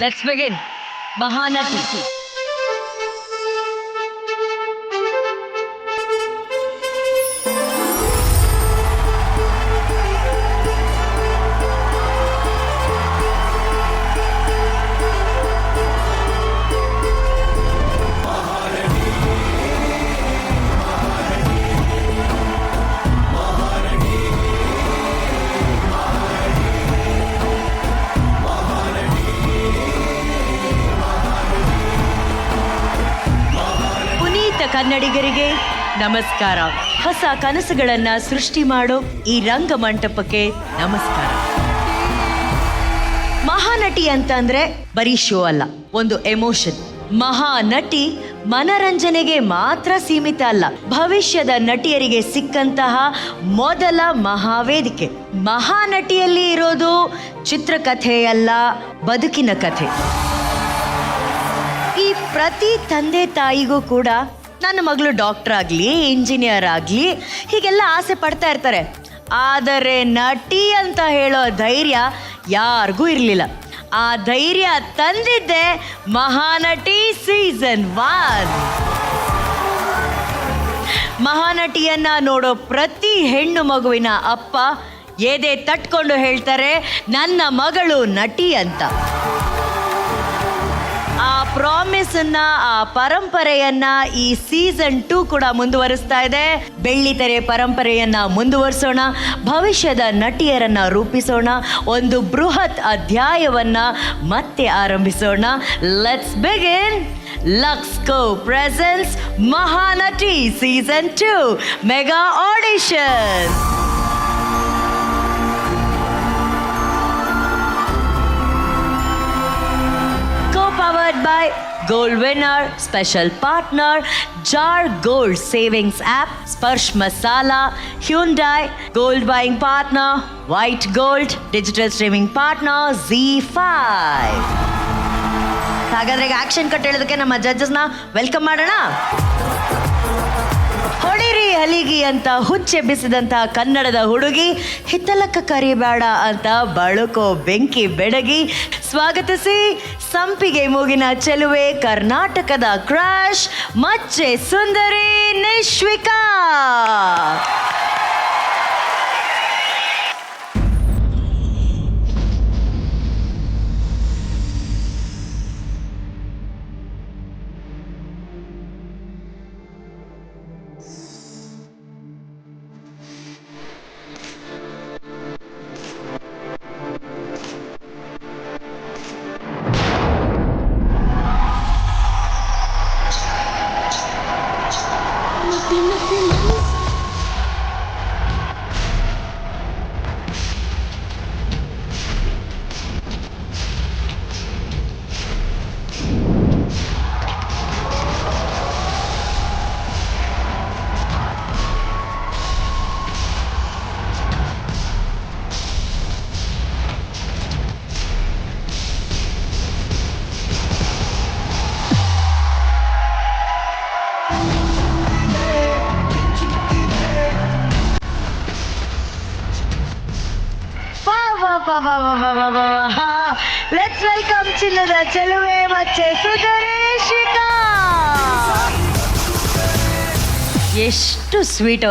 Let's begin. Mahanati. ಕನ್ನಡಿಗರಿಗೆ ನಮಸ್ಕಾರ. ಹೊಸ ಕನಸುಗಳನ್ನ ಸೃಷ್ಟಿ ಮಾಡೋ ಈ ರಂಗಮಂಟಪಕ್ಕೆ ನಮಸ್ಕಾರ. ಮಹಾನಟಿ ಅಂತಂದ್ರೆ ಬರೀ ಶೋ ಅಲ್ಲ, ಒಂದು ಎಮೋಷನ್. ಮಹಾನಟಿ ಮನರಂಜನೆಗೆ ಮಾತ್ರ ಸೀಮಿತ ಅಲ್ಲ, ಭವಿಷ್ಯದ ನಟಿಯರಿಗೆ ಸಿಕ್ಕಂತಹ ಮೊದಲ ಮಹಾವೇದಿಕೆ. ಮಹಾನಟಿಯಲ್ಲಿ ಇರೋದು ಚಿತ್ರಕಥೆಯಲ್ಲ, ಬದುಕಿನ ಕಥೆ. ಈ ಪ್ರತಿ ತಂದೆ ತಾಯಿಗೂ ಕೂಡ ನನ್ನ ಮಗಳು ಡಾಕ್ಟರ್ ಆಗಲಿ, ಇಂಜಿನಿಯರ್ ಆಗಲಿ, ಹೀಗೆಲ್ಲ ಆಸೆ ಪಡ್ತಾ ಇರ್ತಾರೆ. ಆದರೆ ನಟಿ ಅಂತ ಹೇಳೋ ಧೈರ್ಯ ಯಾರಿಗೂ ಇರಲಿಲ್ಲ. ಆ ಧೈರ್ಯ ತಂದಿದ್ದೆ ಮಹಾನಟಿ ಸೀಸನ್ 1. ಮಹಾನಟಿಯನ್ನ ನೋಡೋ ಪ್ರತಿ ಹೆಣ್ಣು ಮಗುವಿನ ಅಪ್ಪ ಎದೆ ತಟ್ಕೊಂಡು ಹೇಳ್ತಾರೆ, ನನ್ನ ಮಗಳು ನಟಿ ಅಂತ. ಆ ಪ್ರಾಮಿಸ್ ಅನ್ನ, ಆ ಪರಂಪರೆಯನ್ನ ಈ ಸೀಸನ್ 2 ಕೂಡ ಮುಂದುವರಿಸ್ತಾ ಇದೆ. ಬೆಳ್ಳಿತೆರೆ ಪರಂಪರೆಯನ್ನ ಮುಂದುವರಿಸೋಣ, ಭವಿಷ್ಯದ ನಟಿಯರನ್ನ ರೂಪಿಸೋಣ, ಒಂದು ಬೃಹತ್ ಅಧ್ಯಾಯವನ್ನ ಮತ್ತೆ ಆರಂಭಿಸೋಣ. Let's begin. ಲಕ್ಸ್ಕೋ presents Mahanati season 2 mega audition. Powered by Gold Winner, Special Partner, Jar Gold Savings App, Sparsh Masala, Hyundai, Gold Buying Partner, White Gold, Digital Streaming Partner, Z5. ಹಾಗಾದ್ರೆ ಈಗ ಆಕ್ಷನ್ ಕಟ್ ಹೇಳೋದಕ್ಕೆ ನಮ್ಮ ಜಡ್ಜಸ್ನ ವೆಲ್ಕಮ್ ಮಾಡೋಣ. ಹೊಡಿರಿ ಹಲಿಗಿ ಅಂತ ಹುಚ್ಚೆಬ್ಬಿಸಿದಂಥ ಕನ್ನಡದ ಹುಡುಗಿ, ಹಿತ್ತಲಕ್ಕ ಕರಿಬೇಡ ಅಂತ ಬಳುಕೋ ಬೆಂಕಿ ಬೆಡಗಿ, ಸ್ವಾಗತಿಸಿ ಸಂಪಿಗೆ ಮೂಗಿನ ಚೆಲುವೆ, ಕರ್ನಾಟಕದ ಕ್ರಾಶ್, ಮಚ್ಚೆ ಸುಂದರಿ ನಿಶ್ವಿಕಾ. ಲೆಟ್ಸ್ ವೆಲ್ಕಮ್ ಚಿನ್ನದ ಚೆಲುವೆ ಮಚ್ಚೆ ಸುಂದರೇಶಿಕಾ. ಎಷ್ಟು ಸ್ವೀಟ್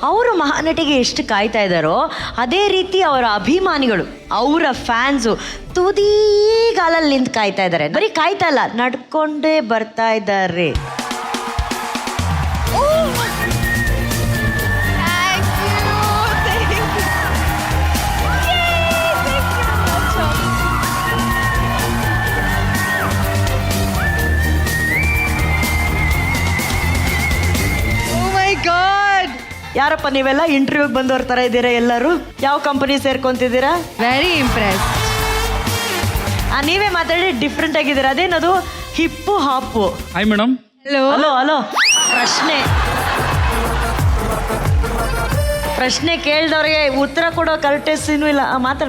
ಅವರು ಮಹಾನಟಿಗೆ ಎಷ್ಟು ಕಾಯ್ತಾ ಇದ್ದಾರೋ ಅದೇ ರೀತಿ ಅವರ ಅಭಿಮಾನಿಗಳು, ಅವರ ಫ್ಯಾನ್ಸು ತುದಿಗಾಲಲ್ಲಿ ನಿಂತು ಕಾಯ್ತಾ ಇದ್ದಾರೆ. ಬರೀ ಕಾಯ್ತಾ ಇಲ್ಲ, ನಡ್ಕೊಂಡೇ ಬರ್ತಾ ಇದ್ದಾರೆ. ಯಾರಪ್ಪ ನೀವೆಲ್ಲ ಇಂಟರ್ವ್ಯೂಗೆ ಬಂದವ್ರ ಥರ ಇದ್ದೀರಾ ಎಲ್ಲರೂ? ಯಾವ ಕಂಪನಿ ಸೇರ್ಕೊಂತಿದ್ದೀರಾ? Very Impress. ನೀವೇ ಮಾತಾಡಿ ಡಿಫ್ರೆಂಟ್ ಆಗಿದ್ದೀರಾ. ಅದೇನದು hip hop? Hi madam. Hello hello hello. ಪ್ರಶ್ನೆ ಕೇಳಿದವ್ರಿಗೆ ಉತ್ತರ ಕೊಡೋ ಕರೆಕ್ಟೆಸ್ಸಿನೂ ಇಲ್ಲ.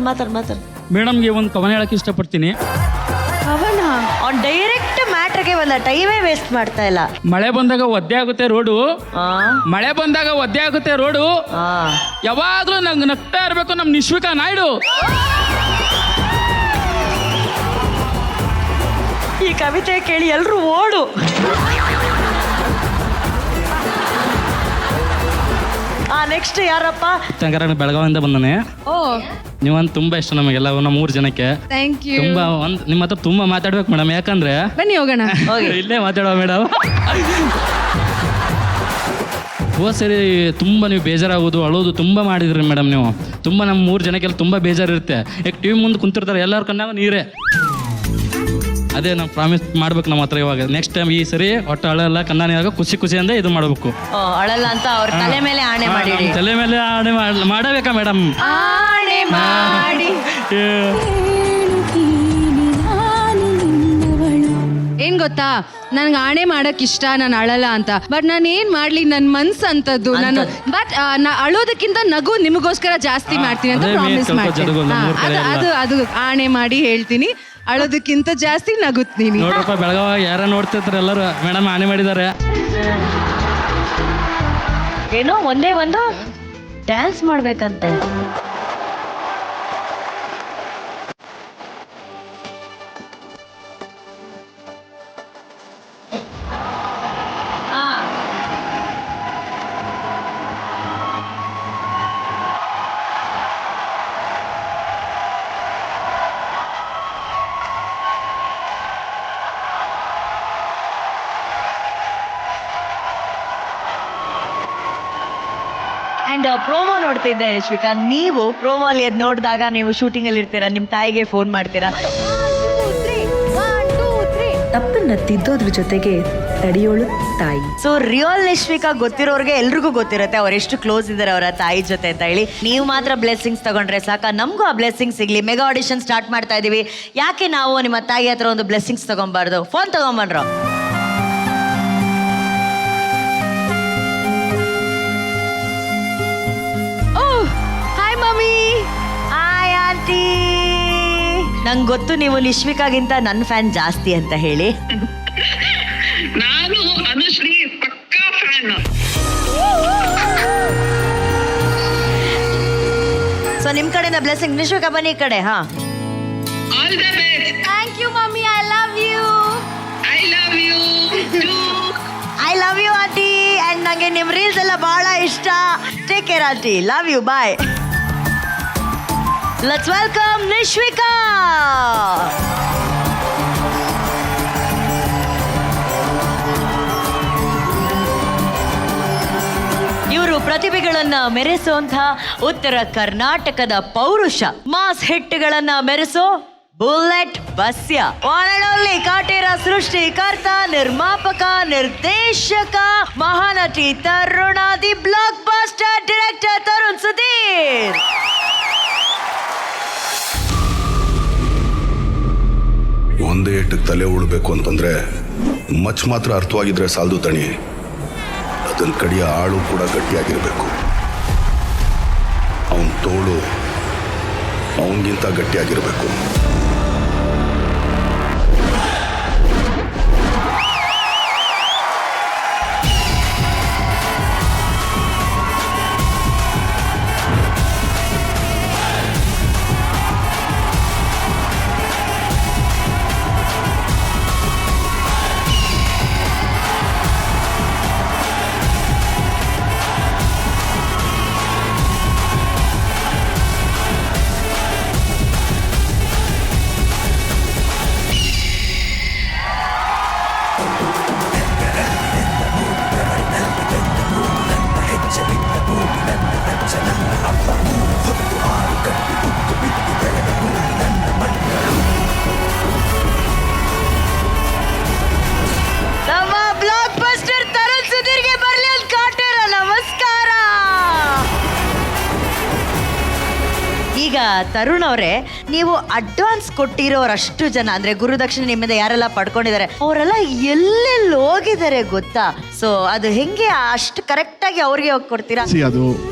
ಮಾತಾಡು. ಮೇಡಮ್ಗೆ ಒಂದು ಕವನ ಹೇಳಕ್ಕೆ ಇಷ್ಟಪಡ್ತೀನಿ. ಅವನ ಅವ್ನು ಡೈರೆಕ್ಟ್ ಮ್ಯಾಟ್ರಿಗೆ ಬಂದ, ಟೈಮೇ ವೇಸ್ಟ್ ಮಾಡ್ತಾ ಇಲ್ಲ. ಮಳೆ ಬಂದಾಗ ಒದ್ದೆ ಆಗುತ್ತೆ ರೋಡು, ಮಳೆ ಬಂದಾಗ ಒದ್ದೆ ಆಗುತ್ತೆ ರೋಡು, ಯಾವಾಗ್ಲೂ ನಂಗೆ ನಗ್ತಾ ಇರ್ಬೇಕು ನಮ್ ನಿಶ್ವಿಕಾ ನಾಯ್ಡು. ಕವಿತೆ ಕೇಳಿ ಎಲ್ರು ಓಡು. ನೆಕ್ಸ್ಟ್ ಯಾರಪ್ಪ? ಶಂಕರ ಬೆಳಗಾವಿಯಿಂದ ಬಂದಾನೆ. ಓ ನೀವಂತ ತುಂಬಾ ಇಷ್ಟ ನಮಗೆಲ್ಲ ನಮ್ಮ 3 ಜನಕ್ಕೆ. Thank you. ತುಂಬಾ ನಿಮ್ಮ ಹತ್ರ ತುಂಬಾ ಮಾತಾಡ್ಬೇಕು ಮೇಡಮ್, ಯಾಕಂದ್ರೆ ಬನ್ನಿ ಹೋಗೋಣ. ಇಲ್ಲೇ ಮಾತಾಡುವ ಮೇಡಮ್. ಹೋದ ಸರಿ ತುಂಬ ನೀವು ಬೇಜಾರಾಗೋದು ಅಳೋದು ತುಂಬ ಮಾಡಿದ್ರಿ ಮೇಡಮ್. ನೀವು ತುಂಬ ನಮ್ಮ 3 ಜನಕ್ಕೆಲ್ಲ ತುಂಬ ಬೇಜಾರಿರುತ್ತೆ. ಈಗ ಟಿವಿ ಮುಂದೆ ಕುಂತಿರ್ತಾರೆ, ಎಲ್ಲರ ಕಣ್ಣಾಗ ನೀರೇ. ಅದೇ ನಾವು ಪ್ರಾಮಿಸ್ ಮಾಡ್ಬೇಕು ನಮ್ಮ ಹತ್ರ ಇವಾಗ. ನೆಕ್ಸ್ಟ್ ಟೈಮ್ ಈ ಸರಿ ಒಟ್ಟು ಅಳಲ್ಲ, ಕಣ್ಣಾಗ ಖುಷಿಯಿಂದ ಇದು ಮಾಡಬೇಕು. ಅಳಲ್ಲ ಅಂತ ಅವ್ರ ತಲೆ ಮೇಲೆ ಆಣೆ ಮಾಡಿ. ತಲೆ ಮೇಲೆ ಆಣೆ ಮಾಡಬೇಕಾ ಮೇಡಮ್? ಆಣೆ ಮಾಡಿ. ಏನ್ ಗೊತ್ತಾ, ನನ್ಗೆ ಆಣೆ ಮಾಡಕ್ ಇಷ್ಟ, ನಾನು ಅಳಲ್ಲ ಅಂತ. ಬಟ್ ನಾನು ಏನ್ ಮಾಡ್ಲಿ, ನನ್ ಮನ್ಸು ಅಂತದ್ದು. ನಾನು ಬಟ್ ಅಳೋದಕ್ಕಿಂತ ನಗು ನಿಮಗೋಸ್ಕರ ಜಾಸ್ತಿ ಮಾಡ್ತೀನಿ ಅಂತ ಪ್ರಾಮಿಸ್ ಮಾಡ್ತೀನಿ. ಅದು ಆಣೆ ಮಾಡಿ ಹೇಳ್ತೀನಿ, ಅಳೋದಕ್ಕಿಂತ ಜಾಸ್ತಿ ನಗುತ್ತೀನಿ. ನೋಡ್ರಪ್ಪ, ಬೆಳಗಾವ ಯಾರ ನೋಡ್ತಿರ್ತಾರೆ ಎಲ್ಲರೂ ಮೇಡಮ್ ಆಣೆ ಮಾಡಿದ್ದಾರೆ. ಏನೋ ಒಂದೇ ಒಂದು ಡ್ಯಾನ್ಸ್ ಮಾಡ್ಬೇಕಂತೆ. ಅಂಡ್ ಪ್ರೋಮೋ ನೋಡ್ತಿದ್ದೆ ಶ್ರೀಕಾಂತ್, ನೀವು ಪ್ರೋಮೋ ಅಲ್ಲಿ ಅದ್ ನೋಡಿದಾಗ ನೀವು ಶೂಟಿಂಗ್ ಅಲ್ಲಿ ಇರ್ತೀರಾ, ನಿಮ್ ತಾಯಿಗೆ ಫೋನ್ ಮಾಡ್ತೀರಾ. ತಪ್ಪನ್ನ ತಿದ್ದೋದ್ರ ಜೊತೆಗೆ ತಡೆಯೋಳು ತಾಯಿ. ಸೊ ರಿಯಲ್ ನಿಶ್ವಿಕಾ ಗೊತ್ತಿರೋರ್ಗೆ ಎಲ್ರಿಗೂ ಗೊತ್ತಿರುತ್ತೆ ಅವ್ರು ಎಷ್ಟು ಕ್ಲೋಸ್ ಇದ್ದಾರೆ ಅವರ ತಾಯಿ ಜೊತೆ ಅಂತ ಹೇಳಿ. ನೀವು ಮಾತ್ರ ಬ್ಲೆಸ್ಸಿಂಗ್ಸ್ ತಗೊಂಡ್ರೆ ಸಾಕ, ನಮಗೂ ಆ ಬ್ಲೆಸ್ಸಿಂಗ್ ಸಿಗ್ಲಿ. ಮೆಗಾ ಆಡಿಷನ್ ಸ್ಟಾರ್ಟ್ ಮಾಡ್ತಾ ಇದೀವಿ, ಯಾಕೆ ನಾವು ನಿಮ್ಮ ತಾಯಿ ಹತ್ರ ಒಂದು ಬ್ಲೆಸ್ಸಿಂಗ್ಸ್ ತಗೊಂಬಾರ್ದು? ಫೋನ್ ತಗೊಂಬನ್ರೋ. Hi mummy. Hi aunty. ನಂಗೆ ಗೊತ್ತು ನೀವು ನಿಶ್ವಿಕಾಗಿಂತ ನನ್ನ ಫ್ಯಾನ್ ಜಾಸ್ತಿ ಅಂತ ಹೇಳಿ. ನಾನು ಅನುಶ್ರೀ ಪಕ್ಕಾ ಫ್ಯಾನ್. ಸೊ ನಿಮ್ ಕಡೆಯಿಂದ ಬ್ಲೆಸ್ಸಿಂಗ್. ನಿಶ್ವಿಕಾ ಬನ್ನಿ ಈ ಕಡೆ. ಹಾ, all the best. Thank you mummy, I love you. I love you too. I love you aunty. And ನಂಗೆ ನಿಮ್ ರೀಲ್ಸ್ ಎಲ್ಲ ಬಹಳ ಇಷ್ಟ. Take care aunty. Love you. Bye. Let's welcome Nishvika. ಇವರು ಪ್ರತಿಭೆಗಳನ್ನ ಮೆರೆಸುವಂತ ಉತ್ತರ ಕರ್ನಾಟಕದ ಪೌರುಷ. ಮಾಸ್ ಹಿಟ್ಗಳನ್ನ ಮೆರೆಸೋ ಬುಲೆಟ್ ಬಸ್ಯ. ಒಳ್ಳೆ ಕಾಟೇರ ಸೃಷ್ಟಿಕರ್ತ, ನಿರ್ಮಾಪಕ, ನಿರ್ದೇಶಕ, Mahanati Tarun, the blockbuster director Tarun Sudhir. ಒಂದೇ ಏಟಕ್ಕೆ ತಲೆ ಉಳ್ಬೇಕು ಅಂತಂದ್ರೆ ಮಚ್ ಮಾತ್ರ ಅರ್ಥವಾಗಿದ್ರೆ ಸಾಲದು ತಣಿ, ಅದನ್ನ ಕಡಿಯ ಆಳು ಕೂಡ ಗಟ್ಟಿಯಾಗಿರ್ಬೇಕು. ಅವನ ತೋಳು ಅವನಿಗಿಂತ ಗಟ್ಟಿಯಾಗಿರ್ಬೇಕು. ನಮ್ಮ ಬ್ಲಾಕ್ ಬಸ್ಟರ್ ತರುಣ್ ಸುಧೀರ್ಗೆ ಬರ್ಲಿ ಅಂತ ಕಾಟೇರ ನಮಸ್ಕಾರ. ಈಗ ತರುಣ್ ಅವರೇ, ನೀವು ಅಡ್ವಾನ್ಸ್ ಕೊಟ್ಟಿರೋರಷ್ಟು ಜನ ಅಂದ್ರೆ ಗುರುದಕ್ಷಿಣೆ ನಿಮ್ಮಿಂದ ಯಾರೆಲ್ಲ ಪಡ್ಕೊಂಡಿದ್ದಾರೆ ಅವರೆಲ್ಲ ಎಲ್ಲೆಲ್ಲಿ ಹೋಗಿದ್ದಾರೆ ಗೊತ್ತಾ? ಸೊ ಅದು ಹೆಂಗೆ ಅಷ್ಟು ಕರೆಕ್ಟ್ ಆಗಿ ಅವ್ರಿಗೆ ಹೋಗಿ ಕೊಡ್ತೀರಾ? ಅದು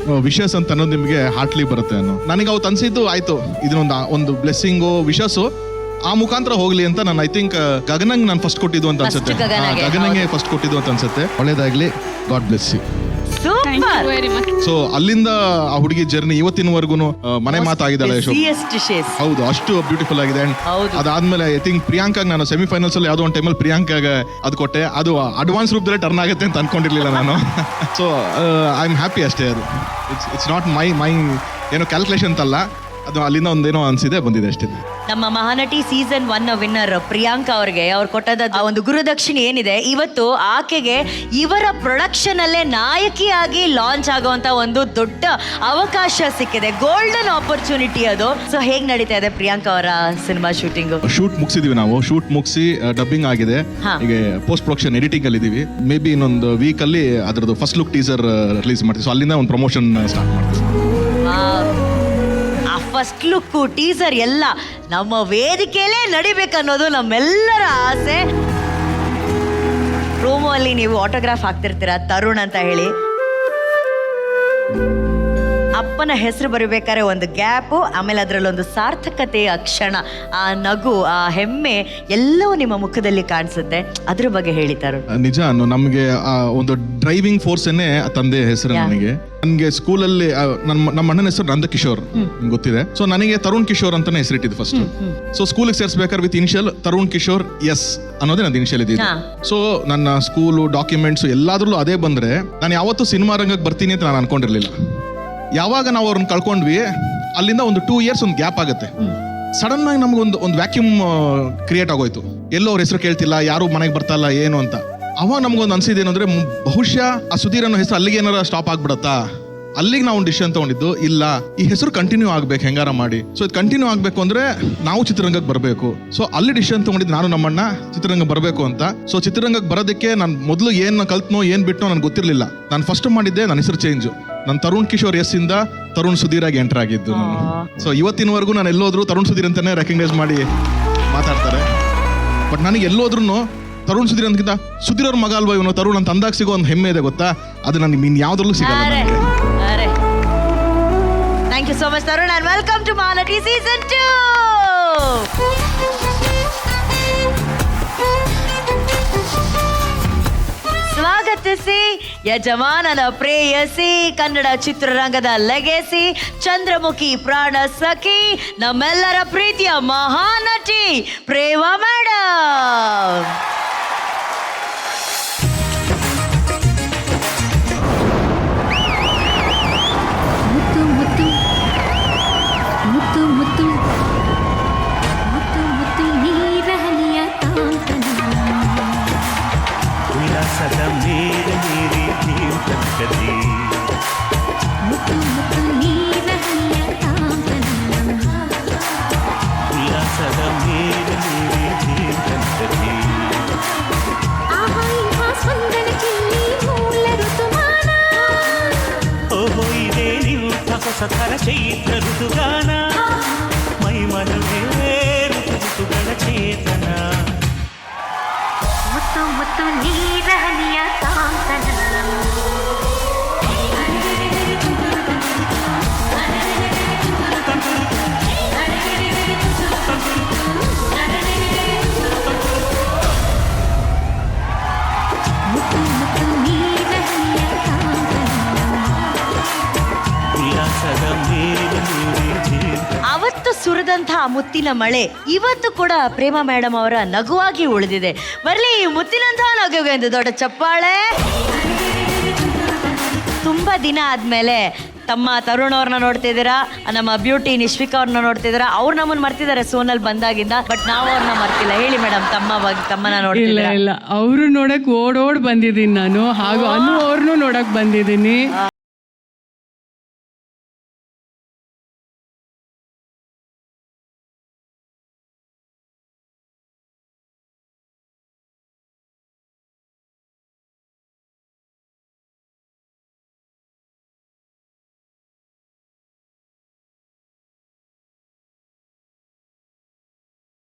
ವಿಶಸ್ ಅಂತ ಅನ್ನೋದು ನಿಮಗೆ ಹಾರ್ಟ್ಲಿ ಬರುತ್ತೆ ಅನ್ನೋ ನನಗೆ ಅವತ್ತು ಅನ್ಸಿದ್ದು. ಆಯ್ತು, ಇದನ್ನೊಂದು ಒಂದು ಬ್ಲೆಸ್ಸಿಂಗು ವಿಶಸ್ಸು ಆ ಮುಖಾಂತರ ಹೋಗ್ಲಿ ಅಂತ ನಾನು ಐ ಥಿಂಕ್ ಗಗನಂಗ್ ನಾನು ಫಸ್ಟ್ ಕೊಟ್ಟಿದ್ದು ಅಂತ ಅನ್ಸುತ್ತೆ. ಗಗನಂಗೆ ಫಸ್ಟ್ ಕೊಟ್ಟಿದ್ದು ಅಂತ ಅನ್ಸುತ್ತೆ. ಒಳ್ಳೇದಾಗ್ಲಿ. God bless you. Super. So ಅಲ್ಲಿಂದ ಆ ಹುಡುಗಿ ಜರ್ನಿ ಇವತ್ತಿನವರೆಗೂ ಮನೆ ಮಾತಾಗಿದ್ದಾಳೆ ಯಶೋಧ. ಹೌದು, ಅಷ್ಟು ಬ್ಯೂಟಿಫುಲ್ ಆಗಿದೆ. ಅಂಡ್ ಹೌದು. ಅದಾದ್ಮೇಲೆ ಐ ಥಿಂಕ್ ಪ್ರಿಯಾಂಕಾಗ್ ನಾನು ಸೆಮಿಫೈನಲ್ಸ್ ಅಲ್ಲಿ ಯಾವುದೋ ಒಂದು ಟೈಮಲ್ಲಿ ಪ್ರಿಯಾಂಕಾಗ ಅದು ಕೊಟ್ಟೆ. ಅದು ಅಡ್ವಾನ್ಸ್ ರೂಪದಲ್ಲೇ ಟರ್ನ್ ಆಗುತ್ತೆ ಅಂತ ಅನ್ಕೊಂಡಿರ್ಲಿಲ್ಲ ನಾನು. ಸೊ ಐ ಆಮ್ ಹ್ಯಾಪಿ ಅಷ್ಟೇ. ಅದು ಇಟ್ಸ್ ನಾಟ್ ಮೈ ಏನೋ ಕ್ಯಾಲ್ಕುಲೇಷನ್ ಅಂತಲ್ಲ, ಅದು ಅಲ್ಲಿಂದ ಒಂದೇನೋ ಅನ್ಸಿದೆ ಬಂದಿದೆ ಅಷ್ಟೇ. ನಮ್ಮ ಮಹಾನಟಿ ಸೀಸನ್ 1 ವಿನ್ನರ್ ಪ್ರಿಯಾಂಕಾ ಅವ್ರಿಗೆ ಅವ್ರು ಕೊಟ್ಟದ ಆ ಒಂದು ಗುರುದಕ್ಷಿಣೆ ಏನಿದೆ, ಇವತ್ತು ಆಕೆಗೆ ಇವರ ಪ್ರೊಡಕ್ಷನ್ ಅಲ್ಲೇ ನಾಯಕಿಯಾಗಿ ಲಾಂಚ್ ಆಗುವಂತ ಒಂದು ದೊಡ್ಡ ಅವಕಾಶ ಸಿಕ್ಕಿದೆ. ಗೋಲ್ಡನ್ ಆಪರ್ಚುನಿಟಿ ಅದು. ಸೊ ಹೇಗ್ ನಡೀತಾ ಇದೆ ಪ್ರಿಯಾಂಕಾ ಅವರ ಸಿನಿಮಾ ಶೂಟಿಂಗ್? ಶೂಟ್ ಮುಗಿಸಿದೀವಿ ನಾವು. ಶೂಟ್ ಮುಗಿಸಿ ಡಬ್ಬಿಂಗ್ ಆಗಿದೆ. ಹಾ. ಈಗ ಪೋಸ್ಟ್ ಪ್ರೊಡಕ್ಷನ್ ಎಡಿಟಿಂಗ್ ಅಲ್ಲಿ ಇದೀವಿ. ಮೇ ಬಿ ಇನ್ನೊಂದು ವೀಕ್ ಅಲ್ಲಿ ಅದ್ರದ್ದು ಫಸ್ಟ್ ಲುಕ್ ಟೀಸರ್ ರಿಲೀಸ್ ಮಾಡ್ತೀವಿ. ಸೊ ಅಲ್ಲಿಂದ ಒಂದು ಪ್ರಮೋಷನ್ ಸ್ಟಾರ್ಟ್ ಮಾಡ್ತೀವಿ. ಫಸ್ಟ್ ಲುಕ್ ಟೀಸರ್ ಎಲ್ಲ ನಮ್ಮ ವೇದಿಕೆಯಲ್ಲೇ ನಡಿಬೇಕನ್ನೋದು ನಮ್ಮೆಲ್ಲರ ಆಸೆ. ಪ್ರೋಮೋ ಅಲ್ಲಿ ನೀವು ಆಟೋಗ್ರಾಫ್ ಹಾಕ್ತಿರ್ತೀರ ತರುಣ್ ಅಂತ ಹೇಳಿ. ಅಪ್ಪನ ಹೆಸರು ಬರಬೇಕಾದ್ರೆ ಒಂದು ಗ್ಯಾಪು, ಆಮೇಲೆ ಅದರಲ್ಲೊಂದು ಸಾರ್ಥಕತೆಯ ಕ್ಷಣ, ಆ ನಗು, ಆ ಹೆಮ್ಮೆ ಎಲ್ಲವೂ ನಿಮ್ಮ ಮುಖದಲ್ಲಿ ಕಾಣಿಸುತ್ತೆ. ಅದ್ರ ಬಗ್ಗೆ ಹೇಳಿ ತರುಣ್. ನಿಜ, ನಮಗೆ ಒಂದು ಡ್ರೈವಿಂಗ್ ಫೋರ್ಸನ್ನೇ ತಂದೆ ಹೆಸರು. ನನಗೆ ಸ್ಕೂಲಲ್ಲಿ ನಮ್ಮ ಅಣ್ಣನ ಹೆಸರು ನಂದಕಿಶೋರ್, ನಿಮ್ಗೆ ಗೊತ್ತಿದೆ. ಸೊ ನನಗೆ ತರುಣ್ ಕಿಶೋರ್ ಅಂತಾನೆ ಹೆಸರಿಟ್ಟಿದ್ದು ಫಸ್ಟ್. ಸೊ ಸ್ಕೂಲಿಗೆ ಸೇರಿಸ್ಬೇಕಾದ್ರೆ with initial Tarun Kishore S ಅನ್ನೋದೇ ನನ್ನ ಇನಿಷಿಯಲ್ ಇದ್ದಿದ್ದು. ಸೊ ನನ್ನ ಸ್ಕೂಲು ಡಾಕ್ಯುಮೆಂಟ್ಸ್ ಎಲ್ಲಾದ್ರಲ್ಲೂ ಅದೇ ಬಂದ್ರೆ ನಾನು ಯಾವತ್ತೂ ಸಿನಿಮಾ ರಂಗಕ್ಕೆ ಬರ್ತೀನಿ ಅಂತ ನಾನು ಅನ್ಕೊಂಡಿರ್ಲಿಲ್ಲ. ಯಾವಾಗ ನಾವು ಅವ್ರನ್ನ ಕಳ್ಕೊಂಡ್ವಿ, ಅಲ್ಲಿಂದ ಒಂದು 2 years ಒಂದು ಗ್ಯಾಪ್ ಆಗುತ್ತೆ. ಸಡನ್ ಆಗಿ ನಮ್ಗೊಂದು ವ್ಯಾಕ್ಯೂಮ್ ಕ್ರಿಯೇಟ್ ಆಗೋಯ್ತು. ಎಲ್ಲೋ ಅವ್ರ ಹೆಸರು ಕೇಳ್ತಿಲ್ಲ, ಯಾರು ಮನೆಗೆ ಬರ್ತಾ ಇಲ್ಲ ಏನು ಅಂತ. ಅವಾಗ ನಮ್ಗೊಂದು ಅನ್ಸಿದ್ದೇನಂದ್ರೆ ಬಹುಶಃ ಆ ಸುಧೀರ್ ಅನ್ನೋ ಹೆಸರು ಅಲ್ಲಿಗೆ ಏನಾರ ಸ್ಟಾಪ್ ಆಗ್ಬಿಡತ್ತಾ. ಅಲ್ಲಿಗೆ ನಾವು ಡಿಸಿಷನ್ ತಗೊಂಡಿದ್ದು, ಇಲ್ಲ ಈ ಹೆಸರು ಕಂಟಿನ್ಯೂ ಆಗ್ಬೇಕು ಹೆಂಗಾರ ಮಾಡಿ. ಸೊ ಇದು ಕಂಟಿನ್ಯೂ ಆಗ್ಬೇಕು ಅಂದ್ರೆ ನಾವು ಚಿತ್ರರಂಗಕ್ಕೆ ಬರಬೇಕು. ಸೊ ಅಲ್ಲಿ ಡಿಸಿಷನ್ ತಗೊಂಡಿದ್ದು ನಾನು ನಮ್ಮಣ್ಣ ಚಿತ್ರರಂಗ ಬರಬೇಕು ಅಂತ. ಸೊ ಚಿತ್ರರಂಗಕ್ಕೆ ಬರೋದಕ್ಕೆ ನಾನು ಮೊದಲು ಏನ್ ಕಲ್ತ್ನೋ ಏನ್ ಬಿಟ್ಟನೋ ನನಗೆ ಗೊತ್ತಿರಲಿಲ್ಲ. ನಾನು ಫಸ್ಟ್ ಮಾಡಿದ್ದೆ ನನ್ನ ಹೆಸರು ಚೇಂಜ್. ನಾನು ತರುಣ್ ಕಿಶೋರ್ ಎಸ್ ಇಂದ ತರುಣ್ ಸುಧೀರ್ ಆಗಿ ಎಂಟರ್ ಆಗಿದ್ದು ನಾನು. ಸೊ ಇವತ್ತಿನವರೆಗೂ ನಾನು ಎಲ್ಲೋದ್ರು ತರುಣ್ ಸುಧೀರ್ ಅಂತಾನೆ ರೆಕಗ್ನೈಸ್ ಮಾಡಿ ಮಾತಾಡ್ತಾರೆ. ಬಟ್ ನನಗೆ ಎಲ್ಲೋದ್ರೂ ತರುಣ್ ಸುಧೀರ್ ಅಂದ್ಕಿಂತ ಸುಧೀರ್ ಅವ್ರ ಮಗ ಅಲ್ವಾ ಇವನು ತರುಣ್ ಅಂತ ಅಂದಾಗ ಸಿಗೋ ಒಂದು ಹೆಮ್ಮೆ ಇದೆ ಗೊತ್ತಾ. ಅದು ನನಗೆ ಇನ್ ಯಾವ್ದ್ರಲ್ಲೂ ಸಿಗಲ್ಲ ನನಗೆ. Thank you so much Tarun and welcome to Mahanati season 2. ಸ್ವಾಗತಿಸಿ ಯಜಮಾನನ ಪ್ರೇಯಸಿ, ಕನ್ನಡ ಚಿತ್ರರಂಗದ ಲೆಗೆಸಿ, ಚಂದ್ರಮುಖಿ ಪ್ರಾಣ ಸಖಿ, ನಮ್ಮೆಲ್ಲರ ಪ್ರೀತಿಯ ಮಹಾನಟಿ ಪ್ರೇಮ ಮೇಡಮ್. सदा मेरे मेरे जीव कदी मुतु मुतु नीर हनिया तांतना सदा मेरे मेरे जीव कदी आहा इहा सुंदर चिन्नी मूल ऋतुमाना ओहो इदे निंತ ಹೊಸತರ ಚೈತ್ರ ಋತುಗಾನ ಮೈ ಮನವೇ ಋತುಗಳ ಚೇತನ ಮುತ್ತು ಮುತ್ತು ನೀರ ಹನಿಯ ತಾಂತನ ಮುತ್ತು ಮುತ್ತು ನೀರ ಹನಿಯ ಅವತ್ತು ಸುರಿದಂತಹ ಮುತ್ತಿನ ಮಳೆ ಇವತ್ತು ಕೂಡ ಪ್ರೇಮ ಮೇಡಮ್ ಅವರ ನಗುವಾಗಿ ಉಳಿದಿದೆ. ಬರ್ಲಿ ಮುತ್ತಿನಂತಹ ನಗುಗೆ ಒಂದು ದೊಡ್ಡ ಚಪ್ಪಾಳೆ. ತುಂಬಾ ದಿನ ಆದ್ಮೇಲೆ ತಮ್ಮ ತರುಣ್ ಅವ್ರನ್ನ ನೋಡ್ತಿದ್ದೀರಾ, ನಮ್ಮ ಬ್ಯೂಟಿ ನಿಶ್ವಿಕಾ ಅವ್ರನ್ನ ನೋಡ್ತಿದ್ದೀರಾ. ಅವ್ರು ನಮ್ಮನ್ನ ಮರ್ತಿದ್ದಾರೆ ಸೋನಲ್ ಬಂದಾಗಿಂದ, ಬಟ್ ನಾವು ಅವ್ರನ್ನ ಮರ್ತಿಲ್ಲ. ಹೇಳಿ ಮೇಡಮ್, ತಮ್ಮನ ನೋಡ್ತಿದ್ದೀರಾ? ಇಲ್ಲ, ಅವರು ನೋಡಕ್ ಓಡೋಡ್ ಬಂದಿದ್ದೀನಿ ನಾನು, ಹಾಗೂ ಅನು ಅವ್ರನ್ನೂ ನೋಡಕ್ ಬಂದಿದ್ದೀನಿ.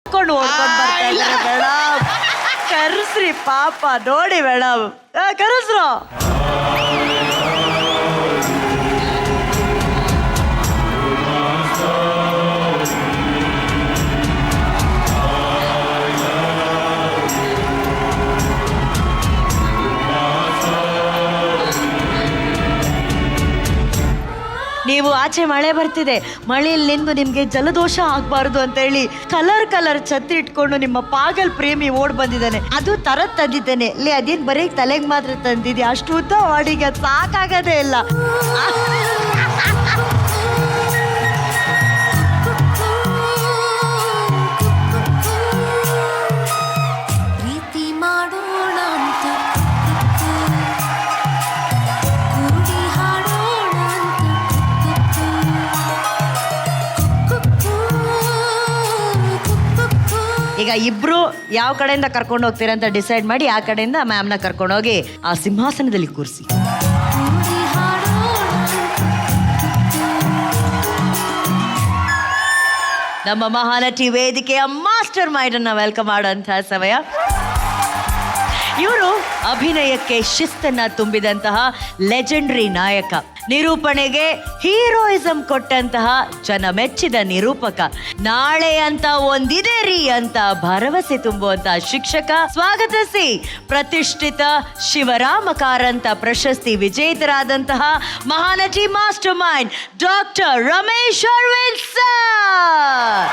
ಓಡ್ಕೊಂಡು ಬರ್ತಾ ಇದ್ದಾರೆ ಮೇಡಮ್. ಕರ್ಸ್ರಿ ಪಾಪ, ನೋಡಿ ಮೇಡಮ್ ಕರ್ಸ್ರು. ನೀವು ಆಚೆ ಮಳೆ ಬರ್ತಿದೆ, ಮಳೆಯಲ್ಲಿ ನಿಂದು ನಿಮ್ಗೆ ಜಲದೋಷ ಆಗ್ಬಾರ್ದು ಅಂತ ಹೇಳಿ ಕಲರ್ ಛತ್ರಿ ಇಟ್ಕೊಂಡು ನಿಮ್ಮ ಪಾಗಲ್ ಪ್ರೇಮಿ ಓಡ್ ಬಂದಿದ್ದಾನೆ. ಅದು ತರದ್ ತಂದಿದ್ದಾನೆ. ಲೇ ಅದೇನ್ ಬರೀ ತಲೆಗೆ ಮಾತ್ರ ತಂದಿದ್ಯಾ, ಅಷ್ಟು ಉದ್ದ ವಾಡಿಗೆ ಸಾಕಾಗದೇ ಇಲ್ಲ. ಪ್ರೀತಿ ಮಾಡೋಣ ಅಂತ ಕೂಡಿ ಹಾಡೋಣ ಈಗ ಇಬ್ರು ಯಾವ ಕಡೆಯಿಂದ ಕರ್ಕೊಂಡು ಹೋಗ್ತೀರಾ ಅಂತ ಡಿಸೈಡ್ ಮಾಡಿ ಆ ಕಡೆಯಿಂದ ಮ್ಯಾಮ್ನ ಕರ್ಕೊಂಡೋಗಿ ಆ ಸಿಂಹಾಸನದಲ್ಲಿ ಕೂರಿಸಿ. ಕೂಡಿ ಹಾಡೋಣ. ನಮ್ಮ ಮಹಾನಟಿ ವೇದಿಕೆಯ ಮಾಸ್ಟರ್ ಮೈಂಡ್ ಅನ್ನ ವೆಲ್ಕಮ್ ಮಾಡುವಂತಹ ಸಮಯ. ಇವರು ಅಭಿನಯಕ್ಕೆ ಶಿಸ್ತನ್ನ ತುಂಬಿದಂತಹ ಲೆಜೆಂಡರಿ ನಾಯಕ, ನಿರೂಪಣೆಗೆ ಹೀರೋಯಿಸಂ ಕೊಟ್ಟಂತಹ ಜನ ಮೆಚ್ಚಿದ ನಿರೂಪಕ, ನಾಳೆ ಅಂತ ಒಂದಿದೆ ರೀ ಅಂತ ಭರವಸೆ ತುಂಬುವಂತಹ ಶಿಕ್ಷಕ. ಸ್ವಾಗತಿಸಿ ಪ್ರತಿಷ್ಠಿತ ಶಿವರಾಮ ಕಾರಂತ ಪ್ರಶಸ್ತಿ ವಿಜೇತರಾದಂತಹ Mahanati mastermind doctor Ramesh Aravind sir.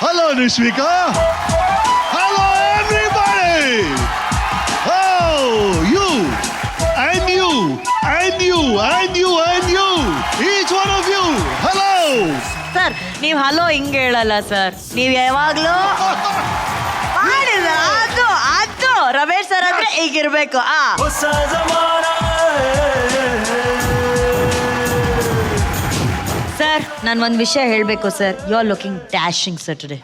Hello, Nishvika. Hello, everybody. Oh, you, and you, and you, and you, and you. Each one of you. Hello. Sir ನೀವು ಹಲೋ ಹಿಂಗೆ ಹೇಳಲ್ಲ ಸರ್, ನೀವು ಯಾವಾಗ್ಲೂ ಮಾಡಿದ ಅದು ರಮೇಶ್ ಸರ್ ಅಂದ್ರೆ ಹೀಗಿರ್ಬೇಕು. ಸರ್ ನಾನು ಒಂದು ವಿಷಯ ಹೇಳಬೇಕು sir. You are looking dashing sir today.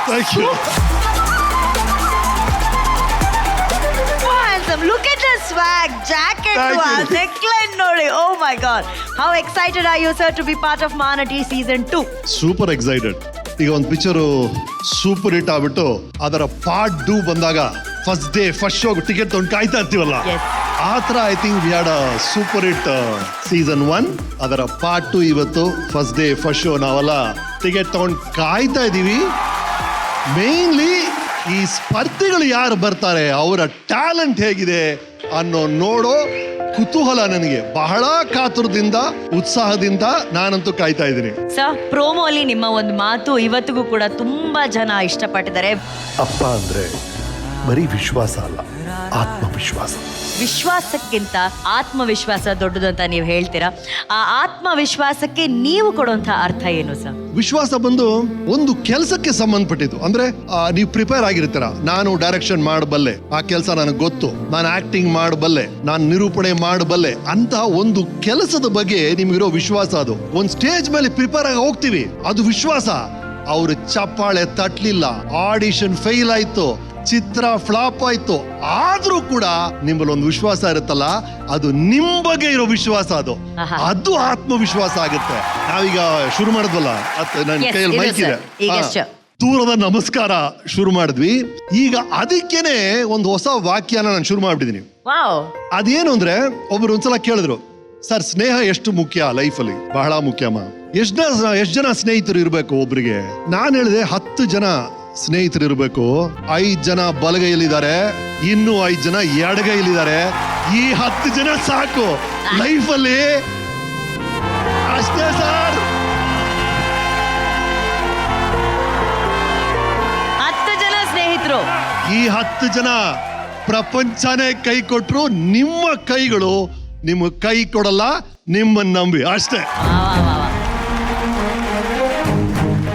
Thank you. Look at the swag, jacket, neckline ನೋಡಿ. Oh my God. How excited are you sir to be part of Mahanati season 2? Super excited. ಈಗ ಒಂದು picture super hit ಆಗ್ಬಿಟ್ಟು ಅದರ part 2 ಬಂದಾಗ first day first show ticket ತಗೊಂಡು ಕಾಯ್ತಾ ಇರ್ತೀವಲ್ಲ, ಆ ಥರ I think we had a super hit season 1. ಅದರ ಪಾರ್ಟ್ 2 ಇವತ್ತು ಫಸ್ಟ್ ಡೇ ಫಸ್ಟ್ ಶೋ ನಾವೆಲ್ಲ ಟಿಕೆಟ್ ತಗೊಂಡು ಕಾಯ್ತಾ ಇದ್ದೀವಿ. ಮೇನ್ಲಿ ಈ ಸ್ಪರ್ಧಿಗಳು ಯಾರು ಬರ್ತಾರೆ, ಅವರ ಟ್ಯಾಲೆಂಟ್ ಹೇಗಿದೆ ಅನ್ನೋ ನೋಡೋ ಕುತೂಹಲ ನನಗೆ. ಬಹಳ ಕಾತುರದಿಂದ ಉತ್ಸಾಹದಿಂದ ನಾನಂತೂ ಕಾಯ್ತಾ ಇದ್ದೀನಿ. ಸರ್ ಪ್ರೋಮೋ ಅಲ್ಲಿ ನಿಮ್ಮ ಒಂದು ಮಾತು ಇವತ್ತಿಗೂ ಕೂಡ ತುಂಬಾ ಜನ ಇಷ್ಟಪಟ್ಟಿದ್ದಾರೆ. ಅಪ್ಪ ಅಂದ್ರೆ ಬರೀ ವಿಶ್ವಾಸ ಅಲ್ಲ, ಆತ್ಮವಿಶ್ವಾಸ. ವಿಶ್ವಾಸಕ್ಕಿಂತ ಆತ್ಮವಿಶ್ವಾಸ ದೊಡ್ಡದು ಅಂತ ನೀವು ಹೇಳ್ತೀರಾ. ಆ ಆತ್ಮವಿಶ್ವಾಸಕ್ಕೆ ನೀವು ಕೊಡುವಂತ ಅರ್ಥ ಏನು ಸರ್? ವಿಶ್ವಾಸ ಬಂದು ಒಂದು ಕೆಲಸಕ್ಕೆ ಸಂಬಂಧಪಟ್ಟಿದ್ದು. ಅಂದ್ರೆ ನೀವು ಪ್ರಿಪೇರ್ ಆಗಿರ್ತೀರ, ನಾನು ಡೈರೆಕ್ಷನ್ ಮಾಡಬಲ್ಲೆ, ಆ ಕೆಲಸ ನನಗೆ ಗೊತ್ತು, ನಾನು ಆಕ್ಟಿಂಗ್ ಮಾಡಬಲ್ಲೆ, ನಾನು ನಿರೂಪಣೆ ಮಾಡಬಲ್ಲೆ ಅಂತ ಒಂದು ಕೆಲಸದ ಬಗ್ಗೆ ನಿಮ್ಗಿರೋ ವಿಶ್ವಾಸ. ಅದು ಒಂದು ಸ್ಟೇಜ್ ಮೇಲೆ ಪ್ರಿಪೇರ್ ಆಗಿ ಹೋಗ್ತೀವಿ, ಅದು ವಿಶ್ವಾಸ. ಅವ್ರು ಚಪ್ಪಾಳೆ ತಟ್ಲಿಲ್ಲ, ಆಡಿಷನ್ ಫೇಲ್ ಆಯ್ತು, ಚಿತ್ರ ಫ್ಲಾಪ್ ಆಯ್ತು, ಆದ್ರೂ ಕೂಡ ನಿಮ್ಮಲ್ಲಿ ಒಂದು ವಿಶ್ವಾಸ ಇರುತ್ತಲ್ಲ, ಅದು ನಿಮ್ ಬಗ್ಗೆ ಇರೋ ವಿಶ್ವಾಸ. ಅದು ಆತ್ಮವಿಶ್ವಾಸ ಆಗುತ್ತೆ. ನಾವೀಗ ಶುರು ಮಾಡಿದ್ವಲ್ಲ, ನನ್ನ ಕೈಯಲ್ಲಿ ಮೈಕ್ ಇದೆ, ದೂರದ ನಮಸ್ಕಾರ ಶುರು ಮಾಡಿದ್ವಿ. ಈಗ ಅದಕ್ಕೇನೆ ಒಂದು ಹೊಸ ವಾಕ್ಯನ ನಾನು ಶುರು ಮಾಡ್ಬಿಟ್ಟಿದೀನಿ. ಅದೇನು ಅಂದ್ರೆ, ಒಬ್ರು ಒಂದ್ಸಲ ಕೇಳಿದ್ರು, ಸರ್ ಸ್ನೇಹ ಎಷ್ಟು ಮುಖ್ಯ ಲೈಫಲ್ಲಿ, ಬಹಳ ಮುಖ್ಯಮ್ಮ. ಎಷ್ಟು ಜನ ಸ್ನೇಹಿತರು ಇರ್ಬೇಕು ಒಬ್ರಿಗೆ? ನಾನು ಹೇಳಿದೆ 10 ಜನ ಸ್ನೇಹಿತರು ಇರ್ಬೇಕು. 5 ಜನ ಬಲಗೈಯಲ್ಲಿದ್ದಾರೆ, ಇನ್ನು 5 ಜನ ಎಡಗೈಯಲ್ಲಿದ್ದಾರೆ. ಈ 10 ಜನ ಸಾಕು ಲೈಫಲ್ಲಿ, ಅಷ್ಟೇ ಸರ್. 10 ಜನ ಸ್ನೇಹಿತರು. ಈ 10 ಜನ ಪ್ರಪಂಚನೇ ಕೈ ಕೊಟ್ರು, ನಿಮ್ಮ ಕೈಗಳು ನಿಮ್ಮ ಕೈ ಕೊಡಲ್ಲ, ನಿಮ್ಮನ್ನ ನಂಬಿ ಅಷ್ಟೇ.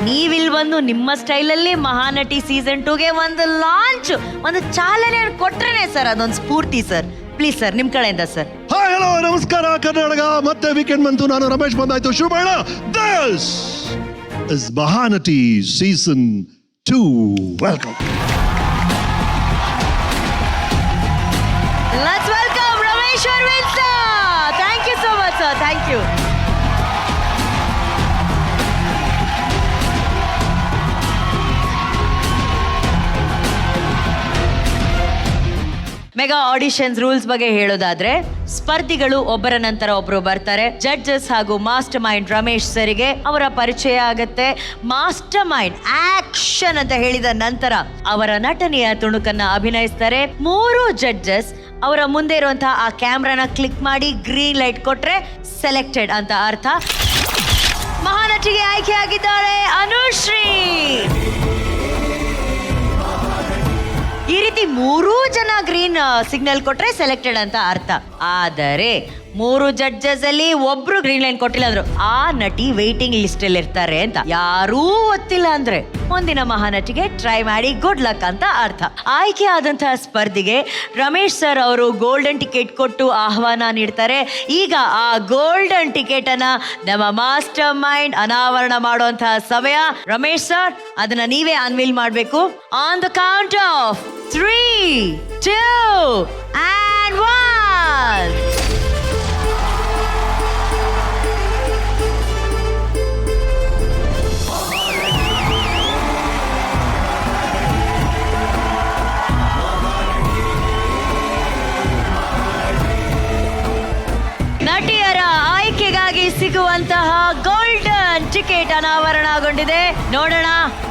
ನೀವಿಲ್ ಬಂದು ನಿಮ್ಮ ಸ್ಟೈಲಲ್ಲಿ ಮಹಾನಟಿ ಸೀಸನ್ 2ಗೆ ಒಂದು ಲಾಂಚ್, ಒಂದು ಚಾಲನೆ ಕೊಟ್ರೇನೆ ಸರ್ ಅದೊಂದು ಸ್ಫೂರ್ತಿ ಸರ್. ಪ್ಲೀಸ್ ಸರ್, ನಿಮ್ ಕಡೆಯಿಂದ ಸರ್. ಹಾಯ್ ಹಲೋ ನಮಸ್ಕಾರ ಕರ್ನಾಟಕ. ಮತ್ತೆ ವೀಕೆಂಡ್ ಬಂತು, ನಾನು ರಮೇಶ್ ಬಂದಾಯ್ತು. ಶುರು ಮಾಡೋಣ. This is Mahanati season 2. Welcome. Let's welcome Ramesh Arvind sir. Thank you so much sir. Thank you. Mega auditions rules ಬಗ್ಗೆ ಹೇಳೋದಾದ್ರೆ, ಸ್ಪರ್ಧಿಗಳು ಒಬ್ಬರ ನಂತರ ಒಬ್ರು ಬರ್ತಾರೆ. ಜಡ್ಜಸ್ ಹಾಗೂ ಮಾಸ್ಟರ್ ಮೈಂಡ್ ರಮೇಶ್ ಸರಿಗೆ ಅವರ ಪರಿಚಯ ಆಗತ್ತೆ. ಮಾಸ್ಟರ್ ಮೈಂಡ್ ಆಕ್ಷನ್ ಅಂತ ಹೇಳಿದ ನಂತರ ಅವರ ನಟನೆಯ ತುಣುಕನ್ನ ಅಭಿನಯಿಸ್ತಾರೆ. 3 ಜಡ್ಜಸ್ ಅವರ ಮುಂದೆ ಇರುವಂತಹ ಆ ಕ್ಯಾಮ್ರಾನ ಕ್ಲಿಕ್ ಮಾಡಿ ಗ್ರೀನ್ ಲೈಟ್ ಕೊಟ್ರೆ ಸೆಲೆಕ್ಟೆಡ್ ಅಂತ ಅರ್ಥ. ಮಹಾನಟಿಗೆ ಆಯ್ಕೆಯಾಗಿದ್ದಾಳೆ ಅನುಶ್ರೀ. ಈ ರೀತಿ 3 ಜನ ಗ್ರೀನ್ ಸಿಗ್ನಲ್ ಕೊಟ್ರೆ ಸೆಲೆಕ್ಟೆಡ್ ಅಂತ ಅರ್ಥ. ಆದರೆ 3 ಜಡ್ಜಸ್ ಅಲ್ಲಿ ಒಬ್ರು ಗ್ರೀನ್ ಲೈನ್ ಕೊಟ್ಟಿಲ್ಲ ಅಂದ್ರು, ಆ ನಟಿ ವೇಟಿಂಗ್ ಲಿಸ್ಟ್ ಅಲ್ಲಿ ಇರ್ತಾರೆ ಅಂತ. ಯಾರೂ ಗೊತ್ತಿಲ್ಲ ಅಂದ್ರೆ ಮುಂದಿನ ಮಹಾನಟಿಗೆ ಟ್ರೈ ಮಾಡಿ ಗುಡ್ ಲಕ್ ಅಂತ ಅರ್ಥ. ಆಯ್ಕೆ ಆದಂತಹ ಸ್ಪರ್ಧಿಗೆ ರಮೇಶ್ ಸರ್ ಅವರು ಗೋಲ್ಡನ್ ಟಿಕೆಟ್ ಕೊಟ್ಟು ಆಹ್ವಾನ ನೀಡ್ತಾರೆ. ಈಗ ಆ ಗೋಲ್ಡನ್ ಟಿಕೆಟ್ ಅನ್ನ ನಮ್ಮ ಮಾಸ್ಟರ್ ಮೈಂಡ್ ಅನಾವರಣ ಮಾಡುವಂತಹ ಸಮಯ. ರಮೇಶ್ ಸರ್, ಅದನ್ನ ನೀವೇ ಅನ್ವೀಲ್ ಮಾಡಬೇಕು. On the count of 3, 2 and 1. ನಟಿಯರ ಆಯ್ಕೆಗಾಗಿ ಸಿಗುವಂತಹ ಗೋಲ್ಡನ್ ಟಿಕೆಟ್ ಅನಾವರಣಗೊಂಡಿದೆ. ನೋಡೋಣ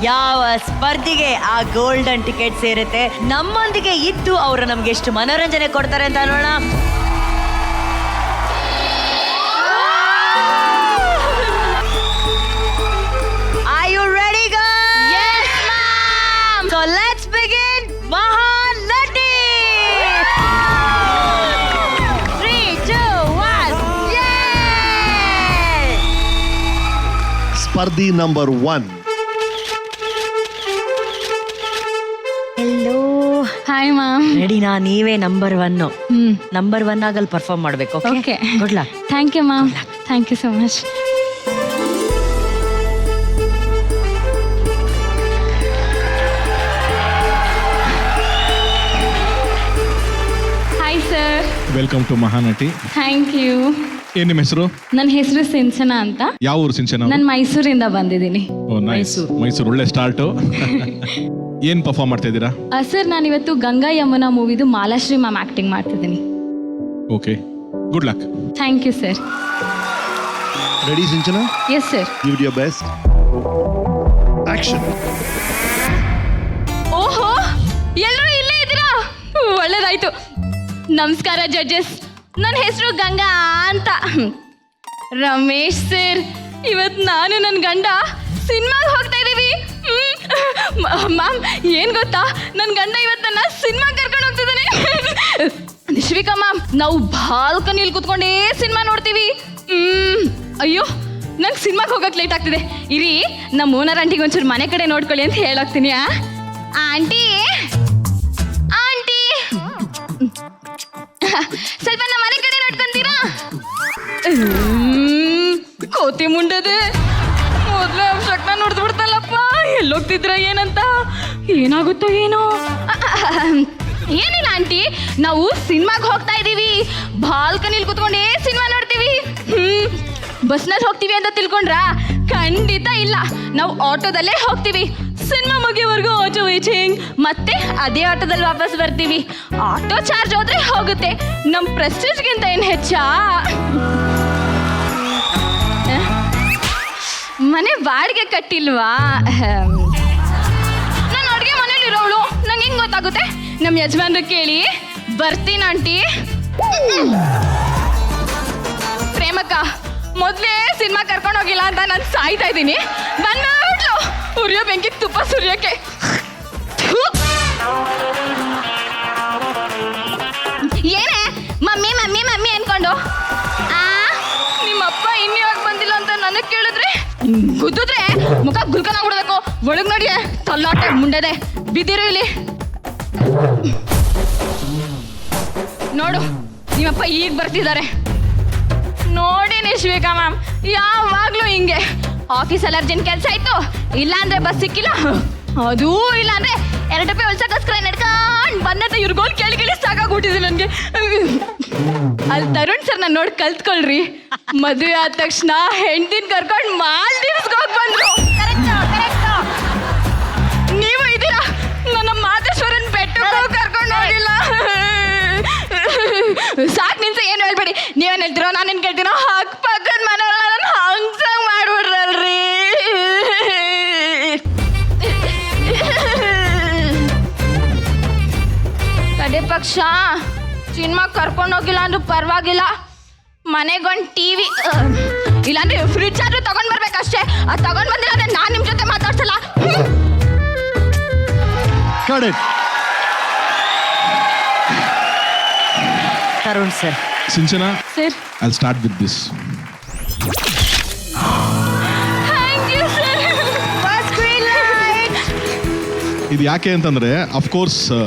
ಯಾವ ಸ್ಪರ್ಧಿಗೆ ಆ ಗೋಲ್ಡನ್ ಟಿಕೆಟ್ ಸೇರುತ್ತೆ. ನಮ್ಮೊಂದಿಗೆ ಇದ್ದು ಅವರು ನಮ್ಗೆ ಎಷ್ಟು ಮನೋರಂಜನೆ ಕೊಡ್ತಾರೆ ಅಂತ ನೋಡೋಣ. Are you ready guys? Yes ma'am. So let's begin. Mahanati. 3, 2, 1. Yay! ಸ್ಪರ್ಧಿ ನಂಬರ್ 1. ಹೆಲೋ. Hi ma'am. ರೆಡಿನಾ? ನೀವೇ ನಂಬರ್ 1. ನಂಬರ್ 1 ಆಗಲ್ಲಿ ಪರ್ಫಾರ್ಮ್ ಮಾಡ್ಬೇಕು. Okay. Good luck. Thank you ma'am. Thank you so much. Hi sir. Welcome to Mahanati. Thank you. ಏನ್ ನಿಮ್ಮ ಹೆಸರು? ನನ್ನ ಹೆಸರು ಸಿಂಚನಾ ಅಂತ. ಯಾವ ಊರು ಸಿಂಚನ? ನಾನು ಮೈಸೂರಿಂದ ಬಂದಿದ್ದೀನಿ. ಮೈಸೂರು ಒಳ್ಳೆ ಸ್ಟಾರ್ಟು. ಏನ್ ಪರ್ಫಾರ್ಮ್ ಮಾಡ್ತಾ ಇದ್ದೀರಾ? ಸರ್, ನಾನಿವತ್ತು ಗಂಗಾ ಯಮುನಾ ಮೂವಿದು ಮಾಲಾಶ್ರೀ ಮ್ಯಾಮ್ ಆಕ್ಟಿಂಗ್ ಮಾಡ್ತಿದ್ದೀನಿ. Okay, good luck. Thank you sir. Ready Sinchana? Yes sir. Give it your best. Action. ಓಹೋ, ಎಲ್ಲರೂ ಇಲ್ಲೇ ಇದ್ದೀರಾ? ಒಳ್ಳೇದಾಯ್ತು. ನಮಸ್ಕಾರ ಜಡ್ಜಸ್, ನನ್ನ ಹೆಸರು ಗಂಗಾ ಅಂತ. ರಮೇಶ್ ಸರ್, ಇವತ್ತು ನಾನು ನನ್ನ ಗಂಡ ಸಿನಿಮಾಗೆ ಹೋಗ್ತಾ ಇದ್ದೀವಿ. ಮ್ಯಾಮ್, ಏನು ಗೊತ್ತಾ, ನನ್ನ ಗಂಡ ಇವತ್ತು ನನ್ನ ಸಿನಿಮಾಗೆ ಕರ್ಕೊಂಡು ಹೋಗ್ತಿದ್ದಾನೆ. ನಿಶ್ವಿಕಾ ಮ್ಯಾಮ್, ನಾವು ಬಾಲ್ಕನಿಯಲ್ಲಿ ಕೂತ್ಕೊಂಡೇ ಸಿನಿಮಾ ನೋಡ್ತೀವಿ. ಅಯ್ಯೋ, ನಂಗೆ ಸಿನಿಮಾಗೆ ಹೋಗಕ್ಕೆ ಲೇಟ್ ಆಗ್ತಿದೆ. ಇರಿ, ನಮ್ಮ ಓನರ್ ಆಂಟಿಗೆ ಒಂಚೂರು ಮನೆ ಕಡೆ ನೋಡ್ಕೊಳ್ಳಿ ಅಂತ ಹೇಳೋಗ್ತೀನಿ. ಆಂಟಿ, ಆಂಟಿ, ಸ್ವಲ್ಪ ನಮ್ಮ ಮನೆ ಕಡೆ ನೋಡ್ಕೊಂತೀರಾ? ಕೋತಿ ಮುಂಡದೆ ಮೊದಲೇ ಶಕ್ನ ನೋಡ್ದು ಬಿಡ್ತಲ್ಲಪ್ಪ. ಎಲ್ಲೋಗ್ತಿದ್ರ ಏನಂತ, ಏನಾಗುತ್ತೋ ಏನೋ. ಏನಿಲ್ಲ ಆಂಟಿ, ನಾವು ಸಿನಿಮಾಗೆ ಹೋಗ್ತಾ ಇದ್ದೀವಿ. ಬಾಲ್ಕನಿಲಿ ಕೂತ್ಕೊಂಡೇ ಸಿನಿಮಾ ನೋಡ್ತೀವಿ. ಬಸ್ನಲ್ಲಿ ಹೋಗ್ತೀವಿ ಅಂತ ತಿಳ್ಕೊಂಡ್ರಾ? ಖಂಡಿತ ಇಲ್ಲ, ನಾವು ಆಟೋದಲ್ಲೇ ಹೋಗ್ತೀವಿ. ಸಿನಿಮಾ ಮುಗಿಯೋವರೆಗೂ ಆಟೋ ವೇಟಿಂಗ್, ಮತ್ತೆ ಅದೇ ಆಟೋದಲ್ಲಿ ವಾಪಸ್ ಬರ್ತೀವಿ. ಆಟೋ ಚಾರ್ಜ್ ಹೋದ್ರೆ ಹೋಗುತ್ತೆ, ನಮ್ಮ ಪ್ರೆಸ್ಟೀಜ್ಗಿಂತ ಏನು ಹೆಚ್ಚಾ? ಮನೆ ಬಾಡಿಗೆ ಕಟ್ಟಿಲ್ವಾ? ನಾನು ಅಡುಗೆ ಮನೇಲಿ ಇರೋವಳು, ನಂಗೆ ಹೆಂಗ್ ಗೊತ್ತಾಗುತ್ತೆ? ನಮ್ಮ ಯಜಮಾನ್ರು ಕೇಳಿ ಬರ್ತೀನಿ ಆಂಟಿ. ಪ್ರೇಮಕ್ಕ ಮೊದಲೇ ಸಿನಿಮಾ ಕರ್ಕೊಂಡು ಹೋಗಿಲ್ಲ ಅಂತ ನಾನು ಸಾಯ್ತಾ ಇದ್ದೀನಿ. ಬಂದ್ಬಿಟ್ಲು ಉರಿಯೋ ಬೆಂಕಿ ತುಪ್ಪ ಸುರಿಯೋಕೆ. ಏನೇ ಮಮ್ಮಿ ಮಮ್ಮಿ ಮಮ್ಮಿ ಅನ್ಕೊಂಡು ನಿಮ್ಮಪ್ಪ ಇನ್ಯಾವಾಗ ಬಂದಿಲ್ಲ ಅಂತ ನನಗೆ ಕೇಳಿದ್ರೆ ಗುದ್ದಿದ್ರೆ ಮುಖ ಗುಲ್ಕನಾಗ್ಬಿಡ್ಬೇಕು. ಒಳಗ್ ನೋಡಿ ತಲ್ಲಾಟೆ ಮುಂಡೆದೆ ಬಿದ್ದಿರು ಇಲ್ಲಿ. ನೋಡು ನಿಮ್ಮಪ್ಪ ಈಗ ಬರ್ತಿದ್ದಾರೆ. ನೋಡಿ ನಿಶ್ವಿಕಾ ಮ್ಯಾಮ್ ಯಾವಾಗ್ಲೂ ಹಿಂಗೆ ಆಫೀಸಲ್ಲಿ ಅರ್ಜೆಂಟ್ ಕೆಲಸ ಆಯ್ತು, ಇಲ್ಲ ಅಂದ್ರೆ ಬಸ್ ಸಿಕ್ಕಿಲ್ಲ, ಅದೂ ಇಲ್ಲ ಅಂದ್ರೆ 2 ರೂಪಾಯಿ ಹೊಲ್ಸಕ್ಕೋಸ್ಕರ ನಡ್ಕೊಂಡು ಬಂದಂತ ಇವ್ರಿಗೋಲ್ ಕೇಳಿ ಸಾಕಾಗ್ಬಿಟ್ಟಿದೆ ನನಗೆ. ಅಲ್ಲಿ ತರುಣ್ ಸರ್ ನಾನು ನೋಡಿ ಕಲ್ತ್ಕೊಳ್ರಿ. ಮದುವೆ ಆದ ತಕ್ಷಣ ಹೆಂಡತಿನ ಕರ್ಕೊಂಡು ಮಾಲ್ದೀವ್ಸ್ಗೆ ಹೋಗಿ ಬಂದ್ರು. ನೀವು ಇದ್ದೀರಾ, ನನ್ನ ಮಾದೇಶ್ವರನ್ ಬೆಟ್ಟಕ್ಕೆ ಕರ್ಕೊಂಡು ಹೋಗಿಲ್ಲ. ಸಾಕು ನಿನ್ಸ ಏನು ಹೇಳ್ಬೇಡಿ. ನೀವೇನು ಹೇಳ್ತೀರೋ ನಾನೇನು ಕೇಳ್ತೀನೋ ಹಕ್ ಪಕ್ಕದ ಮನೆಯಲ್ಲ ನಾನು ಹಂಗ್ಸಂಗ್ ಮಾಡ್ಬಿಡ್ರಲ್ರಿ. ಕಡೆ ಪಕ್ಷ ಸಿನಿಮಾ ಕರ್ಕೊಂಡು ಹೋಗಿಲ್ಲ ಅಂದ್ರೂ ಪರವಾಗಿಲ್ಲ, ಮನೆಗೊಂದು ಟಿವಿ ಇಲ್ಲಾಂದ್ರೆ ಫ್ರಿಡ್ಜ್ ಆದ್ರೂ ತಗೊಂಡ್ ಬರ್ಬೇಕಷ್ಟೇ. ಅದು ತಗೊಂಡ್ ಬಂದಿಲ್ಲ ಅಂದ್ರೆ ನಾನು ನಿಮ್ಮ ಜೊತೆ ಮಾತಾಡ್ಸಲ್ಲ. Tarun sir. Sinchana, sir I'll start with this. Thank you sir. ಇದು ಯಾಕೆ ಅಂತಂದ್ರೆ ಅಫ್ಕೋರ್ಸ್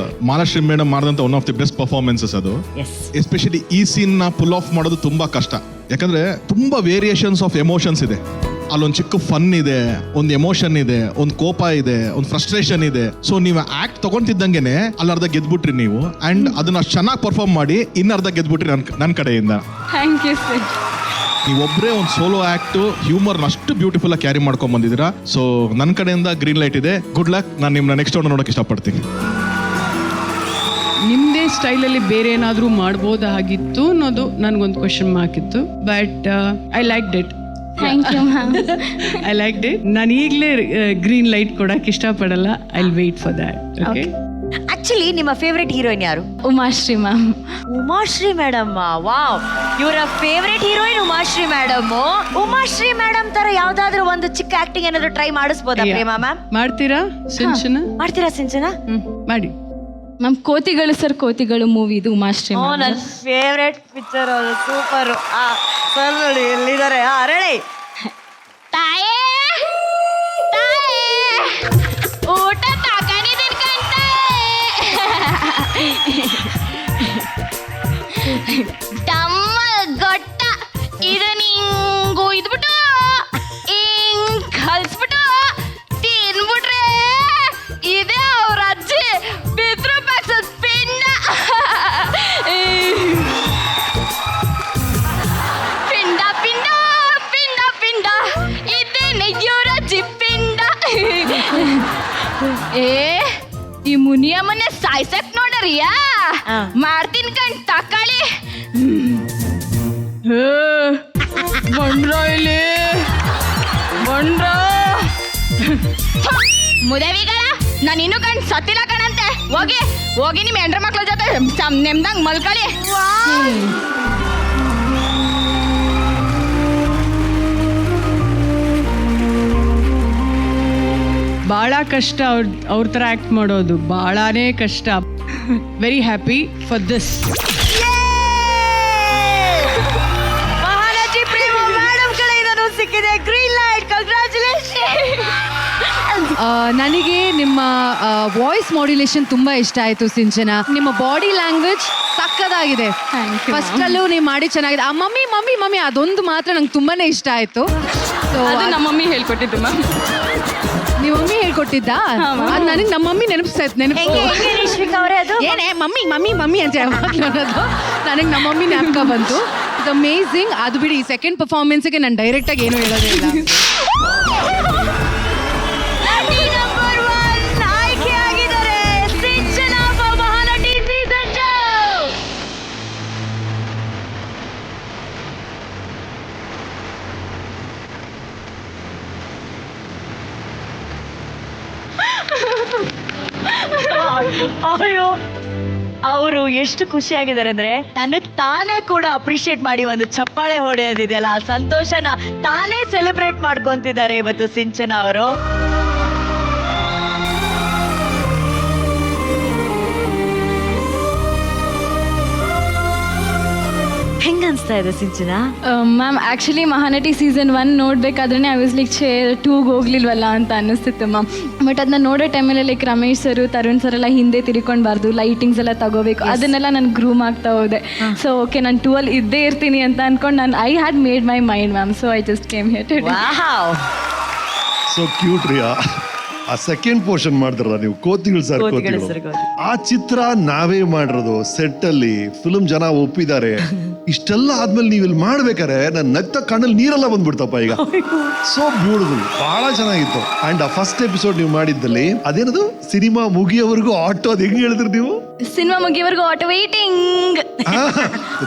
ಮಾಲಾಶ್ರೀ ಮೇಡಮ್ ಮಾಡಿದಂತ one of the best performances ಅದು. ಎಸ್ಪೆಷಲಿ ಈ ಸೀನ್ ನ ಪುಲ್ ಆಫ್ ಮಾಡೋದು ತುಂಬಾ ಕಷ್ಟ, ಯಾಕಂದ್ರೆ ತುಂಬಾ ವೇರಿಯೇಷನ್ಸ್ ಆಫ್ ಎಮೋಷನ್ಸ್ ಇದೆ. ಅಲ್ಲೊಂದು ಚಿಕ್ಕ ಫನ್ ಇದೆ, ಒಂದು ಎಮೋಷನ್ ಇದೆ, ಒಂದು ಕೋಪ ಇದೆ, ಒಂದು ಫ್ರಸ್ಟ್ರೇಷನ್ ಇದೆ. ಸೊ ನೀವು ಆಕ್ಟ್ ತಗೊಂತಿದ್ದಂಗೆನೆ ಅಲ್ಲಿ ಅರ್ಧ ಗೆದ್ಬಿಟ್ರಿ ನೀವು, ಅಂಡ್ ಅದನ್ನ ಚೆನ್ನಾಗಿ ಪರ್ಫಾರ್ಮ್ ಮಾಡಿ ಇನ್ನರ್ಧ ಗೆದ್ಬಿಟ್ರಿ ನನ್ನ ಕಡೆಯಿಂದ. Thank you sir. ನೀವೊಬ್ಬರೇ ಒಂದು ಸೋಲೋ ಆಕ್ಟ್ ಹ್ಯೂಮರ್ನ ಅಷ್ಟು ಬ್ಯೂಟಿಫುಲ್ ಆಗಿ ಕ್ಯಾರಿ ಮಾಡ್ಕೊಂಡ್ ಬಂದಿದ್ದೀರಾ. ಸೊ ನನ್ನ ಕಡೆಯಿಂದ ಗ್ರೀನ್ ಲೈಟ್ ಇದೆ. Good luck. ನಾನು ನಿಮ್ಮನ್ನ ನೆಕ್ಸ್ಟ್ ರೌಂಡ್ ನೋಡೋಕೆ ಇಷ್ಟಪಡ್ತೀನಿ. ನಿಮ್ಮದೇ ಸ್ಟೈಲಲ್ಲಿ ಬೇರೆ ಏನಾದರೂ ಮಾಡ್ಬೋದಾಗಿತ್ತು ಅನ್ನೋದು ನನಗೊಂದು ಕ್ವಶನ್ ಮಾರ್ಕ್ ಇತ್ತು. But I like it. Thank you ma'am. I like it. ನಾನು ಈಗಲೇ ಗ್ರೀನ್ ಲೈಟ್ ಕೊಡಕ್ಕೆ ಇಷ್ಟಪಡಲ್ಲ. I will wait for that. Okay. Actually ನಿಮ್ಮ ಫೇವ್ರೆಟ್ ಹೀರೋಯಿನ್ ಯಾರು? Umashree ma'am. Umashree madam. Wow, ಇವರ favourite heroine Umashree madam. Umashree madam ತರ ಯಾವ್ದಾದ್ರು ಒಂದು ಚಿಕ್ಕ ಆಕ್ಟಿಂಗ್ ಏನಾದ್ರು ಟ್ರೈ ಮಾಡಿಸ್ಬೋದಾ ಪ್ರೇಮಾ ಮ್ಯಾಮ್? ಮಾಡ್ತೀರಾ ಸಿಂಚನ? ಮಾಡ್ತೀರಾ ಸಿಂಚನ? ಮಾಡಿ ಮ್ಯಾಮ್. ಕೋತಿಗಳು ಸರ್, ಕೋತಿಗಳು ಮೂವಿ ಇದು ಉಮಾಶ್ರೀ. ನನ್ನ ಫೇವ್ರೆಟ್ ಪಿಕ್ಚರ್ ಅದು, ಸೂಪರ್. ಸರ್ ನೋಡಿ ಎಲ್ಲಿದ್ದಾರೆ, ರೆಡಿ? ತಾಯೇ ತಾಯೇ ಊಟ ತಾಕಣಿದೀನಿ ಕಂತೆ. ಡಮ್ಮ ಗೊಟ್ಟ ಇದು ನಿಂಗು ಇದ್ಬಿಟ್ಟು ಹಿಂಗ್ ಕಲ್ಸ್ಬಿಟ್ಟು ತಿನ್ಬಿಟ್ರೆ ಇದೇ ಅವ್ರ ಅಜ್ಜಿ ಪಿತೃ ಪಕ್ಷದ ಪಿಂಡ. ಪಿಂಡ ಪಿಂಡ ಪಿಂಡ ಪಿಂಡ ಇದೇನೆ ಇವ್ರ ಅಜ್ಜಿ ಪಿಂಡ. ಈ ಮುನಿಯಮ್ಮನೆ ಸಾಯ್ಸಕ್ ನೋಡರಿಯಾ ಮಾಡ್ತೀನಿ ಕಣ್ ತಕಾಳಿ. ಬಂಡ್ರೋ ಇಲ್ಲಿ ಬಂಡ್ರೋ ಮುದೇವಿಗಳ. ನಾನು ಇನ್ನೂ ಕಣ್ ಸತ್ತಿಲ್ಲ ಕಣಂತೆ. ಹೋಗಿ ಹೋಗಿ ನಿಮ್ಮ ಹೆಂಡ್ರ ಮಕ್ಳ ಜೊತೆ ನೆಮ್ದಂಗ್ ಮಲ್ಕೊಳ್ಳಿ. ಭಾಳ ಕಷ್ಟ ಅವ್ರ ಥರ ಆ್ಯಕ್ಟ್ ಮಾಡೋದು, ಭಾಳನೇ ಕಷ್ಟ. Very happy for this. Mahanati Prema madam ಕಡೆಯಿಂದ ಸಿಕ್ಕಿದೆ ಗ್ರೀನ್ ಲೈಟ್. ಕಂಗ್ರಾಚುಲೇಷನ್. ನನಗೆ ನಿಮ್ಮ ವಾಯ್ಸ್ ಮಾಡ್ಯುಲೇಷನ್ ತುಂಬಾ ಇಷ್ಟ ಆಯ್ತು ಸಿಂಚನಾ. ನಿಮ್ಮ ಬಾಡಿ ಲ್ಯಾಂಗ್ವೇಜ್ ಸಕ್ಕದಾಗಿದೆ. ಫಸ್ಟ್ ಅಲ್ಲೂ ನೀವು ಮಾಡಿ ಚೆನ್ನಾಗಿದೆ. ಆ ಮಮ್ಮಿ ಮಮ್ಮಿ ಮಮ್ಮಿ ಅದೊಂದು ಮಾತ್ರ ನಂಗೆ ತುಂಬಾನೇ ಇಷ್ಟ ಆಯ್ತು. ಅದು ನಮ್ಮ ಮಮ್ಮಿ ಹೇಳ್ಕೊಟ್ಟಿದ್ದು ಮ್ಯಾಮ್. ನೀವು ಮಮ್ಮಿ ಹೇಳ್ಕೊಟ್ಟಿದ್ದ? ಅದು ನನಗೆ ನಮ್ಮ ಮಮ್ಮಿ ನಿಶ್ವಿಕಾ ಅವರೇ ಅದು ಏನೇ ಮಮ್ಮಿ ಮಮ್ಮಿ ಮಮ್ಮಿ ಅಂತ ಯಾವಾಗಲೂ ಅನ್ನೋದು ನನಗೆ ನಮ್ಮ ಮಮ್ಮಿ ಜ್ಞಾಪಕ ಬಂತು. It's amazing. ಅದು ಬಿಡಿ, ಸೆಕೆಂಡ್ ಪರ್ಫಾರ್ಮೆನ್ಸ್ಗೆ ನಾನು ಡೈರೆಕ್ಟಾಗಿ ಏನೂ ಹೇಳೋದೇ ಇಲ್ಲ. ಆಯ್ಕೆಯಾಗಿದ್ದಾರೆ ಸಿಂಚನಾ ಮಹಾನಟಿ ಸೀಸನ್ 2. ಅಯ್ಯೋ ಅವರು ಎಷ್ಟು ಖುಷಿಯಾಗಿದ್ದಾರೆ ಅಂದ್ರೆ ನನಗ್ ತಾನೇ ಕೂಡ ಅಪ್ರಿಶಿಯೇಟ್ ಮಾಡಿ ಒಂದು ಚಪ್ಪಾಳೆ ಹೊಡೆಯೋದಿದೆಯಲ್ಲ ಆ ಸಂತೋಷನ ತಾನೇ ಸೆಲೆಬ್ರೇಟ್ ಮಾಡ್ಕೊಂತಿದ್ದಾರೆ ಇವತ್ತು ಸಿಂಚನ ಅವರು. ಹೆಂಗ ಅನ್ಸ್ತಾ ಇದೆ ಸಿಂಚನ? ಮ್ಯಾಮ್ ಆ್ಯಕ್ಚುಲಿ ಮಹಾನಟಿ ಸೀಸನ್ 1 ನೋಡ್ಬೇಕಾದ್ರೆ ಐ ವಾಸ್ ಲೈಕ್ 2 ಹೋಗ್ಲಿಲ್ವಲ್ಲ ಅಂತ ಅನ್ನಿಸ್ತಿತ್ತು ಮ್ಯಾಮ್. ಬಟ್ ಅದನ್ನ ನೋಡೋ ಟೈಮಲ್ಲಿ like Ramesh sir Tarun sir ಎಲ್ಲ ಹಿಂದೆ ತಿರ್ಕೊಂಡ್ಬಾರ್ದು, ಲೈಟಿಂಗ್ಸ್ ಎಲ್ಲ ತಗೋಬೇಕು, ಅದನ್ನೆಲ್ಲ ನಾನು ಗ್ರೂಮ್ ಆಗ್ತಾ ಹೋದೆ. ಸೊ ಓಕೆ ನಾನು 2 ಅಲ್ಲಿ ಇದ್ದೇ ಇರ್ತೀನಿ ಅಂತ ಅನ್ಕೊಂಡು ನಾನು I had made my mind ma'am. So I just came here today. Wow, so cute ರೀ. ಆ ಸೆಕೆಂಡ್ ಪೋರ್ಷನ್ ಮಾಡಿದ್ರಲ್ಲ ನೀವು, ಕೋತಿಗಳು ಸರ್ ಕೋತಿಗಳು, ಆ ಚಿತ್ರ ನಾವೇ ಮಾಡಿರೋದು ಸೆಟ್ ಅಲ್ಲಿ. ಫಿಲ್ಮ್ ಜನ ಒಪ್ಪಿದ್ದಾರೆ. ಇಷ್ಟೆಲ್ಲ ಆದ್ಮೇಲೆ ನೀವು ಇಲ್ಲಿ ಮಾಡ್ಬೇಕಾರೆ ನನ್ನ ನಗ್ತ ಕಣ್ಣಲ್ಲಿ ನೀರೆಲ್ಲ ಬಂದ್ಬಿಡ್ತಪ್ಪ ಈಗ. ಸೋ ಬ್ಯೂಟಿಫುಲ್, ಬಹಳ ಚೆನ್ನಾಗಿತ್ತು. ಅಂಡ್ ಆ ಫಸ್ಟ್ ಎಪಿಸೋಡ್ ನೀವು ಮಾಡಿದ್ದಲ್ಲಿ ಅದೇನದು ಸಿನಿಮಾ ಮುಗಿಯೋವರೆಗೂ ಆಟೋ, ಅದ್ ಹೆಂಗ್ ಹೇಳಿದ್ರಿ ನೀವು? ಸಿನಿಮಾ ಮುಗಿಯವರೆಗೂ ಆಟೋ ವೇಟಿಂಗ್.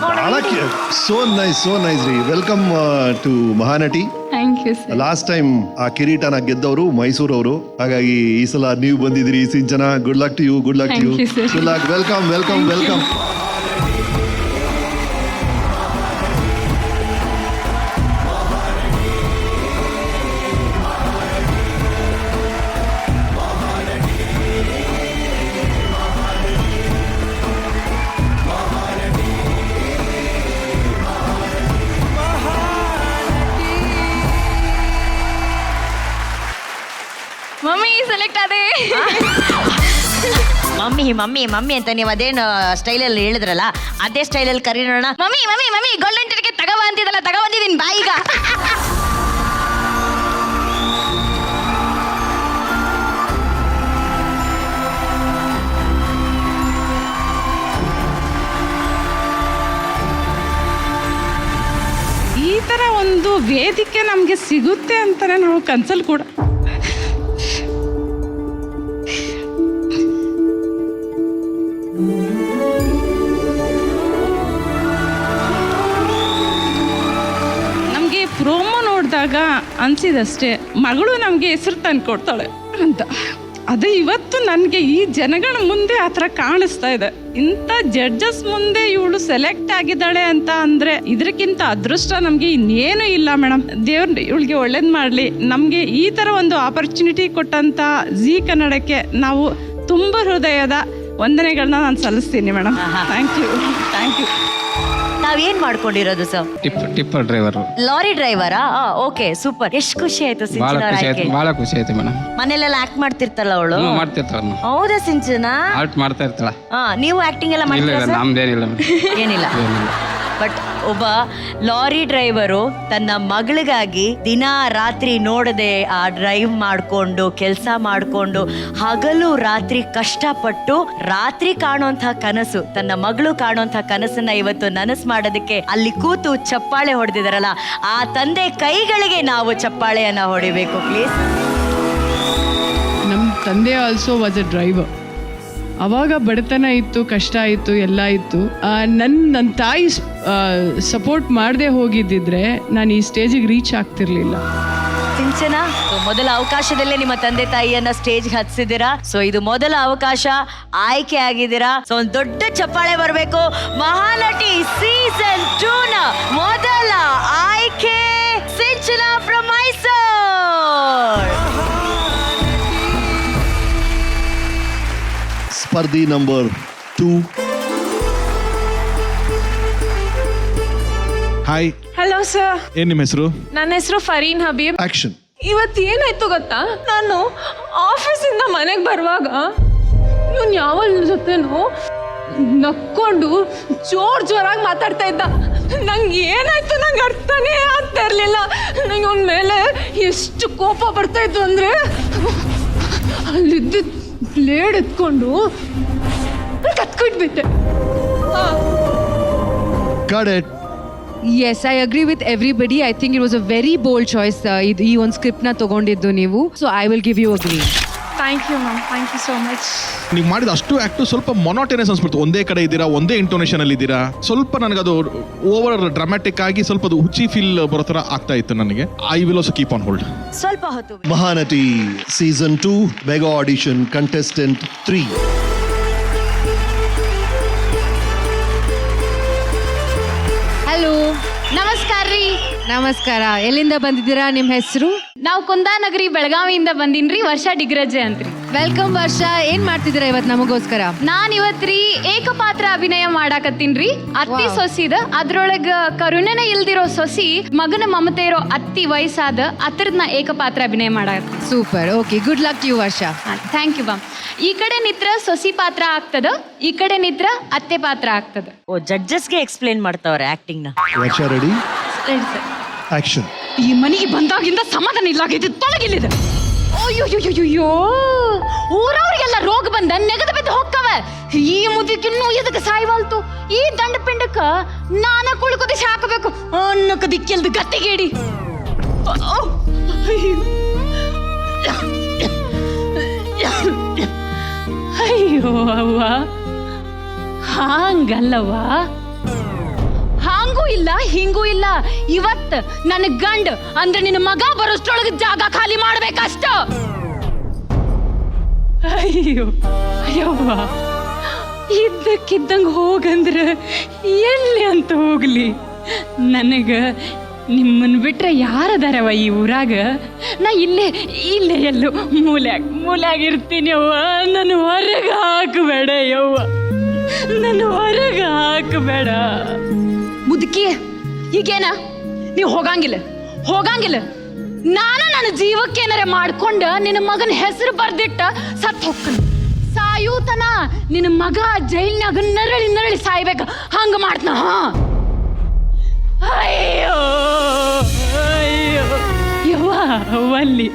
ಬಹಳ ಸೋ ನೈಸ್ ರೀ. Welcome to Mahanati. Thank you sir. Last time ಆ ಕಿರೀಟನ ಗೆದ್ದವರು ಮೈಸೂರವರು, ಹಾಗಾಗಿ ಈ ಸಲ ನೀವು ಬಂದಿದ್ರಿ Sinchana. Good luck to you, good luck to you. Thank you, sir. Good luck, welcome welcome welcome. Mummy select ಆದೆ. ಮಮ್ಮಿ ಮಮ್ಮಿ ಮಮ್ಮಿ ಅಂತ ನೀವು ಅದೇನು ಸ್ಟೈಲಲ್ಲಿ ಹೇಳಿದ್ರಲ್ಲ ಅದೇ ಸ್ಟೈಲಲ್ಲಿ ಕರೀನೋಣ. Mummy mummy mummy golden ticket ತಗೋ ಅಂತಿದ್ದಲ್ಲ, ತಗೊಂಡಿದ್ದೀನಿ ಬಾಯಿಗ. ಈ ಥರ ಒಂದು ವೇದಿಕೆ ನಮಗೆ ಸಿಗುತ್ತೆ ಅಂತಾನೆ ನಾವು ಕನ್ಸಲ್ಲಿ ಕೂಡ. ನಮಗೆ ಪ್ರೋಮೋ ನೋಡಿದಾಗ ಅನಿಸಿದಷ್ಟೇ, ಮಗಳು ನಮಗೆ ಹೆಸರು ತಂದು ಕೊಡ್ತಾಳೆ ಅಂತ. ಅದು ಇವತ್ತು ನನಗೆ ಈ ಜನಗಳ ಮುಂದೆ ಆ ಥರ ಕಾಣಿಸ್ತಾ ಇದೆ. ಇಂಥ ಜಡ್ಜಸ್ ಮುಂದೆ ಇವಳು ಸೆಲೆಕ್ಟ್ ಆಗಿದ್ದಾಳೆ ಅಂತ ಅಂದರೆ ಇದಕ್ಕಿಂತ ಅದೃಷ್ಟ ನಮಗೆ ಇನ್ನೇನು ಇಲ್ಲ ಮೇಡಮ್. ದೇವ್ರು ಇವಳಿಗೆ ಒಳ್ಳೇದು ಮಾಡಲಿ. ನಮಗೆ ಈ ಥರ ಒಂದು ಆಪರ್ಚುನಿಟಿ ಕೊಟ್ಟಂಥ ಜೀ ಕನ್ನಡಕ್ಕೆ ನಾವು ತುಂಬ ಹೃದಯದ ವಂದನೆಗಳನ್ನ ನಾನು ಸಲ್ಲಿಸ್ತೀನಿ madam. Thank you, thank you. ನಾವೇನ್ ಮಾಡ್ಕೊಂಡಿರೋದು ಸರ್? Tipper driver. ಲಾರಿ ಡ್ರೈವರಾ? Okay, super. ಎಷ್ಟು ಖುಷಿ ಆಯ್ತು ಸಿಂಚನ ಅವ್ರ ಆಯ್ಕೆ? ಬಹಳ ಖುಷಿ ಆಯ್ತು ಮೇಡಮ್. ಮನೇಲೆಲ್ಲ ಆಕ್ಟ್ ಮಾಡ್ತಿರ್ತಾಳ ಅವಳು? ಮಾಡ್ತಿರ್ತಾಳ. ಹೌದಾ ಸಿಂಚನ? ಆರ್ಟ್ ಮಾಡ್ತಾ ಇರ್ತಾಳ. ನೀವು ಆಕ್ಟಿಂಗ್ ಎಲ್ಲ ಇಲ್ಲ ಮಾಡ್ತೀರಾ sir? ನಮ್ದೇನಿಲ್ಲ ಏನಿಲ್ಲ. ಬಟ್ ಒಬ್ಬ ಲಾರಿ ಡ್ರೈವರು ತನ್ನ ಮಗಳಿಗಾಗಿ ದಿನ ರಾತ್ರಿ ನೋಡದೆ ಆ ಡ್ರೈವ್ ಮಾಡ್ಕೊಂಡು ಕೆಲಸ ಮಾಡ್ಕೊಂಡು ಹಗಲು ರಾತ್ರಿ ಕಷ್ಟಪಟ್ಟು ರಾತ್ರಿ ಕಾಣುವಂತಹ ಕನಸು, ತನ್ನ ಮಗಳು ಕಾಣುವಂತಹ ಕನಸನ್ನ ಇವತ್ತು ನನಸು ಮಾಡೋದಕ್ಕೆ ಅಲ್ಲಿ ಕೂತು ಚಪ್ಪಾಳೆ ಹೊಡೆದಿದಾರಲ್ಲ, ಆ ತಂದೆ ಕೈಗಳಿಗೆ ನಾವು ಚಪ್ಪಾಳೆಯನ್ನ ಹೊಡಿಬೇಕು ಪ್ಲೀಸ್. ನಮ್ಮ ತಂದೆ ಆಲ್ಸೋ ವಾಸ್ ಎ ಡ್ರೈವರ್. ಅವಾಗ ಬಡತನ ಇತ್ತು, ಕಷ್ಟ ಇತ್ತು, ಎಲ್ಲ ಇತ್ತು. ನನ್ನ ತಾಯಿ ಸಪೋರ್ಟ್ ಮಾಡದೆ ಹೋಗಿದ್ದಿದ್ರೆ ನಾನು ಈ ಸ್ಟೇಜಿಗೆ ರೀಚ್ ಆಗ್ತಿರ್ಲಿಲ್ಲ. ಸಿಂಚನ, ಮೊದಲ ಅವಕಾಶದಲ್ಲೇ ನಿಮ್ಮ ತಂದೆ ತಾಯಿಯನ್ನ ಸ್ಟೇಜ್ ಹತ್ಸಿದ್ದೀರಾ. ಸೊ ಇದು ಮೊದಲ ಅವಕಾಶ, ಆಯ್ಕೆ ಆಗಿದ್ದೀರಾ. ಸೊ ಒಂದು ದೊಡ್ಡ ಚಪ್ಪಾಳೆ ಬರಬೇಕು. ಮಹಾನಟಿ ಸೀಸನ್ 2 ನ ಮೊದಲ ಆಯ್ಕೆ ಸಿಂಚನ ಫ್ರಮ್ ಮೈಸೂರ್. ಸ್ಪರ್ಧಿ ನಂಬರ್ 2. ಹಾಯ್. ಹಲೋ ಸರ್, ಏನ್ ನಿಮ್ಮ ಹೆಸರು? ನನ್ನ ಹೆಸರು ಫರೀನ್ ಹಬೀಬ್. ಆಕ್ಷನ್. ಇವತ್ತು ಏನಾಯ್ತು ಗೊತ್ತಾ, ನಾನು ಆಫೀಸಿಂದ ಮನೆಗೆ ಬರುವಾಗ ಇವನು ಯಾವ ಜೊತೆನೂ ನಕ್ಕೊಂಡು ಜೋರಾಗಿ ಮಾತಾಡ್ತಾ ಇದ್ದ. ನಂಗೆ ಏನಾಯ್ತು ನಂಗೆ ಅರ್ಥನೇ ಆಗ್ತಾ ಇರಲಿಲ್ಲ. ನಂಗೆ ಅವನ ಮೇಲೆ ಎಷ್ಟು ಕೋಪ ಬರ್ತಾ ಇತ್ತು ಅಂದರೆ ಅಲ್ಲಿದ್ದ ಬ್ಲೇಡ್ ಎತ್ಕೊಂಡು ಕತ್ಕೊಟ್ಬಿಟ್ಟೆ. Correct. Yes, I agree with everybody. I think it was a very bold choice. ಈ ಒಂದು ಸ್ಕ್ರಿಪ್ಟ್ನ ತಗೊಂಡಿದ್ದು ನೀವು. So I will give you a green. Thank you, ma'am. Thank you so much. ನೀವು ಮಾಡಿದ ಅಷ್ಟು ಆಕ್ಟು ಸ್ವಲ್ಪ ಮೊನೋಟೇನಿಯಸ್ ಅನ್ಸ್ಬಿಡ್ತು. ಒಂದೇ ಕಡೆ ಇದ್ದೀರಾ, ಒಂದೇ ಇಂಟೋನೇಷನ್ ಅಲ್ಲಿ ಇದ್ದೀರಾ. ಸ್ವಲ್ಪ ನನಗದು ಓವರ್ ಡ್ರಾಮ್ಯಾಟಿಕ್ ಆಗಿ ಸ್ವಲ್ಪ ಅದು ಹುಚ್ಚಿ ಫೀಲ್ ಬರೋ ಥರ ಆಗ್ತಾ ಇತ್ತು ನನಗೆ. I will also keep on hold. ಸ್ವಲ್ಪ ಹೊತ್ತು Mahanati season 2 mega audition contestant 3. ನಮಸ್ಕಾರ ರೀ. ನಮಸ್ಕಾರ. ಎಲ್ಲಿಂದ ಬಂದಿದ್ದೀರಾ? ನಿಮ್ಮ ಹೆಸರು? ನಾವು ಕುಂದಾನಗರಿ ಬೆಳಗಾವಿಯಿಂದ ಬಂದಿನ್ರಿ. ವರ್ಷ ಡಿಗ್ರಜೆ ಅಂತ್ರಿ. ವೆಲ್ಕಮ್ ವರ್ಷ. ಏನ್ ಮಾಡ್ತಿದ್ದೀರಾ ಇವತ್ತು ನಮಗೋಸ್ಕರ? ನಾನ್ ಇವತ್ರಿ ಏಕಪಾತ್ರ ಅಭಿನಯ ಮಾಡಾಕತ್ತೀನ್ರಿ. ಅತ್ತಿ ಸೊಸಿದ ಅದ್ರೊಳಗ ಕರುಣೆನ ಇಲ್ದಿರೋ ಸೊಸಿ, ಮಗನ ಮಮತೆ ಇರೋ ಅತ್ತಿ ವಯಸ್ಸಾದ ಅದ್ರದ್ ನಾ ಏಕಪಾತ್ರ ಅಭಿನಯ ಮಾಡಾಕತ್ತೀನಿ. Super. Okay, good luck you Varsha. Thank you ma'am. ಈ ಕಡೆ ನಿತ್ರ ಸೊಸಿ ಪಾತ್ರ ಆಗ್ತದ, ಈ ಕಡೆ ನಿತ್ರ ಅತ್ತೆ ಪಾತ್ರ ಆಗ್ತದ. ಓ, ಜಡ್ಜಸ್ಗೆ ಎಕ್ಸ್ಪ್ಲೇನ್ ಮಾಡ್ತಾವ್ರೆ ಆಕ್ಟಿಂಗ್ ನ. ವರ್ಷ ರೆಡಿ, ಸರಿ ಸರ್. ಆಕ್ಷನ್. ಈ ಮನೆಗೆ ಬಂದಾಗಿಂದ ಸಮಾಧಾನ ಇಲ್ಲಾಗೈತಿ, ತೊಳಗಿಲ್ಲಿದೆ. ಅಯ್ಯೋಯ್ಯೋಯ್ಯೋ, ಊರವ್ರಿಗೆಲ್ಲ ರೋಗ ಬಂದ ನೆಗದ ಬಿದ್ದು ಹೋಗ್ತವೆ. ಈ ಮುದಕ್ಕಿನ್ನೂ ಇದಕ್ಕೆ ಸಾಯ್ವಾಲ್ತು. ಈ ದಂಡ ಪಿಂಡಕ್ಕ ನಾನ ಕುಳ್ಕೊದಿಸಿ ಹಾಕಬೇಕು ಅನ್ನಕ ದಿಕ್ಕಿಲ್ದು ಗತ್ತಿಗೇಡಿ. ಅಯ್ಯೋ ಅವ್ವ, ಹಾಂಗಲ್ಲವ್ವ, ಹಾಂಗೂ ಇಲ್ಲ ಹಿಂಗೂ ಇಲ್ಲ. ಇವತ್ ನನ್ನ ಗಂಡ ಅಂದ್ರೆ ನಿನ್ನ ಮಗ ಬರೋಷ್ಟ್ರೊಳಗೆ ಜಾಗ ಖಾಲಿ ಮಾಡ್ಬೇಕಷ್ಟ. ಅಯ್ಯೋ ಅಯ್ಯವ್ವ, ಇದ್ದಕ್ಕಿದ್ದಂಗ ಹೋಗಂದ್ರ ಎಲ್ಲಿ ಅಂತ ಹೋಗ್ಲಿ? ನನಗ ನಿಮ್ಮನ್ ಬಿಟ್ರೆ ಯಾರದಾರವ ಈ ಊರಾಗ? ನಾ ಇಲ್ಲೇ ಇಲ್ಲೇ ಎಲ್ಲೋ ಮೂಲ್ಯಾಗ ಇರ್ತೀನಿ ಅವ್ವ. ನನ್ನ ಹೊರಗೆ ಹಾಕಬೇಡ ಯವ್ವ, ನನ್ನ ಹೊರಗೆ ಹಾಕಬೇಡ. ಮುದುಕಿ, ಈಗೇನ ನೀವು ಹೋಗಂಗಿಲ್ಲ. ನಾನು ನನ್ನ ಜೀವಕ್ಕೇನಾರ ಮಾಡ್ಕೊಂಡ ನಿನ್ನ ಮಗನ ಹೆಸರು ಬರ್ದಿಟ್ಟ ಸತ್ ಹೋಗ್ತಾನೆ. ಸಾಯೂತನ ನಿನ್ನ ಮಗ ಜೈಲ್ನಾಗ ನರಳಿ ಸಾಯ್ಬೇಕ, ಹಂಗ ಮಾಡ್ತನ. ಅಯ್ಯೋ ಅಯ್ಯೋ ಯವ್ವ, ಅವಲ್ಲಿ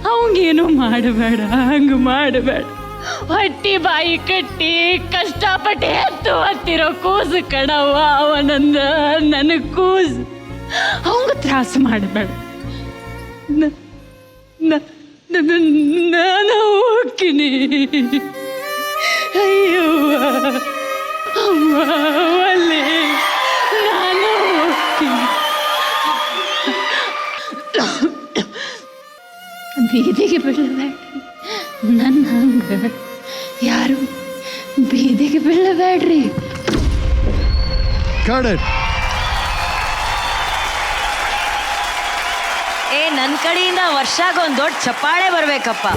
ಅವಂಗೇನು ಮಾಡಬೇಡ, ಹಂಗ ಮಾಡಬೇಡ. ಹೊಟ್ಟಿ ಬಾಯಿ ಕಟ್ಟಿ ಕಷ್ಟಪಟ್ಟು ಎತ್ತು ಹತ್ತಿರೋ ಕೂಸು ಕಣವ್ವ ಅವನಂದ. ನನಗೆ ಕೂಸು, ಅವಂಗ ತ್ರಾಸ ಮಾಡಬೇಡ. ನಾನು ಹೋಗ್ತೀನಿ. ಅಯ್ಯೋ ಅವ್ವ, ಅವಲ್ಲಿ ನಾನು ಹೋಗ್ತೀನಿ. ಬೀದಿಗೆ ಬೀಳಬೇಡ, ನನ್ನ ಹಂಗ ಯಾರು ಬೀದಿಗೆ ಬೀಳಬೇಡ್ರಿ. ನನ್ನ ಕಡೆಯಿಂದ ವರ್ಷಾಗ ಒಂದು ದೊಡ್ಡ ಚಪ್ಪಾಳೆ ಬರ್ಬೇಕಪ್ಪ.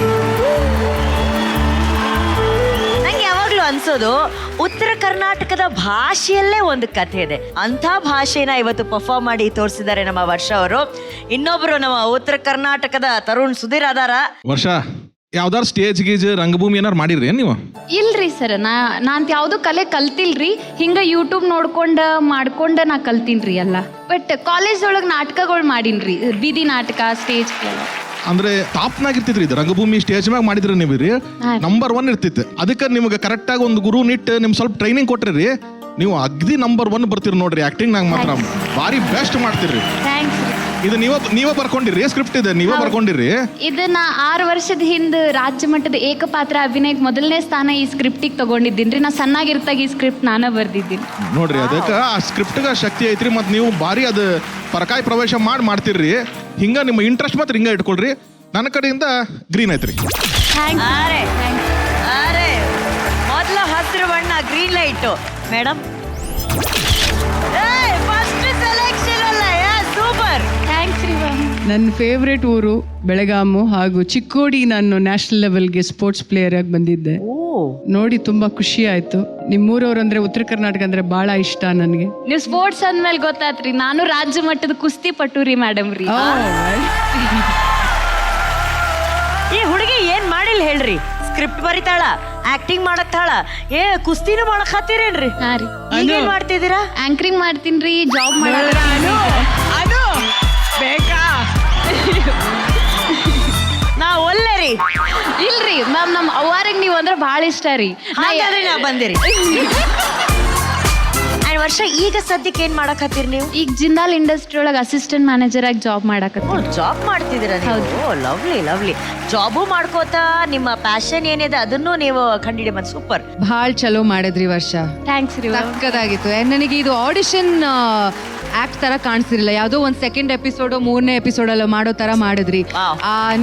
ನಂಗೆ ಯಾವಾಗ್ಲೂ ಅನ್ಸೋದು, ಉತ್ತರ ಕರ್ನಾಟಕದ ಭಾಷೆಯಲ್ಲೇ ಒಂದು ಕಥೆ ಇದೆ. ಅಂಥ ಭಾಷೆನ ಇವತ್ತು ಪರ್ಫಾರ್ಮ್ ಮಾಡಿ ತೋರಿಸಿದ್ದಾರೆ ನಮ್ಮ ವರ್ಷ ಅವರು. ಇನ್ನೊಬ್ರು ನಮ್ಮ ಉತ್ತರ ಕರ್ನಾಟಕದ ತರುಣ್ ಸುಧೀರ್ ಅದಾರ. ವರ್ಷ, ಯಾವ್ದಾರು ಸ್ಟೇಜ್ ಗೀಜ್ ರಂಗಭೂಮಿ ಏನಾರು ಮಾಡಿದ್ರಿ ನೀವು? ಇಲ್ರಿ ಸರ್, ನಾನ್ ಯಾವ್ದು ಕಲೆ ಕಲ್ತಿಲ್ರಿ. ಹಿಂಗ ಯೂಟ್ಯೂಬ್ ಮಾಡ್ಕೊಂಡ ನಾ ಕಲ್ತೀನ್ರಿ ಎಲ್ಲ. ಬಟ್ ಕಾಲೇಜ್ ಒಳಗೆ ನಾಟಕಗಳು ಮಾಡೀನ್ರಿ, ಬೀದಿ ನಾಟಕ, ಸ್ಟೇಜ್ ಪ್ಲೇ. ಅಂದ್ರೆ ಟಾಪ್ ನಾಗ ಇರ್ತಿದ್ರಿ ಇದು ರಂಗಭೂಮಿ ಸ್ಟೇಜ್ ಮ್ಯಾಗ ಮಾಡಿದ್ರಿ ನೀವು ರೀ. ನಂಬರ್ 1 ಇರ್ತಿತ್ತು. ಅದಕ್ಕೆ ನಿಮ್ಗೆ ಕರೆಕ್ಟ್ ಆಗಿ ಒಂದು ಗುರು ನಿಟ್ಟು ನಿಮ್ ಸ್ವಲ್ಪ ಟ್ರೈನಿಂಗ್ ಕೊಟ್ರಿ, ನೀವು ಅಗ್ದಿ ನಂಬರ್ 1 ಬರ್ತೀರಿ ನೋಡ್ರಿ. ಆಕ್ಟಿಂಗ್ ನಾಗ ಮಾತ್ರ ಭಾರಿ ಬೆಸ್ಟ್ ಮಾಡ್ತೀರಿ. ಥ್ಯಾಂಕ್ಸ್. ಇದು ನೀವೇ ಬರ್ಕೊಂಡಿರಿ? ಸ್ಕ್ರಿಪ್ಟ್ ಇದೆ ನೀವೇ ಬರ್ಕೊಂಡಿರಿ? ಇದನ್ನ 6 ವರ್ಷದ ಹಿಂದೆ ರಾಜ್ಯ ಮಟ್ಟದ ಏಕಪಾತ್ರ ಅಭಿನಯಕ್ಕೆ ಮೊದಲನೇ ಸ್ಥಾನ ಈ ಸ್ಕ್ರಿಪ್ಟಿಗೆ ತಗೊಂಡಿದ್ದೀನಿ. ನಾ ಸಣ್ಣಾಗಿರ್ತಾಗ ಈ ಸ್ಕ್ರಿಪ್ಟ್ ನಾನೇ ಬರ್ದಿದ್ದೀನಿ ನೋಡ್ರಿ. ಅದಕ್ಕೆ ಆ ಸ್ಕ್ರಿಪ್ಟ್ಗ ಶಕ್ತಿ ಐತ್ರಿ. ಮತ್ತು ನೀವು ಭಾರಿ ಅದು ಪರಕಾಯಿ ಪ್ರವೇಶ ಮಾಡ್ತಿರ್ರಿ. ಹಿಂಗ ನಿಮ್ಮ ಇಂಟ್ರೆಸ್ಟ್ ಮಾತ್ರ ಹಿಂಗ ಇಟ್ಕೊಳ್ರಿ. ನನ್ನ ಕಡೆಯಿಂದ ಗ್ರೀನ್ ಐತ್ರಿ. ಮೊದಲ ಹಸಿರು ಬಣ್ಣ, green light. Madam first selection ಅಲ್ಲ, ಸೂಪರ್. ಥ್ಯಾಂಕ್ಸ್ ರೀ. ನನ್ನ ಫೇವ್ರೆಟ್ ಊರು ಬೆಳಗಾಮು ಹಾಗೂ ಚಿಕ್ಕೋಡಿ. ನಾನು ನ್ಯಾಷನಲ್ ಲೆವೆಲ್ಗೆ ಸ್ಪೋರ್ಟ್ಸ್ ಪ್ಲೇಯರ್ ಆಗಿ ಬಂದಿದ್ದೆ. ನೋಡಿ ತುಂಬಾ ಖುಷಿ ಆಯ್ತು. ನಿಮ್ಮೂರವ್ರು ಅಂದ್ರೆ ಉತ್ತರ ಕರ್ನಾಟಕ ಅಂದ್ರೆ ಬಹಳ ಇಷ್ಟ ನನಗೆ. ನೀವು ಸ್ಪೋರ್ಟ್ಸ್ ಅಂದ್ಮೇಲೆ ಗೊತ್ತಾತ್ರಿ, ನಾನು ರಾಜ್ಯ ಮಟ್ಟದ ಕುಸ್ತಿ ಪಟು ರೀ ಮೇಡಮ್ ರೀ. ಈ ಹುಡುಗಿ ಏನ್ ಮಾಡಿಲ್ಲ ಹೇಳ್ರಿ? ಸ್ಕ್ರಿಪ್ಟ್ ಬರಿತಾಳ, ಆಕ್ಟಿಂಗ್ ಮಾಡತ್ತಾಳ, ಕುಸ್ತಿನೂ ಮಾಡಕ್ ಹತ್ತೀರೇನ್ರಿ? ಹಾ ರೀ. ಏನ್ ಮಾಡ್ತಿದ್ದೀರಾ? ಆಂಕರಿಂಗ್ ಮಾಡ್ತೀನ್ರಿ, ಜಾಬ್ ಬೇಕಾ? ನಾ ಒಲ್ಲೆ ರೀ. ಇಲ್ರಿ ಮ್ಯಾಮ್, ನಮ್ಮ ಅವ್ವಾರಿಗೆ ನೀವು ಅಂದ್ರೆ ಬಹಳ ಇಷ್ಟ ರೀ. ನಾ ಬಂದಿರಿ. ವರ್ಷ ಈಗ ಸದ್ಯಕ್ಕೆ ಏನ್ ಮಾಡಕ್ ಹತ್ತೀರಿ ನೀವು? ಈಗ ಜಿಂದಾಲ್ ಇಂಡಸ್ಟ್ರಿ ಒಳಗೆ ಅಸಿಸ್ಟೆಂಟ್ ಮ್ಯಾನೇಜರ್ ಆಗಿ ಜಾಬ್ ಮಾಡಕತ್ತೀನಿ. ಜಾಬ್ ಮಾಡ್ತಿದ್ದೀರಾ ನೀವು? Lovely lovely. ಜಾಬು ಮಾಡ್ಕೋತಾ ನಿಮ್ಮ ಪ್ಯಾಷನ್ ಏನಿದೆ ಅದನ್ನು ನೀವು ಕಂಡಿಡಿ. ಮತ್ತೆ ಸೂಪರ್, ಭಾಳ ಚಲೋ ಮಾಡಿದ್ರಿ ವರ್ಷ. ಥ್ಯಾಂಕ್ಸ್ ರೀ. ಸಕ್ಕದಾಗಿತ್ತು. ನನಗೆ ಇದು ಆಡಿಷನ್ ಆಕ್ಟ್ ತರ ಕಾಣಿಸಿರಲಿಲ್ಲ. ಯಾವುದೋ ಒಂದು ಸೆಕೆಂಡ್ ಎಪಿಸೋಡು 3ನೇ ಎಪಿಸೋಡಲ್ಲ ಮಾಡೋ ತರ ಮಾಡಿದ್ರಿ.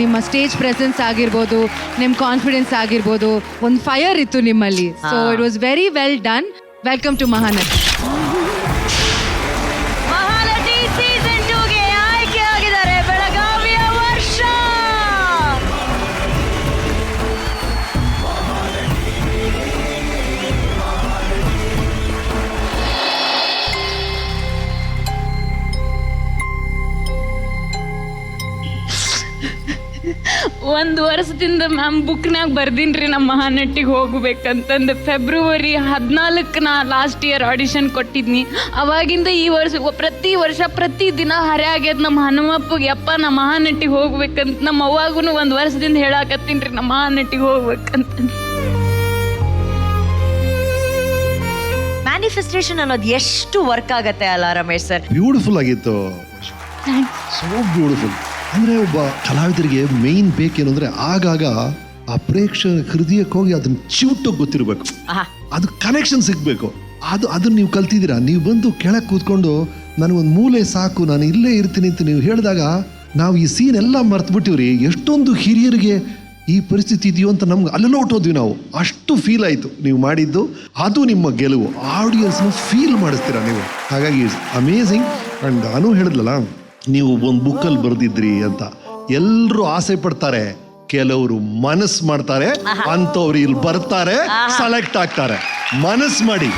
ನಿಮ್ಮ ಸ್ಟೇಜ್ ಪ್ರೆಸೆನ್ಸ್ ಆಗಿರ್ಬೋದು, ನಿಮ್ಮ ಕಾನ್ಫಿಡೆನ್ಸ್ ಆಗಿರ್ಬೋದು, ಒಂದು ಫೈರ್ ಇತ್ತು ನಿಮ್ಮಲ್ಲಿ. So it was very well done. Welcome to Mahanati. 1 ವರ್ಷದಿಂದ ಮ್ಯಾಮ್ ಬುಕ್ನಾಗ ಬರ್ದೀನ್ರಿ ನಮ್ಮ ಮಹಾನಟಿಗೆ ಹೋಗ್ಬೇಕಂತಂದು. ಫೆಬ್ರವರಿ 14 ನಾ ಲಾಸ್ಟ್ ಇಯರ್ ಆಡಿಷನ್ ಕೊಟ್ಟಿದ್ನಿ. ಅವಾಗಿಂದ ಈ ವರ್ಷ ಪ್ರತಿ ದಿನ ಹರೆ ಆಗ್ಯದ ನಮ್ಮ ಹನುಮಪ್ಪಗೆ, ಯಪ್ಪ ನಾ ಮಹಾನಟಿಗೆ ಹೋಗ್ಬೇಕಂತ. ನಮ್ಮ ಅವ್ವಾಗೂ 1 ವರ್ಷದಿಂದ ಹೇಳಾಕತ್ತೀನ್ರಿ ನಮ್ಮ ಮಹಾನಟಿಗೆ ಹೋಗ್ಬೇಕಂತ. ಮ್ಯಾನಿಫೆಸ್ಟೇಷನ್ ಅನ್ನೋದು ಎಷ್ಟು ವರ್ಕ್ ಆಗತ್ತೆ ಅಲ್ಲ ರಮೇಶ್ ಸರ್? ಬ್ಯೂಟಿಫುಲ್ ಆಗಿತ್ತು, ಸೋ ಬ್ಯೂಟಿಫುಲ್. ಅಂದ್ರೆ ಒಬ್ಬ ಕಲಾವಿದರಿಗೆ ಮೇನ್ ಬೇಕೇನು ಅಂದ್ರೆ ಆಗಾಗ ಆ ಪ್ರೇಕ್ಷಕ ಹೃದಯಕ್ಕೆ ಹೋಗಿ ಅದನ್ನ ಚಿವುಟೋಗಿ ಗೊತ್ತಿರಬೇಕು, ಅದು ಕನೆಕ್ಷನ್ ಸಿಗ್ಬೇಕು. ಅದನ್ನ ನೀವು ಕಲ್ತಿದ್ದೀರಾ. ನೀವು ಬಂದು ಕೆಳಗೆ ಕೂತ್ಕೊಂಡು ನನಗೊಂದು ಮೂಲೆ ಸಾಕು, ನಾನು ಇಲ್ಲೇ ಇರ್ತೀನಿ ಅಂತ ನೀವು ಹೇಳಿದಾಗ ನಾವು ಈ ಸೀನ್ ಎಲ್ಲ ಮರ್ತ್ಬಿಟ್ಟಿವ್ರಿ. ಎಷ್ಟೊಂದು ಹಿರಿಯರಿಗೆ ಈ ಪರಿಸ್ಥಿತಿ ಇದೆಯೋ ಅಂತ ನಮ್ಗೆ ಅಲ್ಲೆಲ್ಲ ಹೊಟ್ಟೋದ್ವಿ ನಾವು. ಅಷ್ಟು ಫೀಲ್ ಆಯಿತು ನೀವು ಮಾಡಿದ್ದು. ಅದು ನಿಮ್ಮ ಗೆಲುವು, ಆಡಿಯನ್ಸ್ನ ಫೀಲ್ ಮಾಡಿಸ್ತೀರಾ ನೀವು. ಹಾಗಾಗಿ ಇಟ್ಸ್ ಅಮೇಝಿಂಗ್. ಆ್ಯಂಡ್ ನಾನು ಹೇಳಿದ್ಲಲ್ಲ, ನೀವು ಒಂದು ಬುಕ್ಕಲ್ಲಿ ಬರೆದಿದ್ರಿ ಅಂತ. ಎಲ್ಲರೂ ಆಸೆ ಪಡ್ತಾರೆ, ಕೆಲವರು ಮನಸ್ಸು ಮಾಡ್ತಾರೆ, ಅಂಥವ್ರು ಇಲ್ಲಿ ಬರ್ತಾರೆ, ಸೆಲೆಕ್ಟ್ ಆಗ್ತಾರೆ. ಮನಸ್ಸು ಮಾಡಿ.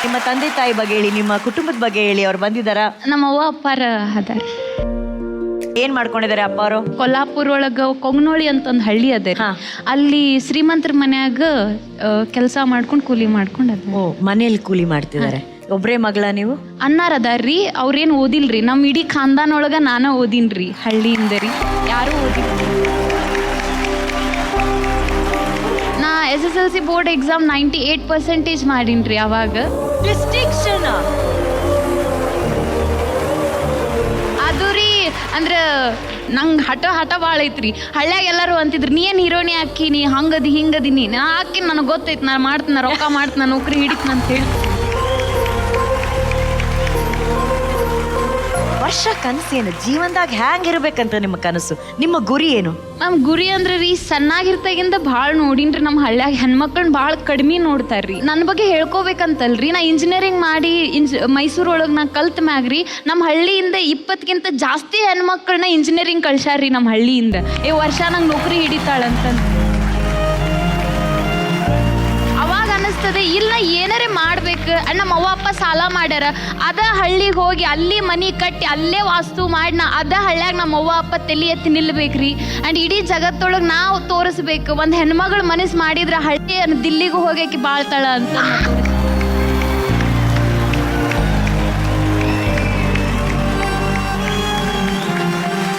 ನಿಮ್ಮ ತಂದೆ ತಾಯಿ ಬಗ್ಗೆ ಹೇಳಿ, ನಿಮ್ಮ ಕುಟುಂಬದ ಬಗ್ಗೆ ಹೇಳಿ. ಅವ್ರು ಬಂದಿದ್ದಾರಾ? ನಮ್ಮ ಅವ್ವ ಅಪ್ಪಾರ ಅದಾರ. ಏನ್ ಮಾಡ್ಕೊಂಡಿದ್ದಾರೆ ಅಪ್ಪ ಅವರು? ಕೊಲ್ಲಾಪುರ ಒಳಗ ಕೊಗ್ನೋಳಿ ಅಂತ ಒಂದು ಹಳ್ಳಿ ಅದ, ಅಲ್ಲಿ ಶ್ರೀಮಂತರ ಮನ್ಯಾಗ ಕೆಲಸ ಮಾಡ್ಕೊಂಡು ಕೂಲಿ ಮಾಡ್ಕೊಂಡು ಅದ. ಓ, ಮನೇಲಿ ಕೂಲಿ ಮಾಡ್ತಿದ್ದಾರೆ. ಒಬ್ರೇ ಮಗಳ ನೀವು? ಅನ್ನಾರ ಅದಾರ್ರಿ, ಅವ್ರೇನು ಓದಿಲ್ರಿ. ನಮ್ಮ ಇಡೀ ಖಾನ್ದಾನ್ ಒಳಗ ನಾನ ಓದಿನ್ರಿ ಹಳ್ಳಿಯಿಂದ ರೀ, ಯಾರೂ ಓದಿಲ್ರಿ. ನಾ SSLC ಬೋರ್ಡ್ ಎಕ್ಸಾಮ್ 98% ಮಾಡೀನ್ರಿ ಅವಾಗ. ಡಿಸ್ಟಿಂಕ್ಷನ್ ಅದು ರೀ. ಅಂದ್ರೆ ನಂಗೆ ಹಠ ಭಾಳ ಐತ್ರಿ. ಹಳ್ಳ್ಯಾಗ ಎಲ್ಲರೂ ಅಂತಿದ್ರು, ನೀ ಏನು ಹೀರೋನಿ ಹಾಕಿನಿ, ಹಂಗದಿ ಹಿಂಗದಿನಿ. ನಾ ಹಾಕಿನಿ, ನನಗೆ ಗೊತ್ತೈತಿ, ನಾನು ಮಾಡ್ತೀನಿ, ರೊಕ್ಕ ಮಾಡ್ತೀನಿ, ನೌಕರಿ ಹಿಡಿತೀನಿ ಅಂತ ಹೇಳಿ. ವರ್ಷ ಕನಸೇನು? ಜೀವನದಾಗ ಹ್ಯಾಂಗ್ ಇರ್ಬೇಕಂತ ನಿಮ್ಮ ಕನಸು? ನಿಮ್ಮ ಗುರಿ ಏನು? ನಮ್ಮ ಗುರಿ ಅಂದ್ರೆ ರೀ, ಸಣ್ಣಾಗಿರ್ತಾಗಿಂದ ಭಾಳ ನೋಡಿನ್ರಿ. ನಮ್ಮ ಹಳ್ಳ್ಯಾಗ ಹೆಣ್ಮಕ್ಳನ್ನ ಭಾಳ ಕಡಿಮೆ ನೋಡ್ತಾರ್ರಿ. ನನ್ನ ಬಗ್ಗೆ ಹೇಳ್ಕೋಬೇಕಂತಲ್ರಿ, ನಾ ಇಂಜಿನಿಯರಿಂಗ್ ಮಾಡಿ ಮೈಸೂರೊಳಗೆ ನಾ ಕಲ್ತ ಮ್ಯಾಗ್ರಿ ನಮ್ಮ ಹಳ್ಳಿಯಿಂದ 20ಕ್ಕಿಂತ ಜಾಸ್ತಿ ಹೆಣ್ಮಕ್ಳನ್ನ ಇಂಜಿನಿಯರಿಂಗ್ ಕಳ್ಸ್ಯಾರ್ರಿ ನಮ್ಮ ಹಳ್ಳಿಯಿಂದ. ವರ್ಷ ನಂಗೆ ನೌಕರಿ ಹಿಡಿತಾಳಂತಂದು ಅವಾಗ ಅನ್ನಿಸ್ತದೆ, ಇಲ್ಲ ಏನಾರೇ ಮಾಡ್ಬೇಕು. ನಮ್ಮ ಅವ್ವ ಅಪ್ಪ ಸಾಲ ಮಾಡ್ಯಾರ, ಅದ ಹಳ್ಳಿಗೆ ಹೋಗಿ ಅಲ್ಲಿ ಮನೆ ಕಟ್ಟಿ ಅಲ್ಲೇ ವಾಸ್ತು ಮಾಡಿ ನಾ ಅದ ಹಳ್ಳ್ಯಾಗ ನಮ್ಮ ಅವ್ವ ಅಪ್ಪ ತಲೆ ಎತ್ತಿ ನಿಲ್ಬೇಕ್ರಿ. ಆ್ಯಂಡ್ ಇಡೀ ಜಗತ್ತೊಳಗೆ ನಾವು ತೋರಿಸ್ಬೇಕು, ಒಂದು ಹೆಣ್ಮಗಳು ಮನಸ್ಸು ಮಾಡಿದ್ರೆ ಹಳ್ಳಿ ದಿಲ್ಲಿಗೂ ಹೋಗಕ್ಕೆ ಬಾಳ್ತಾಳ ಅಂತ.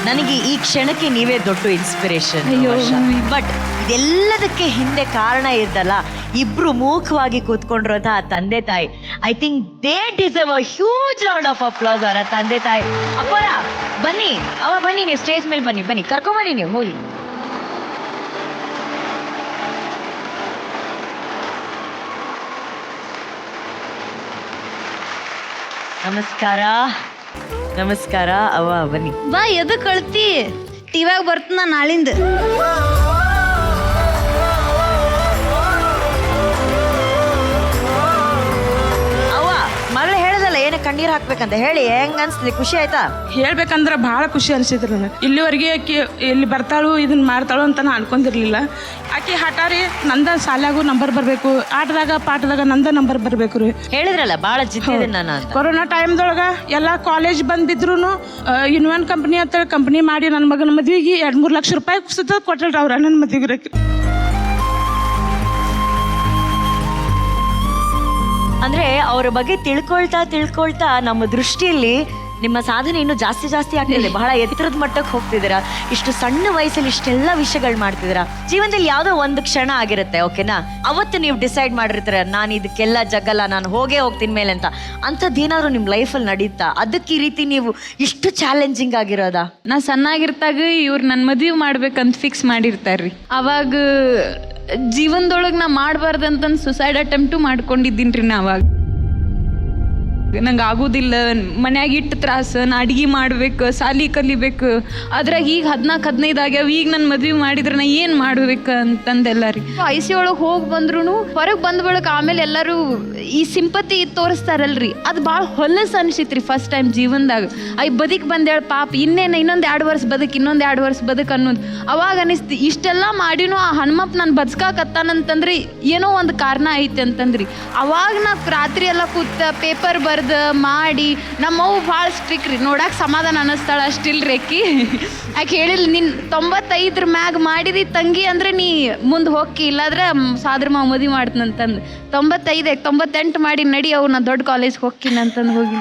ನನಗೆ ಈ ಕ್ಷಣಕ್ಕೆ ನೀವೇ ದೊಡ್ಡ ಇನ್ಸ್ಪಿರೇಷನ್. ಬಟ್ ಇದೆಲ್ಲದಕ್ಕೆ ಹಿಂದೆ ಕಾರಣ ಇದ್ದಲ್ಲ, ಇಬ್ರು ಮೂಕವಾಗಿ ಕೂತ್ಕೊಂಡಿರುವಂತಹ ತಂದೆ ತಾಯಿ. I think they deserve a huge round of applause ಅವರ ತಂದೆ ತಾಯಿ. ಅಪ್ಪರ ಬನ್ನಿ, ಬನ್ನಿ, ನೀವು ಸ್ಟೇಜ್ ಮೇಲೆ ಬನ್ನಿ, ಕರ್ಕೊಂಬನ್ನಿ, ನೀವು ಹೋಗಿ. ನಮಸ್ಕಾರ. ನಮಸ್ಕಾರ ಅವ್ವ, ಬನ್ನಿ. ಬಾ, ಎದಕ್ಕೆ ಕಳ್ತಿ? ಟಿವ್ಯಾಗ ಬರ್ತನ ನಾಳಿಂದ. ಕಣ್ಣೀರ್ ಹಾಕ್ಬೇಕಂತ ಹೇಳಿ ಹೆಂಗ ಅನ್ಸ್ತಿದೆ? ಖುಷಿ ಆಯ್ತಾ? ಹೇಳ್ಬೇಕಂದ್ರೆ ಭಾಳ ಖುಷಿ ಅನಿಸಿದ್ರು ನನಗೆ. ಇಲ್ಲಿವರೆಗೆ ಆಕೆ ಇಲ್ಲಿ ಬರ್ತಾಳು, ಇದನ್ನ ಮಾಡ್ತಾಳು ಅಂತ ನಾನು ಅನ್ಕೊಂಡಿರ್ಲಿಲ್ಲ. ಆಕೆ ಹಠಾರಿ ನಂದ ಶಾಲ್ಯಾಗೂ ನಂಬರ್ ಬರಬೇಕು, ಆಟದಾಗ ಪಾಠದಾಗ ನಂದ ನಂಬರ್ ಬರಬೇಕು ರೀ. ಹೇಳಿದ್ರಲ್ಲ ಭಾಳ ಜಿದ್ದಿದೆ ನಾನು. ಕೊರೋನಾ ಟೈಮ್ದೊಳಗೆ ಎಲ್ಲ ಕಾಲೇಜ್ ಬಂದಿದ್ರು ಯುನಿವನ್ ಕಂಪ್ನಿ ಅಂತ ಕಂಪ್ನಿ ಮಾಡಿ ನನ್ನ ಮಗನ ಮದುವೆಗೆ 2-3 ಲಕ್ಷ ರೂಪಾಯಿ ಸುತ್ತ ಕೊಟ್ಟಲ್ರಿ ಅವ್ರ ನನ್ನ ಮದುವೆಗೆ. ಅಂದ್ರೆ ಅವ್ರ ಬಗ್ಗೆ ತಿಳ್ಕೊಳ್ತಾ ನಮ್ಮ ದೃಷ್ಟಿಯಲ್ಲಿ ನಿಮ್ಮ ಸಾಧನೆ ಇನ್ನೂ ಜಾಸ್ತಿ ಆಗ್ತಿದೆ. ಬಹಳ ಎತ್ತರದ ಮಟ್ಟಕ್ಕೆ ಹೋಗ್ತಿದ್ದೀರಾ. ಇಷ್ಟು ಸಣ್ಣ ವಯಸ್ಸಲ್ಲಿ ಇಷ್ಟೆಲ್ಲ ವಿಷಯಗಳು ಮಾಡ್ತಿದ್ದೀರಾ. ಜೀವನದಲ್ಲಿ ಯಾವುದೋ ಒಂದು ಕ್ಷಣ ಆಗಿರುತ್ತೆ, ಓಕೆನಾ? ಅವತ್ತು ನೀವು ಡಿಸೈಡ್ ಮಾಡಿರ್ತೀರ, ನಾನು ಇದಕ್ಕೆಲ್ಲ ಜಗ್ಗಲ್ಲ, ನಾನು ಹೋಗ್ತೀನಿ ಮೇಲೆ ಅಂತ. ಅಂಥದ್ದೇನಾದ್ರು ನಿಮ್ಮ ಲೈಫಲ್ಲಿ ನಡೀತಾ? ಅದಕ್ಕೆ ಈ ರೀತಿ ನೀವು ಇಷ್ಟು ಚಾಲೆಂಜಿಂಗ್ ಆಗಿರೋದಾ? ನಾ ಸಣ್ಣಾಗಿರ್ತಾಗ ಇವ್ರು ನನ್ನ ಮದುವೆ ಮಾಡ್ಬೇಕಂತ ಫಿಕ್ಸ್ ಮಾಡಿರ್ತಾರ್ರಿ. ಅವಾಗ ಜೀವನದೊಳಗೆ ನಾ ಮಾಡಬಾರ್ದಂತ ಸುಸೈಡ್ ಅಟೆಂಪ್ಟು ಮಾಡ್ಕೊಂಡಿದ್ದೀನಿ ರೀ ನಾ ಅವಾಗ. ನಂಗೆ ಆಗೋದಿಲ್ಲ, ಮನ್ಯಾಗ ಇಟ್ಟು ತ್ರಾಸ, ನಾ ಅಡ್ಗೆ ಮಾಡ್ಬೇಕು, ಸಾಲಿ ಕಲಿಬೇಕು, ಅದ್ರಾಗ ಈಗ 14-15 ಆಗ್ಯಾವ, ಈಗ ನನ್ನ ಮದ್ವೆ ಮಾಡಿದ್ರೆ ನಾ ಏನು ಮಾಡ್ಬೇಕು ಅಂತಂದೆಲ್ಲ ರೀ. IC ಒಳಗೆ ಹೋಗಿ ಬಂದ್ರು ಹೊರಗೆ ಬಂದ ಬಳಿಕ ಆಮೇಲೆ ಎಲ್ಲರೂ ಈ ಸಿಂಪತಿ ತೋರಿಸ್ತಾರಲ್ರಿ, ಅದು ಭಾಳ ಹೊಲಸು ಅನ್ಸಿತ್ರಿ ಫಸ್ಟ್ ಟೈಮ್ ಜೀವನದಾಗ. ಬದುಕ್ ಬಂದೇಳ ಪಾಪ, ಇನ್ನೇನು ಇನ್ನೊಂದು 2 ವರ್ಷ ಬದುಕು, ಇನ್ನೊಂದು 2 ವರ್ಷ ಬದುಕು ಅನ್ನೋದು. ಅವಾಗ ಅನಿಸ್ತು ಇಷ್ಟೆಲ್ಲ ಮಾಡಿನೂ ಆ ಹನುಮಪ್ಪ ನಾನು ಬದುಕಾಕತ್ತಾನಂತಂದ್ರೆ ಏನೋ ಒಂದು ಕಾರಣ ಐತೆ ಅಂತಂದ್ರಿ. ಅವಾಗ ನಾ ರಾತ್ರಿ ಎಲ್ಲ ಕೂತ ಪೇಪರ್ ಬರ್ದು ಮಾಡಿ, ನಮ್ಮವ್ವ ಭಾಳ ಸ್ಟ್ರಿಕ್ ರೀ, ನೋಡಕ್ಕೆ ಸಮಾಧಾನ ಅನ್ನಿಸ್ತಾಳ ಅಷ್ಟಿಲ್ರಿ ಆಕಿ. ಆಕೆ ಹೇಳಿಲ್ಲ, ನೀನು 95 ಮ್ಯಾಗ ಮಾಡಿದಿ ತಂಗಿ ಅಂದ್ರೆ ನೀ ಮುಂದೆ ಹೋಗಿ, ಇಲ್ಲಾದ್ರೆ ಸಾದ್ರ ಮಾವ ಮದುವೆ ಮಾಡ್ತನಂತಂದು. 95 98 ಮಾಡಿ ನಡಿ ಅವು ನಾ ದೊಡ್ಡ ಕಾಲೇಜ್ಗೆ ಹೋಗ್ತೀನಿ ಅಂತಂದು ಹೋಗಿ.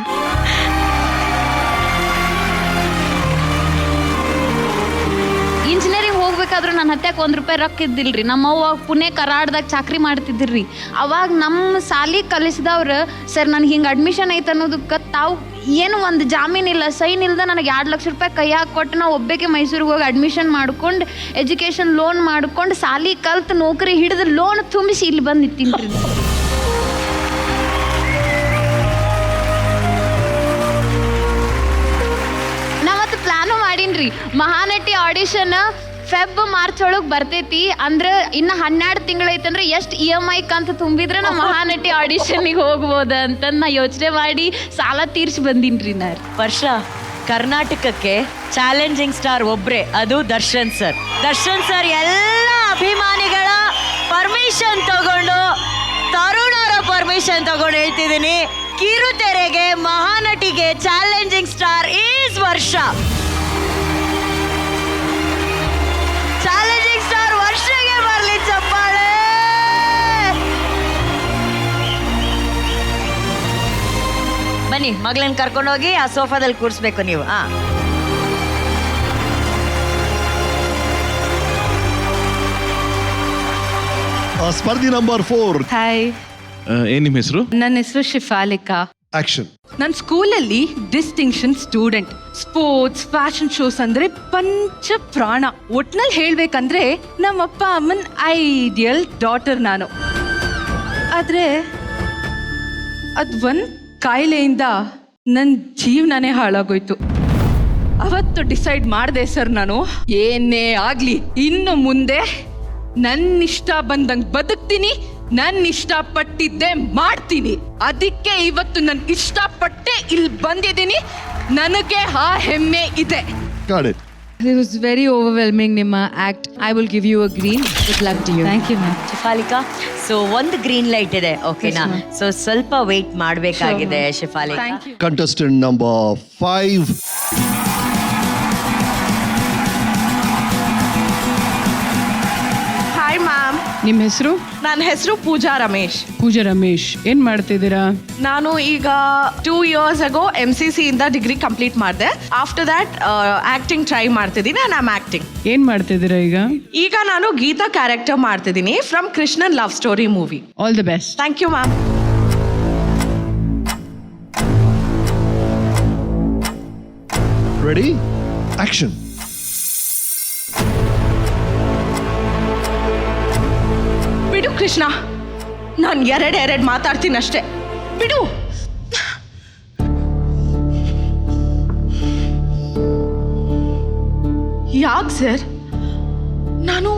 ಇಂಜಿನಿಯರಿಂಗ್ ಹೋಗ್ಬೇಕಾದ್ರೂ ನನ್ನ ಹತ್ಯಾಕ ₹1 ರೊಕ್ಕ ಇದ್ದಿಲ್ರಿ. ನಮ್ಮವ್ವ ಪುಣೆ ಕರಾಡ್ದಾಗ ಚಾಕ್ರಿ ಮಾಡ್ತಿದ್ದಿರ್ರಿ. ಅವಾಗ ನಮ್ಮ ಸಾಲಿ ಕಲಿಸಿದವ್ರು ಸರ್ ನನಗೆ ಹಿಂಗೆ ಅಡ್ಮಿಷನ್ ಐತೆ ಅನ್ನೋದಕ್ಕೆ ತಾವು ಏನು ಒಂದು ಜಾಮೀನಿಲ್ಲ, ಸೈನ್ ಇಲ್ದ ನನಗೆ ₹2 ಲಕ್ಷ ಕೈಯಾಗ ಕೊಟ್ಟು ನಾವು ಒಬ್ಬಕ್ಕೆ ಮೈಸೂರಿಗೆ ಹೋಗಿ ಅಡ್ಮಿಷನ್ ಮಾಡ್ಕೊಂಡು ಎಜುಕೇಷನ್ ಲೋನ್ ಮಾಡ್ಕೊಂಡು ಸಾಲಿ ಕಲ್ತು ನೌಕರಿ ಹಿಡಿದು ಲೋನ್ ತುಂಬಿಸಿ ಇಲ್ಲಿ ಬಂದು ನಿಂತೀನಿ. ನಾವತ್ತು ಪ್ಲಾನು ಮಾಡೀನ್ರಿ, ಮಹಾನಟಿ ಆಡಿಷನ್ ಫೆಬ್ ಮಾರ್ಚ್ ಒಳಗೆ ಬರ್ತೈತಿ, ಅಂದ್ರೆ ಇನ್ನು 12 ತಿಂಗಳೈತಂದ್ರೆ ಎಷ್ಟು EMI ಕಂತ ತುಂಬಿದ್ರೆ ನಾ ಮಹಾನಟಿ ಆಡಿಷನ್ನಿಗೆ ಹೋಗ್ಬೋದು ಅಂತ ನಾ ಯೋಚನೆ ಮಾಡಿ ಸಾಲ ತೀರ್ಸಿ ಬಂದೀನ್ರಿ. ವರ್ಷ ಕರ್ನಾಟಕಕ್ಕೆ ಚಾಲೆಂಜಿಂಗ್ ಸ್ಟಾರ್ ಒಬ್ರೆ, ಅದು ದರ್ಶನ್ ಸರ್. ದರ್ಶನ್ ಸರ್ ಎಲ್ಲ ಅಭಿಮಾನಿಗಳ ಪರ್ಮಿಷನ್ ತಗೊಂಡು, ತರುಣರ ಪರ್ಮಿಷನ್ ತಗೊಂಡು ಹೇಳ್ತಿದ್ದೀನಿ, ಕಿರುತೆರೆಗೆ ಮಹಾನಟಿಗೆ ಚಾಲೆಂಜಿಂಗ್ ಸ್ಟಾರ್ ಈಸ್ ವರ್ಷ. ಚಾಲೆಂಜಿಂಗ್ ಸ್ಟಾರ್ ವರ್ಷಗೆ ಬರ್ಲಿ ಚಪ್ಪಾಳೆ. ಬನ್ನಿ, ಮಗಳನ್ನ ಕರ್ಕೊಂಡೋಗಿ ಆ ಸೋಫಾದಲ್ಲಿ ಕೂರಿಸ್ಬೇಕು ನೀವು. ಸ್ಪರ್ಧಿ ನಂಬರ್ 4. ಹಾಯ್, ಏನ್ ನಿಮ್ಮ ಹೆಸರು? ನನ್ನ ಹೆಸರು ಶಿಫಾಲಿಕಾ. ಆಕ್ಷನ್. ನನ್ನ ಸ್ಕೂಲಲ್ಲಿ distinction student. Sports, fashion shows ಅಂದ್ರೆ ಪಂಚ ಪ್ರಾಣ. ಒಟ್ನಲ್ಲಿ ಹೇಳ್ಬೇಕಂದ್ರೆ ನಮ್ಮಪ್ಪ ಅಮ್ಮನ್ ಐಡಿಯಲ್ ಡಾಟರ್ ನಾನು. ಆದ್ರೆ ಒಂದ್ ಕಾಯಿಲೆಯಿಂದ ನನ್ನ ಜೀವನನೇ ಹಾಳಾಗೋಯ್ತು. ಅವತ್ತು ಡಿಸೈಡ್ ಮಾಡಿದೆ ಸರ್, ನಾನು ಏನೇ ಆಗ್ಲಿ ಇನ್ನು ಮುಂದೆ ನನ್ನಿಷ್ಟ ಬಂದಂಗೆ ಬದುಕ್ತೀನಿ, ನನ್ನ ಇಷ್ಟಪಟ್ಟಿದ್ದೆ ಮಾಡ್ತೀನಿ. ಅದಕ್ಕೆ ಇವತ್ತು ನನ್ ಇಷ್ಟಪಟ್ಟೆ ಇಲ್ಲಿ ಬಂದಿದ್ದೀನಿ, ನನಗೆ ಆ ಹೆಮ್ಮೆ ಇದೆ. It was very overwhelming, ನಿಮ್ಮ act. I will give you a green. Good luck to you. Thank you, ma'am. Shifalika, so ಒಂದು ಗ್ರೀನ್ ಲೈಟ್ ಇದೆ, ಓಕೆನಾ? ಸೊ ಸ್ವಲ್ಪ ವೇಟ್ ಮಾಡಬೇಕಾಗಿದೆ Shifalika. Thank you. Contestant number 5. Hi ma'am. ನಿಮ್ಮ ಹೆಸರು? ನನ್ನ ಹೆಸರು ಪೂಜಾ ರಮೇಶ್. ಪೂಜಾ ರಮೇಶ್, ಏನ್ ಮಾಡ್ತಿದ್ದೀರಾ? ನಾನು ಈಗ 2 years ago MCC ಇಂದ ಡಿಗ್ರಿ ಕಂಪ್ಲೀಟ್ ಮಾಡಿದೆ. ಆಫ್ಟರ್ ದ್ಯಾಟ್ ಆಕ್ಟಿಂಗ್ ಟ್ರೈ ಮಾಡ್ತಿದ್ದೀನಿ. ನಾನು ಆಕ್ಟಿಂಗ್. ಏನ್ ಮಾಡ್ತಿದ್ದೀರಾ ಈಗ? ಈಗ ನಾನು ಗೀತಾ ಕ್ಯಾರೆಕ್ಟರ್ ಮಾಡ್ತಿದ್ದೀನಿ from Krishnan love story movie. All the best. Thank you ma'am. Ready, action. ಬಿಡು ಕೃಷ್ಣ, ನಾನು ಎರಡು ಮಾತಾಡ್ತೀನಿ ಅಷ್ಟೇ, ಬಿಡು. ಯಾಕೆ ಸರ್, ನಾನು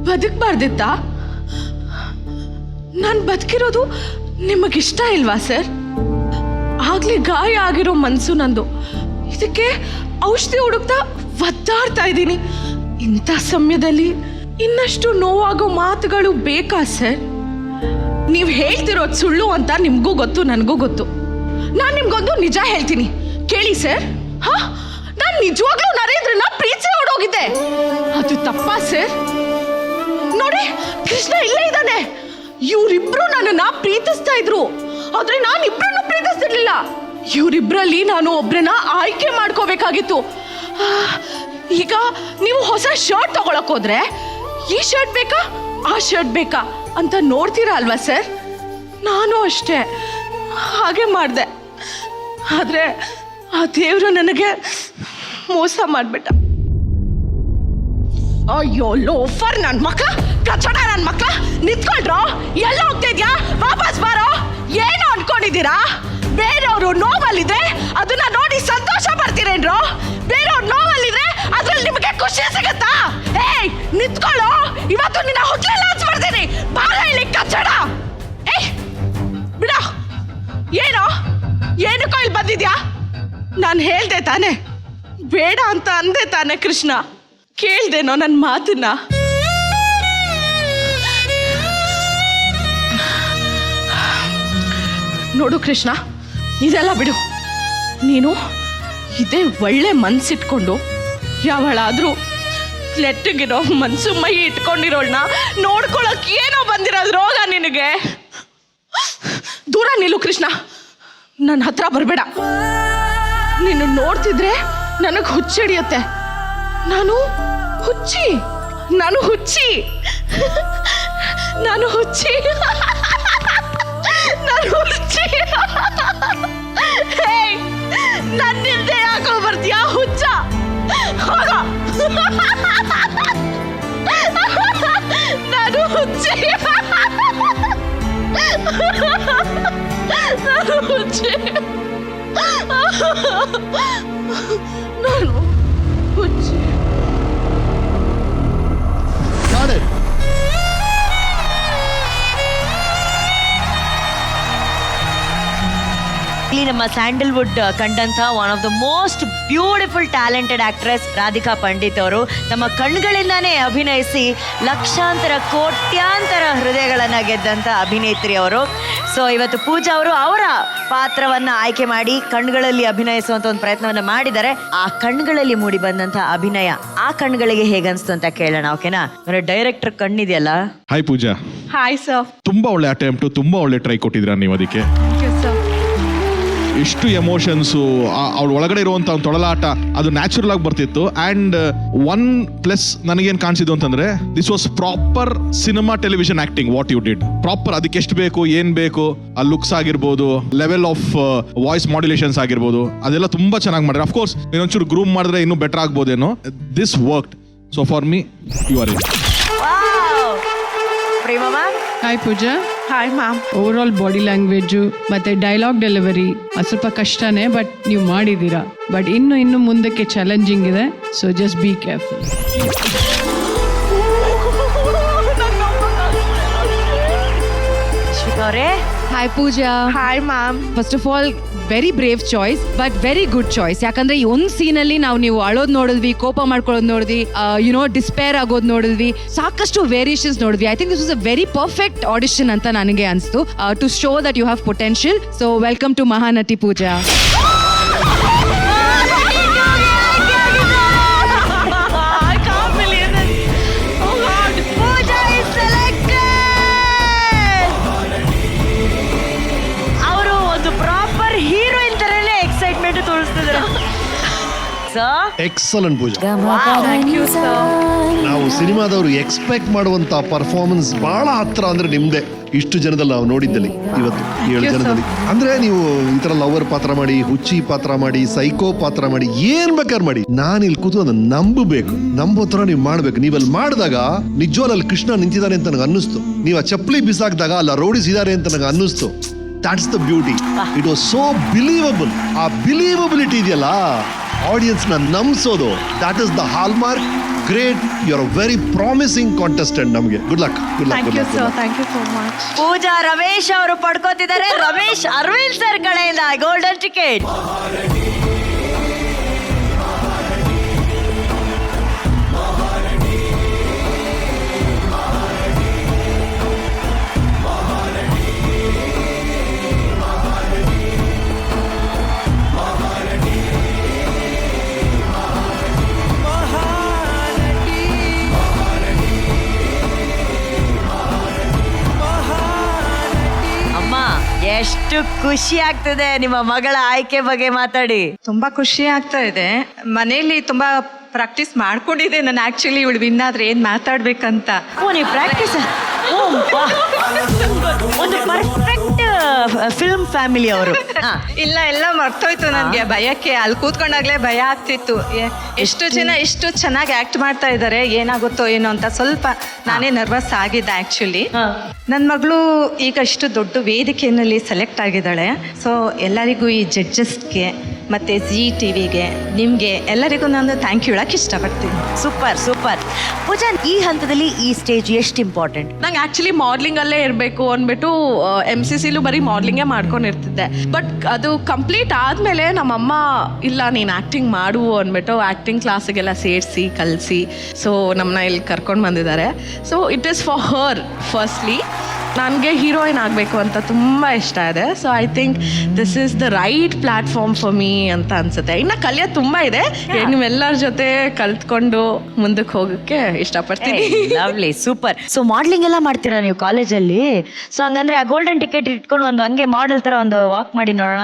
ಬದುಕಬಾರ್ದಿತ್ತ? ನಾನು ಬದುಕಿರೋದು ನಿಮಗಿಷ್ಟ ಇಲ್ವಾ ಸರ್? ಆಗ್ಲೇ ಗಾಯ ಆಗಿರೋ ಮನ್ಸು ನಂದು, ಇದಕ್ಕೆ ಔಷಧಿ ಹುಡುಕ್ತಾ ಒದ್ದಾಡ್ತಾ ಇದ್ದೀನಿ. ಇಂಥ ಸಮಯದಲ್ಲಿ ಇನ್ನಷ್ಟು ನೋವಾಗೋ ಮಾತುಗಳು ಬೇಕಾ ಸರ್? ನೀವು ಹೇಳ್ತಿರೋದು ಸುಳ್ಳು ಅಂತ ನಿಮಗೂ ಗೊತ್ತು, ನನಗೂ ಗೊತ್ತು. ನಾನು ನಿಮ್ಗೊಂದು ನಿಜ ಹೇಳ್ತೀನಿ, ಕೇಳಿ ಸರ್. ನಾನು ನಿಜವಾಗ್ಲೂ ನರೇಂದ್ರನ ಪ್ರೀತಿ ಹೊಡೋಗಿದ್ದೆ. ಅದು ತಪ್ಪಾ ಸರ್? ನೋಡಿ, ಕೃಷ್ಣ ಇಲ್ಲೇ ಇದ್ದಾನೆ. ಇವರಿಬ್ರು ನನ್ನನ್ನ ಪ್ರೀತಿಸ್ತಾ ಇದ್ರು, ಆದ್ರೆ ನಾನು ಇಬ್ರನ್ನು ಪ್ರೀತಿಸ್ತಿರ್ಲಿಲ್ಲ. ಇವರಿಬ್ರಲ್ಲಿ ನಾನು ಒಬ್ರನ್ನ ಆಯ್ಕೆ ಮಾಡ್ಕೋಬೇಕಾಗಿತ್ತು. ಈಗ ನೀವು ಹೊಸ ಶರ್ಟ್ ತಗೊಳಕ್ ಹೋದ್ರೆ ಈ ಶರ್ಟ್ ಬೇಕಾ ಆ ಶರ್ಟ್ ಬೇಕಾ ಅಂತ ನೋಡ್ತೀರಾ ಅಲ್ವಾ ಸರ್? ನಾನು ಅಷ್ಟೇ ಹಾಗೆ ಮಾಡಿದೆ. ಆದ್ರೆ ಆ ದೇವರು ನನಗೆ ಮೋಸ ಮಾಡ್ಬಿಟ್ಟ. ಅಯ್ಯೋ ಲೋಫರ್ ನನ್ನ ಮಕ್ಳ, ಕಚಡ ನನ್ನ ಮಕ್ಳ, ನಿಂತ್ಕೊಳ್ರೋ, ಎಲ್ಲ ಹೋಗ್ತಿದ್ಯಾ? ವಾಪಸ್ ಬಾರೋ. ಏನು ಅನ್ಕೊಂಡಿದ್ದೀರಾ? ಬೇರೆಯವರು ನೋವಲ್ಲಿದ್ರೆ ಅದನ್ನ ನೋಡಿ ಸಂತೋಷ ಪಡ್ತೀರೇನ್ರೋ? ಬೇರೆಯವ್ರು ನೋವಲ್ಲಿದ್ರೆ ಅದ್ರಲ್ಲಿ ನಿಮಗೆ ಖುಷಿ ಸಿಗತ್ತಾ? ಏಯ್ ನಿಂತ್ಕೊಳ್ಳೋ, ಇವತ್ತು ನಿನ್ನ ಹುಟ್ಲೆಲ್ಲ ಹಚ್ಬಿಡ್ತೀನಿ. ಬಾಳ ಇಲ್ಲಿ ಕಚ್ಚಡ. ಏಯ್ ಬಿಡ. ಏನೋ ಏನಕ್ಕೋ ಇಲ್ಲಿ ಬಂದಿದ್ಯಾ? ನಾನು ಹೇಳ್ದೆ ತಾನೆ, ಬೇಡ ಅಂತ ಅಂದೆ ತಾನೆ ಕೃಷ್ಣ? ಕೇಳ್ದೇನೋ ನನ್ನ ಮಾತನ್ನ? ನೋಡು ಕೃಷ್ಣ, ಇದೆಲ್ಲ ಬಿಡು. ನೀನು ಇದೇ ಒಳ್ಳೆ ಮನ್ಸಿಟ್ಕೊಂಡು ಯಾವಳಾದ್ರೂ ನೆಟ್ಟಗಿರೋ ಮನ್ಸು ಮೈ ಇಟ್ಕೊಂಡಿರೋಳ್ನ ನೋಡ್ಕೊಳಕ್ ಏನೋ ಬಂದಿರೋದು ರೋಗ ನಿನಗೆ. ದೂರ ನಿಲ್ಲು ಕೃಷ್ಣ, ನನ್ನ ಹತ್ರ ಬರಬೇಡ. ನೀನು ನೋಡ್ತಿದ್ರೆ ನನಗೆ ಹುಚ್ಚಿಡಿಯುತ್ತೆ. ನಾನು ಹುಚ್ಚಿ, ನಾನು ಹುಚ್ಚಿ, ನಾನು ಹುಚ್ಚಿ, ನಾನು ಹುಚ್ಚಿ. ನನ್ನಿಂದೆ ಯಾಕೋ ಬರ್ತೀಯಾ ಹುಚ್ಚ? ಹೋಗ. ನಾನು ಹುಚ್ಚಿ, ನಾನು ಹುಚ್ಚಿ, ನಾನು ಹುಚ್ಚಿ. ನಮ್ಮ ಸ್ಯಾಂಡಲ್ವುಡ್ ಕಂಡಂತ one of the most beautiful talented actress Radhika Pandit ಅವರು ತಮ್ಮ ಕಣ್ಗಳಿಂದಾನೇ ಅಭಿನಯಿಸಿ ಲಕ್ಷಾಂತರ ಕೋಟ್ಯಾಂತರ ಹೃದಯಗಳನ್ನು ಗೆದ್ದಂಥ ಅಭಿನೇತ್ರಿ ಅವರು. ಸೊ ಇವತ್ತು ಪೂಜಾ ಅವರು ಅವರ ಪಾತ್ರವನ್ನು ಆಯ್ಕೆ ಮಾಡಿ ಕಣ್ಗಳಲ್ಲಿ ಅಭಿನಯಿಸುವಂಥ ಒಂದು ಪ್ರಯತ್ನವನ್ನು ಮಾಡಿದ್ದಾರೆ. ಆ ಕಣ್ಗಳಲ್ಲಿ ಮೂಡಿ ಬಂದಂಥ ಅಭಿನಯ ಆ ಕಣ್ಗಳಿಗೆ ಹೇಗನ್ಸ್ತು ಅಂತ ಕೇಳೋಣ, ಓಕೆನಾ? ಡೈರೆಕ್ಟರ್ ಕಣ್ಣಿದೆಯಲ್ಲ. ಹಾಯ್ ಪೂಜಾ. Hi sir. ತುಂಬಾ ಒಳ್ಳೆ ಅಟೆಂಪ್ಟು, ತುಂಬಾ ಒಳ್ಳೆ ಟ್ರೈ ಕೊಟ್ಟಿದ್ದೀರಾ ನೀವು ಅದಕ್ಕೆ. ಎಷ್ಟು ಎಮೋಷನ್ಸು ಅವ್ಳ ಒಳಗಡೆ ಇರುವಂಥ ಒಂದು ತೊಳಲಾಟ ಅದು ನ್ಯಾಚುರಲ್ ಆಗಿ ಬರ್ತಿತ್ತು. ಆ್ಯಂಡ್ ಒನ್ ಪ್ಲಸ್ ನನಗೇನು ಕಾಣಿಸಿದ್ದು ಅಂತಂದ್ರೆ this was proper cinema television acting. What you did proper, ಅದಕ್ಕೆ ಎಷ್ಟು ಬೇಕು ಏನ್ ಬೇಕು, ಆ ಲುಕ್ಸ್ ಆಗಿರ್ಬೋದು, ಲೆವೆಲ್ ಆಫ್ ವಾಯ್ಸ್ ಮಾಡ್ಯುಲೇಷನ್ಸ್ ಆಗಿರ್ಬೋದು, ಅದೆಲ್ಲ ತುಂಬಾ ಚೆನ್ನಾಗಿ ಮಾಡಿದ್ರೆ. ಅಫ್ಕೋರ್ಸ್ ಇನ್ನೊಂಚೂರು ಗ್ರೂಮ್ ಮಾಡಿದ್ರೆ ಇನ್ನೂ ಬೆಟರ್ ಆಗ್ಬೋದೇನೋ. This worked. So for me you are in. Hi Pooja. Hi ma'am. Over all body language ಮತ್ತೆ ಡೈಲಾಗ್ ಡೆಲಿವರಿ ಅದು ಸ್ವಲ್ಪ ಕಷ್ಟನೇ, ಬಟ್ ನೀವು ಮಾಡಿದ್ದೀರಾ. ಬಟ್ ಇನ್ನು ಮುಂದಕ್ಕೆ ಚಾಲೆಂಜಿಂಗ್ ಇದೆ. So just be careful. Hi Pooja. Hi ma'am. First of all very brave choice, but very good choice. ಯಾಕಂದ್ರೆ ಈ ಒಂದು ಸೀನಲ್ಲಿ ನೀವು ಅಳೋದು ನೋಡಿದ್ವಿ, ಕೋಪ ಮಾಡ್ಕೊಳ್ಳೋದು ನೋಡಿದ್ವಿ, ಡಿಸ್ಪೇರ್ ಆಗೋದು ನೋಡಿದ್ವಿ, ಸಾಕಷ್ಟು ವೇರಿಯೇಷನ್ಸ್ ನೋಡಿದ್ವಿ. I think this was a very perfect audition ಅಂತ ನನಗೆ ಅನಿಸ್ತು, to show that you have potential. So welcome to Mahanati Pooja. Excellent Pooja. ನಾವು ಸಿನಿಮಾದವರು ಎಕ್ಸ್ಪೆಕ್ಟ್ ಮಾಡುವಂತ ಪರ್ಫಾರ್ಮೆನ್ಸ್ ಬಹಳ ಹತ್ರ ಅಂದ್ರೆ ನಿಮ್ದೆ. ಇಷ್ಟು ಜನದಲ್ಲಿ ನಾವು ನೋಡಿದ್ದಲ್ಲಿ ಇವತ್ತು 7 ಜನದಲ್ಲಿ. ಅಂದ್ರೆ ನೀವು ಈ ತರ ಲವರ್ ಪಾತ್ರ ಮಾಡಿ, ಹುಚ್ಚಿ ಪಾತ್ರ ಮಾಡಿ, ಸೈಕೋ ಪಾತ್ರ ಮಾಡಿ, ಏನ್ ಬೇಕಾದ್ರೆ ಮಾಡಿ, ನಾನು ಇಲ್ಲಿ ಕೂತು ಅದನ್ನ ನಂಬಬೇಕು, ನಂಬೋ ತರ ನೀವು ಮಾಡ್ಬೇಕು. ನೀವಲ್ಲಿ ಮಾಡಿದಾಗ ನಿಜವಾಗ್ಲೂ ಕೃಷ್ಣ ನಿಂತಿದ್ದಾನೆ ಅಂತ ನನಗೆ ಅನ್ನಿಸ್ತು. ನೀವು ಆ ಚಪ್ಪಲಿ ಬಿಸಾಕಿದಾಗ ಅಲ್ಲ ರೋಡಿಸ್ ಇದಾರೆ ಅಂತ ನನಗೆ ಅನ್ನಿಸ್ತು. That's the beauty. It was so believable. ಆ ಬಿಲೀವಬಿಲಿಟಿ ಇದೆಯಲ್ಲ, ಆಡಿಯನ್ಸ್ ನ ನಂಬಿಸೋದು, that is the hallmark. Great, you are very promising contestant. ನಮಗೆ good luck. Thank you sir. Thank you so much. Pooja Ramesh ಅವರು ಪಡ್ಕೋತಿದ್ದಾರೆ ರಮೇಶ್ ಅರವಿಂದ್ ಸರ್ ಕಡೆಯಿಂದ ಗೋಲ್ಡನ್ ಟಿಕೆಟ್. ಎಷ್ಟು ಖುಷಿ ಆಗ್ತದೆ ನಿಮ್ಮ ಮಗಳ ಆಯ್ಕೆ ಬಗ್ಗೆ ಮಾತಾಡಿ. ತುಂಬಾ ಖುಷಿ ಆಗ್ತಾ ಇದೆ. ಮನೆಯಲ್ಲಿ ತುಂಬಾ ಪ್ರಾಕ್ಟೀಸ್ ಮಾಡ್ಕೊಂಡಿದ್ದೆ ನಾನು. ಆಕ್ಚುಲಿ ಇವಳು ವಿನ್ ಆದ್ರೆ ಏನ್ ಮಾತಾಡ್ಬೇಕಂತ. ನೀವು ಪ್ರಾಕ್ಟೀಸ್ ಒಂದು ಪರ್ಫೆಕ್ಟ್ ಫಿಲ್ಮ್ ಫ್ಯಾಮಿಲಿ ಅವರು. ಇಲ್ಲ ಎಲ್ಲ ಮರ್ತೋಯ್ತು ನನಗೆ ಭಯಕ್ಕೆ. ಅಲ್ಲಿ ಕೂತ್ಕೊಂಡಾಗ್ಲೇ ಭಯ ಆಗ್ತಿತ್ತು. ಎಷ್ಟು ಜನ ಎಷ್ಟು ಚೆನ್ನಾಗಿ ಆಕ್ಟ್ ಮಾಡ್ತಾ ಇದ್ದಾರೆ, ಏನಾಗುತ್ತೋ ಏನೋ ಅಂತ ಸ್ವಲ್ಪ ನಾನೇ ನರ್ವಸ್ ಆಗಿದ್ದೆ ಆ್ಯಕ್ಚುಲಿ. ನನ್ನ ಮಗಳು ಈಗ ಇಷ್ಟು ದೊಡ್ಡ ವೇದಿಕೆಯಲ್ಲಿ ಸೆಲೆಕ್ಟ್ ಆಗಿದ್ದಾಳೆ. ಸೊ ಎಲ್ಲರಿಗೂ ಈ ಜಡ್ಜಸ್ಗೆ ಮತ್ತು ಜಿ ಟಿ ವಿಗೆ ನಿಮಗೆ ಎಲ್ಲರಿಗೂ ನಾನು ಥ್ಯಾಂಕ್ ಯು ಹೇಳಕ್ಕೆ ಇಷ್ಟಪಡ್ತೀನಿ. Super super. ಪೂಜಾ, ಈ ಹಂತದಲ್ಲಿ ಈ ಸ್ಟೇಜ್ ಎಷ್ಟು ಇಂಪಾರ್ಟೆಂಟ್? ನಂಗೆ ಆ್ಯಕ್ಚುಲಿ ಮಾಡ್ಲಿಂಗಲ್ಲೇ ಇರಬೇಕು ಅಂದ್ಬಿಟ್ಟು MCCಲೂ ಬರೀ ಮಾಡ್ಲಿಂಗೇ ಮಾಡ್ಕೊಂಡಿರ್ತಿದ್ದೆ. ಬಟ್ ಅದು ಕಂಪ್ಲೀಟ್ ಆದಮೇಲೆ ನಮ್ಮಮ್ಮ ಇಲ್ಲ ನೀನು ಆ್ಯಕ್ಟಿಂಗ್ ಮಾಡು ಅಂದ್ಬಿಟ್ಟು ಆ್ಯಕ್ಟಿಂಗ್ ಕ್ಲಾಸಿಗೆಲ್ಲ ಸೇರಿಸಿ ಕಲಿಸಿ ಸೊ ನಮ್ಮನ್ನ ಇಲ್ಲಿ ಕರ್ಕೊಂಡು ಬಂದಿದ್ದಾರೆ. So it is for her firstly. ನನಗೆ ಹೀರೋಯಿನ್ ಆಗಬೇಕು ಅಂತ ತುಂಬ ಇಷ್ಟ ಇದೆ. So I think this is the right platform for me ಅಂತ ಅನ್ಸುತ್ತೆ. ಇನ್ನು ಕಲಿಯೋದು ತುಂಬ ಇದೆ, ನೀವೆಲ್ಲರ ಜೊತೆ ಕಲ್ತ್ಕೊಂಡು ಮುಂದಕ್ಕೆ ಹೋಗೋಕ್ಕೆ ಇಷ್ಟಪಡ್ತೀನಿ. Lovely, super. ಸೊ ಮಾಡ್ಲಿಂಗ್ ಎಲ್ಲ ಮಾಡ್ತೀರಾ ನೀವು ಕಾಲೇಜಲ್ಲಿ? ಸೊ ಹಂಗಂದ್ರೆ ಆ ಗೋಲ್ಡನ್ ಟಿಕೆಟ್ ಇಟ್ಕೊಂಡು ಒಂದು ಹಂಗೆ ಮಾಡೆಲ್ ಥರ ಒಂದು ವಾಕ್ ಮಾಡಿ ನೋಡೋಣ.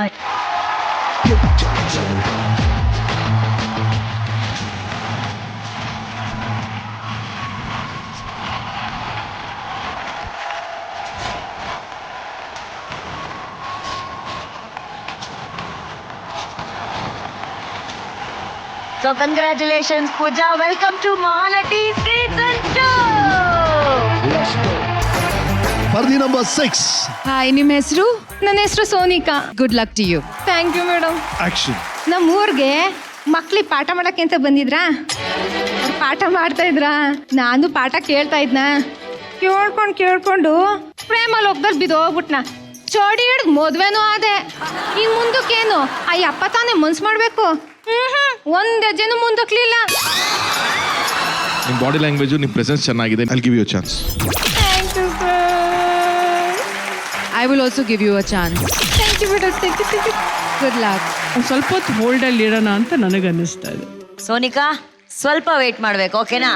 So congratulations Pooja, welcome to Mahanati Season 2. ಸ್ಪರ್ಧಿ ನಂಬರ್ 6 ಹಾಯ್, ನಿಮ್ಮ ಹೆಸರು? ನನ್ನ ಹೆಸರು Sonika. Good luck to you. Thank you madam. Action. ನಮ್ಮ ಊರಿಗೆ ಮಕ್ಳಿಗೆ ಪಾಠ ಮಾಡಕ್ಕೆ ಅಂತ ಬಂದಿದ್ರಾ? ಅವ್ರು ಪಾಠ ಮಾಡ್ತಾ ಇದ್ರಾ? ನಾನು ಪಾಠ ಕೇಳ್ತಾ ಇದ್ನ. ಕೇಳ್ಕೊಂಡು ಪ್ರೇಮಲ್ಲಿ ಒಬ್ಬರು ಬಿದ್ದೋಗ್ಬಿಟ್ನ. ಚೋಡಿ ಹಿಡ್ದು ಮದ್ವೆನೂ ಆದೆ. ಇನ್ ಮುಂದಕ್ಕೇನು ಆ ಅಪ್ಪ ತಾನೇ ಮನ್ಸು ಮಾಡ್ಬೇಕು. ಒಂದ್ ಹೆಜ್ಜೆನೂ ಮುಂದಕ್ಲಿಲ್ಲ. ನಿಮ್ಮ ಬಾಡಿ ಲ್ಯಾಂಗ್ವೇಜು ನಿಮ್ಮ ಪ್ರೆಸೆನ್ಸ್ ಚೆನ್ನಾಗಿದೆ. I give you a chance. Thank you sir. I will also give you a chance. Thank you madam. Good luck. ಸ್ವಲ್ಪ ಹೊತ್ತು ಹೋಲ್ಡಲ್ಲಿ ಇರೋಣ ಅಂತ ನನಗನ್ನಿಸ್ತಾ ಇದೆ. ಸೋನಿಕಾ, ಸ್ವಲ್ಪ ವೇಟ್ ಮಾಡ್ಬೇಕು, ಓಕೆನಾ?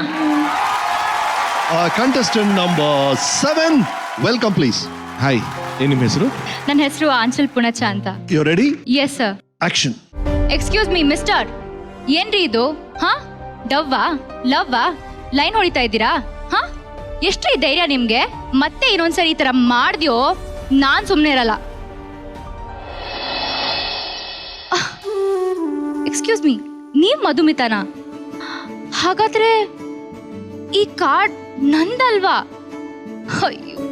Contestant number 7, welcome please. Hi, ಏನು ನಿಮ್ಮ ಹೆಸರು? ನನ್ನ ಹೆಸರು ಆಂಚಲ್ ಪುಣಚ ಅಂತ. You ready? Yes sir. Action. Excuse me mister, ಏನ್ರಿ ಇದು? ಹಾ, ಡವ್ವಾ ಲವ್ವಾ ಲೈನ್ ಹೊಡಿತಾ ಇದ್ದೀರಾ? ಹಾ, ಎಷ್ಟ್ರಿ ಧೈರ್ಯ ನಿಮ್ಗೆ? ಮತ್ತೆ ಇನ್ನೊಂದ್ಸರಿ ಈ ತರ ಮಾಡ್ದ್ಯೋ ನಾನ್ ಸುಮ್ನೆ ಇರಲ್ಲ. ಎಕ್ಸ್ಕ್ಯೂಸ್ ಮೀ, ನೀವ್ ಮಧುಮಿತಾನಾ? ಹಾಗಾದ್ರೆ ಈ ಕಾರ್ಡ್ ನಂದಲ್ವಾ? ಅಯ್ಯೋ,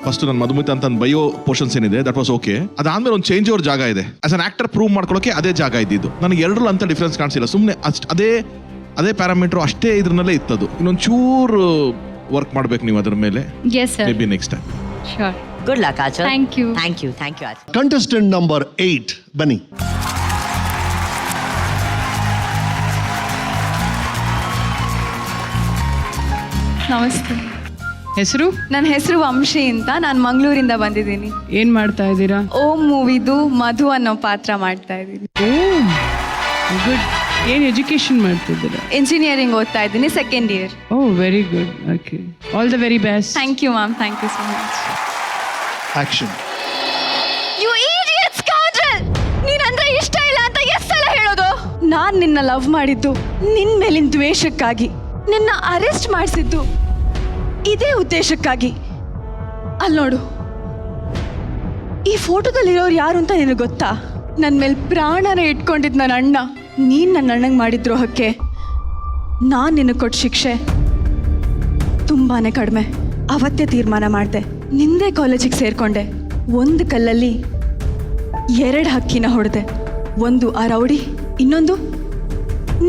ಫಸ್ಟ್ ನನ್ನ ಮಧುಮಿತ ಅಂತ ಬಯೋ ಪೋರ್ಷನ್ಸ್ ಏನಿದೆ ದಟ್ ವಾಸ್ ಓಕೆ. ಅದಾದ್ಮೇಲೆ ಒಂದು ಚೇಂಜ್ ಓವರ್ ಜಾಗ ಇದೆ. ಆಸ್ ಅನ್ ಆಕ್ಟರ್ ಪ್ರೂವ್ ಮಾಡ್ಕೊಳ್ಳೋಕೆ ಅದೇ ಜಾಗ ಇದ್ದಿದ್ದು. ನನಗೆ ಎರಡರಲ್ಲೂ ಅಂತ ಡಿಫ್ರೆನ್ಸ್ ಕಾಣಿಸಿಲ್ಲ. ಸುಮ್ಮನೆ ಅದೇ ಪ್ಯಾರಾಮೀಟರ್ ಅಷ್ಟೇ ಇದ್ರಲ್ಲೇ ಇತ್ತದು. ಇನ್ನೊಂದು ಚೂರು ವರ್ಕ್ ಮಾಡ್ಬೇಕು ನೀವು ಅದ್ರ ಮೇಲೆ. Yes sir. Maybe next time. Sure. Good luck Achal. Thank you. Thank you Achal. Contestant number 8, ಬನ್ನಿ. ನಮಸ್ತೆ. ಹೆಸರು? ನನ್ನ ಹೆಸರು ವಂಶಿ ಅಂತ. ನಾನು ಮಂಗಳೂರಿಂದ ಬಂದಿದ್ದೀನಿ. ಏನ್ ಮಾಡ್ತಾ ಇದ್ದೀರಾ? ಓಂ ಮೂವಿದು ಮಧು ಅನ್ನೋ ಪಾತ್ರ ಮಾಡ್ತಾ ಇದ್ದೀನಿ. ಗುಡ್. ಏನ್ ಎಜುಕೇಶನ್ ಮಾಡ್ತಿದ್ದೀರಾ? ಇಂಜಿನಿಯರಿಂಗ್ ಓದ್ತಾ ಇದ್ದೀನಿ, second year. Oh, very good. Okay, all the very best. Thank you ma'am, thank you so much. Action. You idiot scoundrel! ನೀನಂದ್ರೆ ಇಷ್ಟ ಇಲ್ಲ ಅಂತ ಎಷ್ಟು ಸಲ ಹೇಳೋದು? ನಾನು ನಿನ್ನ ಲವ್ ಮಾಡಿದ್ದು ನಿನ್ನ ಮೇಲಿನ ದ್ವೇಷಕ್ಕಾಗಿ, ನಿನ್ನ ಅರೆಸ್ಟ್ ಮಾಡಿಸಿದ್ದು ಇದೇ ಉದ್ದೇಶಕ್ಕಾಗಿ. ಅಲ್ಲಿ ನೋಡು, ಈ ಫೋಟೋದಲ್ಲಿರೋರು ಯಾರು ಅಂತ ನಿನಗೆ ಗೊತ್ತಾ? ನನ್ನ ಮೇಲೆ ಪ್ರಾಣನ ಇಟ್ಕೊಂಡಿದ್ದು ನನ್ನ ಅಣ್ಣ. ನೀನು ನನ್ನ ಅಣ್ಣಂಗೆ ಮಾಡಿದ ದ್ರೋಹಕ್ಕೆ ನಾನು ನಿನಗೆ ಕೊಟ್ಟ ಶಿಕ್ಷೆ ತುಂಬಾ ಕಡಿಮೆ. ಅವತ್ತೇ ತೀರ್ಮಾನ ಮಾಡಿದೆ, ನಿಂದೇ ಕಾಲೇಜಿಗೆ ಸೇರಿಕೊಂಡೆ. ಒಂದು ಕಲ್ಲಲ್ಲಿ 2 ಹಕ್ಕಿನ ಹೊಡೆದೆ. ಒಂದು ಆ ರೌಡಿ, ಇನ್ನೊಂದು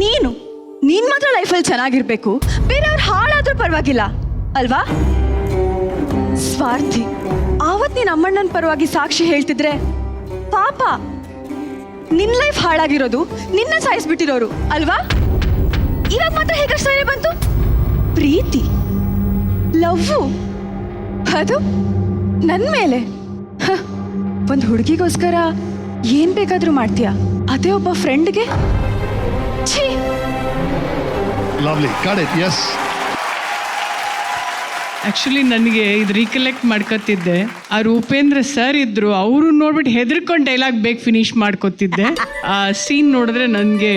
ನೀನು ಮಾತ್ರ ಲೈಫಲ್ಲಿ ಚೆನ್ನಾಗಿರ್ಬೇಕು, ಬೇರೆಯವ್ರು ಹಾಳಾದ್ರೂ ಪರವಾಗಿಲ್ಲ ಅಲ್ವಾ? ಸ್ವಾರ್ಥಿ. ಆವತ್ತು ನೀನು ಅಮ್ಮಣ್ಣನ ಪರವಾಗಿ ಸಾಕ್ಷಿ ಹೇಳ್ತಿದ್ರೆ ಪಾಪ, ನಿನ್ನ ಲೈಫ್ ಹಾಳಾಗಿರೋದು ನಿನ್ನ ಸಾಯಿಸ್ಬಿಟ್ಟಿರೋರು ಅಲ್ವಾ? ಇವಾಗ ಮಾತ್ರ ಹೇಗೆ ಸರಿ ಬಂತು? ಪ್ರೀತಿ, ಲವ್ವು, ಅದು ನನ್ನ ಮೇಲೆ. ಒಂದು ಹುಡುಗಿಗೋಸ್ಕರ ಏನ್ ಬೇಕಾದ್ರೂ ಮಾಡ್ತೀಯ, ಅದೇ ಒಬ್ಬ ಫ್ರೆಂಡ್ಗೆ ಛೀ. Lovely, got it. Yes. Actually ನನಗೆ ಇದು ರೀಕಲೆಕ್ಟ್ ಮಾಡ್ಕೊತಿದ್ದೆ. ಆ ರೂಪೇಂದ್ರ ಸರ್ ಇದ್ರು, ಅವರು ನೋಡ್ಬಿಟ್ಟು ಹೆದರ್ಕೊಂಡು ಡೈಲಾಗ್ ಬೇಗ ಫಿನಿಶ್ ಮಾಡ್ಕೊತಿದ್ದೆ. ಆ ಸೀನ್ ನೋಡಿದ್ರೆ ನನಗೆ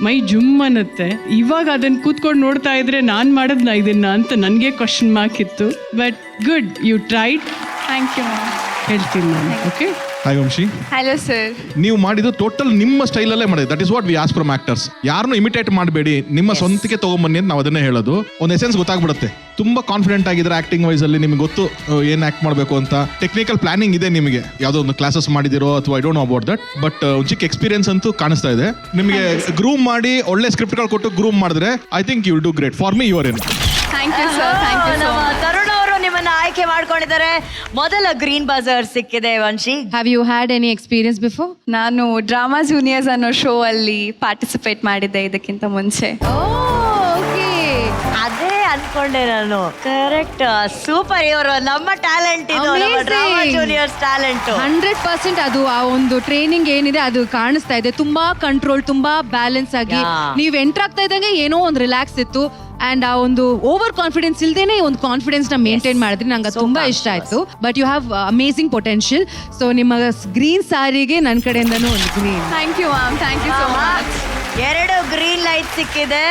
ಮೈ ಜುಮ್ ಅನ್ನತ್ತೆ. ಇವಾಗ ಅದನ್ನು ಕೂತ್ಕೊಂಡು ನೋಡ್ತಾ ಇದ್ರೆ ನಾನು ಮಾಡಿದ್ನ ಇದನ್ನ ಅಂತ ನನಗೆ ಕ್ವಶನ್ ಮಾರ್ಕ್ ಇತ್ತು. But good, you tried. Thank you ma'am. ಹೇಳ್ತೀನಿ ನಾನು. Okay, hi Vamshi. Hello sir. ನೀವು ಮಾಡಿದ್ದು ಟೋಟಲ್ ನಿಮ್ಮ ಸ್ಟೈಲಲ್ಲೇ ಮಾಡಿದ್ದು. That is what we ask from actors. ಯಾರನ್ನು ಇಮಿಟೇಟ್ ಮಾಡಬೇಡಿ, ನಿಮ್ಮ ಸ್ವಂತಕ್ಕೆ ತಗೊಂಬನ್ನಿ ಅಂತ ನಾವು ಅದನ್ನೇ ಹೇಳೋದು. ಒಂದು ಎಸೆನ್ಸ್ ಗೊತ್ತಾಗ್ಬಿಡುತ್ತೆ. ತುಂಬಾ ಕಾನ್ಫಿಡೆಂಟ್ ಆಗಿದ್ರೆ ಆಕ್ಟಿಂಗ್ ವೈಸ್ ಅಲ್ಲಿ, ನಿಮ್ಗೆ ಗೊತ್ತು ಏನ್ ಆಕ್ಟ್ ಮಾಡಬೇಕು ಅಂತ. ಟೆಕ್ನಿಕಲ್ ಪ್ಲಾನಿಂಗ್ ಇದೆ ನಿಮಗೆ, ಯಾವುದೋ ಒಂದು ಕ್ಲಾಸಸ್ ಮಾಡಿದಿರೋ ಅಥವಾ I don't know about that, but ಒಂದು ಚಿಕ್ಕ ಎಕ್ಸ್ಪೀರಿಯನ್ಸ್ ಅಂತೂ ಕಾಣಿಸ್ತಾ ಇದೆ ನಿಮಗೆ. ಗ್ರೂಮ್ ಮಾಡಿ ಒಳ್ಳೆ ಸ್ಕ್ರಿಪ್ಟ್ಗಳು ಕೊಟ್ಟು ಗ್ರೂಮ್ ಮಾಡಿದ್ರೆ I think you will do great. For me you are in. Thank you sir. Thank you. ನಮ್ಮ ತರುಣ್ ಅವರು ನಿಮ್ಮನ್ನ ಆಯ್ಕೆ ಮಾಡ್ಕೊಂಡಿದ್ದಾರೆ. ಮೊದಲ ಗ್ರೀನ್ ಬಜಾರ್ ಸಿಕ್ಕಿದೆ Vamshi. Have you had any experience before? ನಾನು ಡ್ರಾಮಾ ಜೂನಿಯರ್ಸ್ ಅನ್ನೋ ಶೋ ಅಲ್ಲಿ ಪಾರ್ಟಿಸಿಪೇಟ್ ಮಾಡಿದ್ದೆ ಇದಕ್ಕಿಂತ ಮುಂಚೆ. ಅದೇ ಅನ್ಕೊಂಡೆ ನಾನು. Correct, super. ಇವರು ನಮ್ಮ ಟ್ಯಾಲೆಂಟ್ ಇದು, ನಮ್ಮ ಡ್ರಾಮಾ ಜೂನಿಯರ್ಸ್ ಟ್ಯಾಲೆಂಟ್. 100% ಅದು ಆ ಒಂದು ಟ್ರೈನಿಂಗ್ ಏನಿದೆ ಅದು ಕಾಣಿಸ್ತಾ ಇದೆ. ತುಂಬಾ ಕಂಟ್ರೋಲ್, ತುಂಬಾ ಬ್ಯಾಲೆನ್ಸ್ ಆಗಿ ನೀವ್ ಎಂಟರ್ ಆಗ್ತಾ ಇದ್ದಂಗೆ ಏನೋ ಒಂದು ರಿಲ್ಯಾಕ್ಸ್ ಇತ್ತು. ಅಂಡ್ ಆ ಒಂದು ಓವರ್ ಕಾನ್ಫಿಡೆನ್ಸ್ ಇಲ್ದೇನೆ ಒಂದು ಕಾನ್ಫಿಡೆನ್ಸ್ ನ ಮೇಂಟೈನ್ ಮಾಡಿದ್ರಿ. ನಂಗೆ ತುಂಬಾ ಇಷ್ಟ ಆಯ್ತು. But you have amazing potential. So ನಿಮ್ಮ ಗ್ರೀನ್ ಸಾರಿಗೆ ನನ್ನ ಕಡೆಯಿಂದನೂ ಒಂದು green. Thank you ma'am. Thank you so much. 2 green light ಸಿಕ್ಕಿದೆ.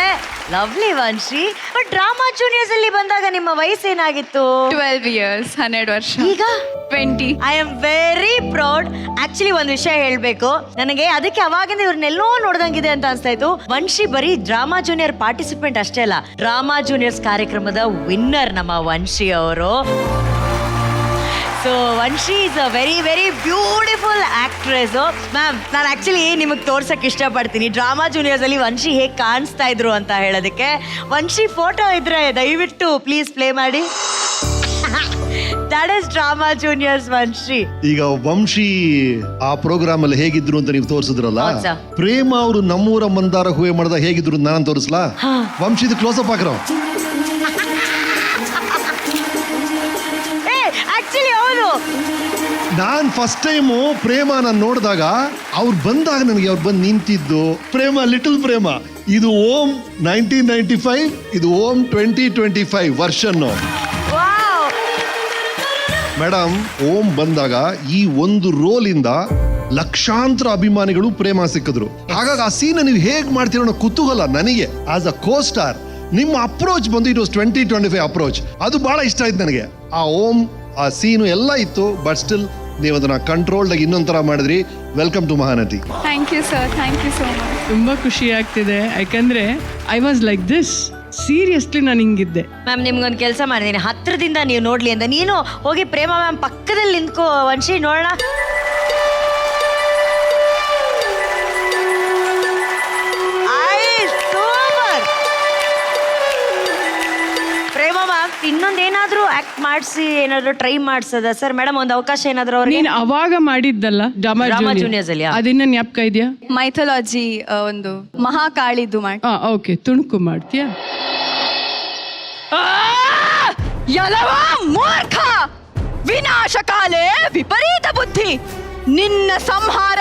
Lovely Vamshi. But drama juniors ಅಲ್ಲಿ ಬಂದಾಗ ನಿಮ್ಮ ವಯಸ್ಸು ಏನಾಗಿತ್ತು? 12 years, 12 ವರ್ಷ. ಈಗ 20. I am very proud. Actually ಒಂದು ವಿಷಯ ಹೇಳ್ಬೇಕು ನನಗೆ, ಅದಕ್ಕೆ ಅವಾಗಿಂದ ಇವ್ರನ್ನೆಲ್ಲೋ ನೋಡ್ದಂಗಿದೆ ಅಂತ ಅನ್ಸ್ತಾ ಇತ್ತು. ವಂಶಿ ಬರೀ ಡ್ರಾಮಾ ಜೂನಿಯರ್ ಪಾರ್ಟಿಸಿಪೆಂಟ್ ಅಷ್ಟೇ ಅಲ್ಲ, ಡ್ರಾಮಾ ಜೂನಿಯರ್ಸ್ ಕಾರ್ಯಕ್ರಮದ ವಿನ್ನರ್ ನಮ್ಮ ವಂಶಿ ಅವರು. So Vamshi is a very very beautiful actress. Ma'am, ನಾನು ಆಕ್ಚುಲಿ ನಿಮಗೆ ತೋರ್ಸಕ್ ಇಷ್ಟಪಡ್ತೀನಿ ಡ್ರಾಮಾ ಜೂನಿಯರ್ಸ್ ಅಲ್ಲಿ ವಂಶಿ ಹೇಗೆ ಕಾಣಿಸ್ತಾ ಇದ್ರು ಅಂತ ಹೇಳೋದಕ್ಕೆ. ವಂಶಿ ಫೋಟೋ ಇದ್ರೆ ದಯವಿಟ್ಟು ಪ್ಲೀಸ್ ಪ್ಲೇ ಮಾಡಿ. That is drama juniors Vamshi. ಈಗ ವಂಶಿ ಆ ಪ್ರೋಗ್ರಾಮ್ ಅಲ್ಲಿ ಹೇಗಿದ್ರು ಅಂತ ನೀವು ತೋರಿಸಿದ್ರಲ್ಲ, ಹೌದ್ ಸರ್. ಪ್ರೇಮ ಅವರು ನಮ್ಮೂರ ಮಂದಾರ ಹೂವೆ ಮಾಡ್ದ ಹೇಗಿದ್ರು ನಾನು ತೋರಿಸ್ಲಾ? ವಂಶಿದು ಕ್ಲೋಸ್ ಅಪ್ ಹಾಕ್ರೋ. ಆಕ್ಚುಲಿ ಹೌದು. ನಾನ್ ಫಸ್ಟ್ ಟೈಮು ಪ್ರೇಮ ನಾನು ನೋಡಿದಾಗ ಅವ್ರು ಬಂದಾಗ ನನಗೆ ಅವ್ರು ಬಂದು ನಿಂತಿದ್ದು ಪ್ರೇಮ, ಲಿಟಲ್ ಪ್ರೇಮ. ಇದು ಓಂ 1995, ಇದು ಓಂ 2025 ವರ್ಷನ್. ಮೇಡಮ್, ಓಂ ಬಂದಾಗ ಈ ಒಂದು ರೋಲ್ ಇಂದ ಲಕ್ಷಾಂತರ ಅಭಿಮಾನಿಗಳು ಪ್ರೇಮ ಸಿಕ್ಕಿದ್ರು. ಹಾಗಾಗಿ ಆ ಸೀನ್ ನೀವು ಹೇಗ್ ಮಾಡ್ತೀರೋ ಅನ್ನೋ ಕುತೂಹಲ ನನಗೆ ಆಸ್ ಅ ಕೋ ಸ್ಟಾರ್. ನಿಮ್ಮ ಅಪ್ರೋಚ್ ಬಂದು ಇಟ್ ವಾಸ್ 2025 ಅಪ್ರೋಚ್, ಅದು ಬಹಳ ಇಷ್ಟ ಆಯ್ತು ನನಗೆ. ಆ ಓಂ, ಆ ಸೀನು ಎಲ್ಲ ಇತ್ತು, ಬಟ್ ಸ್ಟಿಲ್ ನೀವು ಅದನ್ನ ಕಂಟ್ರೋಲ್ಡ್ ಆಗಿ ಇನ್ನೊಂಥರ ಮಾಡಿದ್ರಿ. Welcome to Mahanati. Thank you sir. Thank you so much. ತುಂಬ ಖುಷಿ ಆಗ್ತಿದೆ. ಯಾಕಂದ್ರೆ I was like this. Seriously ನಾನು ಹಿಂಗಿದ್ದೆ. ಮ್ಯಾಮ್, ನಿಮ್ಗೊಂದು ಕೆಲಸ ಮಾಡಿದ್ದೀನಿ, ಹತ್ರದಿಂದ ನೀವು ನೋಡ್ಲಿ ಅಂತ. ನೀನು ಹೋಗಿ ಪ್ರೇಮ ಮ್ಯಾಮ್ ಪಕ್ಕದಲ್ಲಿ ನಿಂತ್ಕೋ ವಂಶಿ, ನೋಡೋಣ. ಪ್ರೇಮ ಮ್ಯಾಮ್, ಇನ್ನೊಂದೇನಾದ್ರೂ ಆಕ್ಟ್ ಮಾಡಿಸಿ ಏನಾದ್ರು ಟ್ರೈ ಮಾಡಿಸದ ಸರ್? ಮೇಡಮ್, ಒಂದು ಅವಕಾಶ ಏನಾದ್ರು ಅವ್ರಿಗೆ? ನೀನು ಅವಾಗ ಮಾಡಿದ್ದಲ್ಲ ಡ್ರಾಮಾ ಜೂನಿಯರ್ಸ್ ಅಲ್ಲಿ ಅದಿನ್ನ ಜ್ಞಾಪಕ ಇದೆಯಾ? ಮೈಥಾಲಜಿ ಒಂದು ಮಹಾಕಾಳಿದು ಮಾಡಿ. ಓಕೆ, ತುಣುಕು ಮಾಡ್ತೀಯಾ? ಯಲವ ಮೂರ್ಖ, ವಿನಾಶಕಾಲೆ ವಿಪರೀತ ಬುದ್ಧಿ. ನಿನ್ನ ಸಂಹಾರ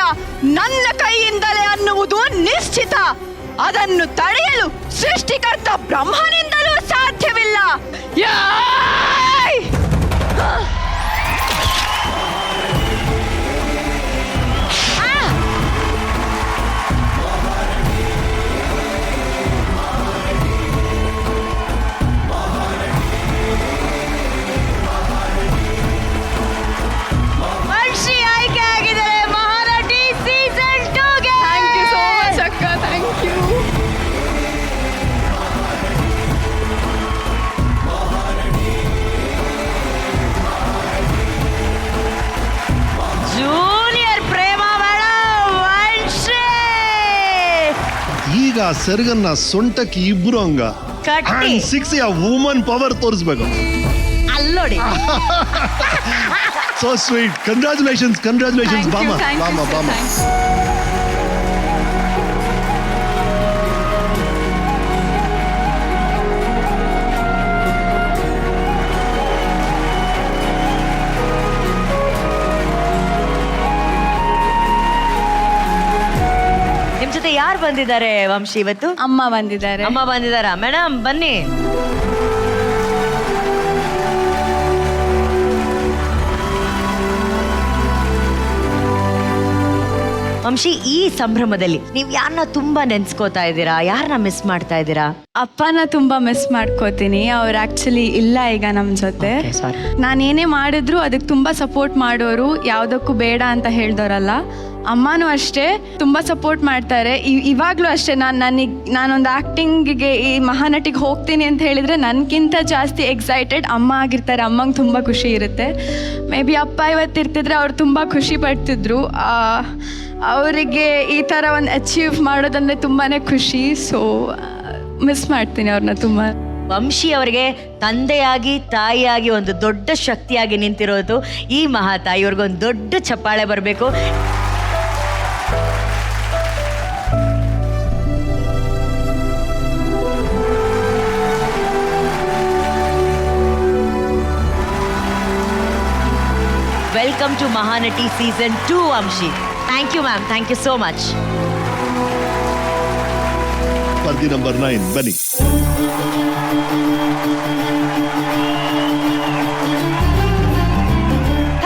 ನನ್ನ ಕೈಯಿಂದಲೇ ಅನ್ನುವುದು ನಿಶ್ಚಿತ. ಅದನ್ನು ತಡೆಯಲು ಸೃಷ್ಟಿಕರ್ತ ಬ್ರಹ್ಮನಿಂದಲೂ ಸಾಧ್ಯವಿಲ್ಲ. ವಂಶಿ ಆಯ್ಕೆ ಆಗಿದ್ದಾರೆ ಮಹಾನಟಿ ಸೀಸನ್ 2ಗೆ. ಥ್ಯಾಂಕ್ ಯು ಸೋ ಮಚ್ ಅಕ್ಕ. Thank you. Junior Prema madam, Vamshi. ಈಗ ಸೆರಗನ್ನ ಸೊಂಟಕ್ಕೆ ಇಬ್ರು ಹಂಗ ಕಟ್ಟಿ ಸಿಕ್ಸ್ ವುಮನ್ ಪವರ್ ತೋರಿಸ್ಬೇಕು. ಅಲ್ಲೋಡಿ. So sweet. Congratulations, congratulations. Thank you, ಬಾಮ thank you, ಬಾಮ sir. ಬಾಮ. Thank you. ನಿಮ್ ಜೊತೆ ಯಾರು ಬಂದಿದ್ದಾರೆ ವಂಶಿ ಇವತ್ತು? ಅಮ್ಮ ಬಂದಿದ್ದಾರೆ. ಅಮ್ಮ ಬಂದಿದ್ದಾರಾ? ಮೇಡಮ್ ಬನ್ನಿ. ವಂಶಿ, ಈ ಸಂಭ್ರಮದಲ್ಲಿ ನೀವು ಯಾರನ್ನ ತುಂಬಾ ನೆನ್ಸ್ಕೋತಾ ಇದ್ದೀರಾ, ಯಾರನ್ನ ಮಿಸ್ ಮಾಡ್ತಾ ಇದ್ದೀರಾ? ಅಪ್ಪನ ತುಂಬಾ ಮಿಸ್ ಮಾಡ್ಕೋತೀನಿ. ಅವ್ರು ಆಕ್ಚುಲಿ ಇಲ್ಲ ಈಗ ನಮ್ಮ ಜೊತೆ. ನಾನೇನೇ ಮಾಡಿದ್ರು ಅದಕ್ಕೆ ತುಂಬಾ ಸಪೋರ್ಟ್ ಮಾಡೋರು, ಯಾವುದಕ್ಕೂ ಬೇಡ ಅಂತ ಹೇಳ್ದವ್ರಲ್ಲ. ಅಮ್ಮನೂ ಅಷ್ಟೇ ತುಂಬ ಸಪೋರ್ಟ್ ಮಾಡ್ತಾರೆ. ಇವಾಗಲೂ ಅಷ್ಟೇ, ನಾನೊಂದು ಆ್ಯಕ್ಟಿಂಗಿಗೆ ಈ ಮಹಾನಟಿಗೆ ಹೋಗ್ತೀನಿ ಅಂತ ಹೇಳಿದರೆ ನನಗಿಂತ ಜಾಸ್ತಿ ಎಕ್ಸೈಟೆಡ್ ಅಮ್ಮ ಆಗಿರ್ತಾರೆ. ಅಮ್ಮಂಗೆ ತುಂಬ ಖುಷಿ ಇರುತ್ತೆ. ಮೇ ಬಿ ಅಪ್ಪ ಇವತ್ತಿರ್ತಿದ್ರೆ ಅವ್ರು ತುಂಬ ಖುಷಿ ಪಡ್ತಿದ್ರು. ಅವರಿಗೆ ಈ ಥರ ಒಂದು ಅಚೀವ್ ಮಾಡೋದಂದರೆ ತುಂಬಾ ಖುಷಿ. ಸೊ ಮಿಸ್ ಮಾಡ್ತೀನಿ ಅವ್ರನ್ನ ತುಂಬ. ವಂಶಿ ಅವರಿಗೆ ತಂದೆಯಾಗಿ ತಾಯಿಯಾಗಿ ಒಂದು ದೊಡ್ಡ ಶಕ್ತಿಯಾಗಿ ನಿಂತಿರೋದು ಈ ಮಹಾತಾಯಿ. ಇವ್ರಿಗೊಂದು ದೊಡ್ಡ ಚಪ್ಪಾಳೆ ಬರಬೇಕು. Welcome to Mahanati Season 2, Vamshi. Thank you, ma'am. Thank you so much. ಸ್ಪರ್ಧಿ ನಂಬರ್ 9 ಬನ್ನಿ.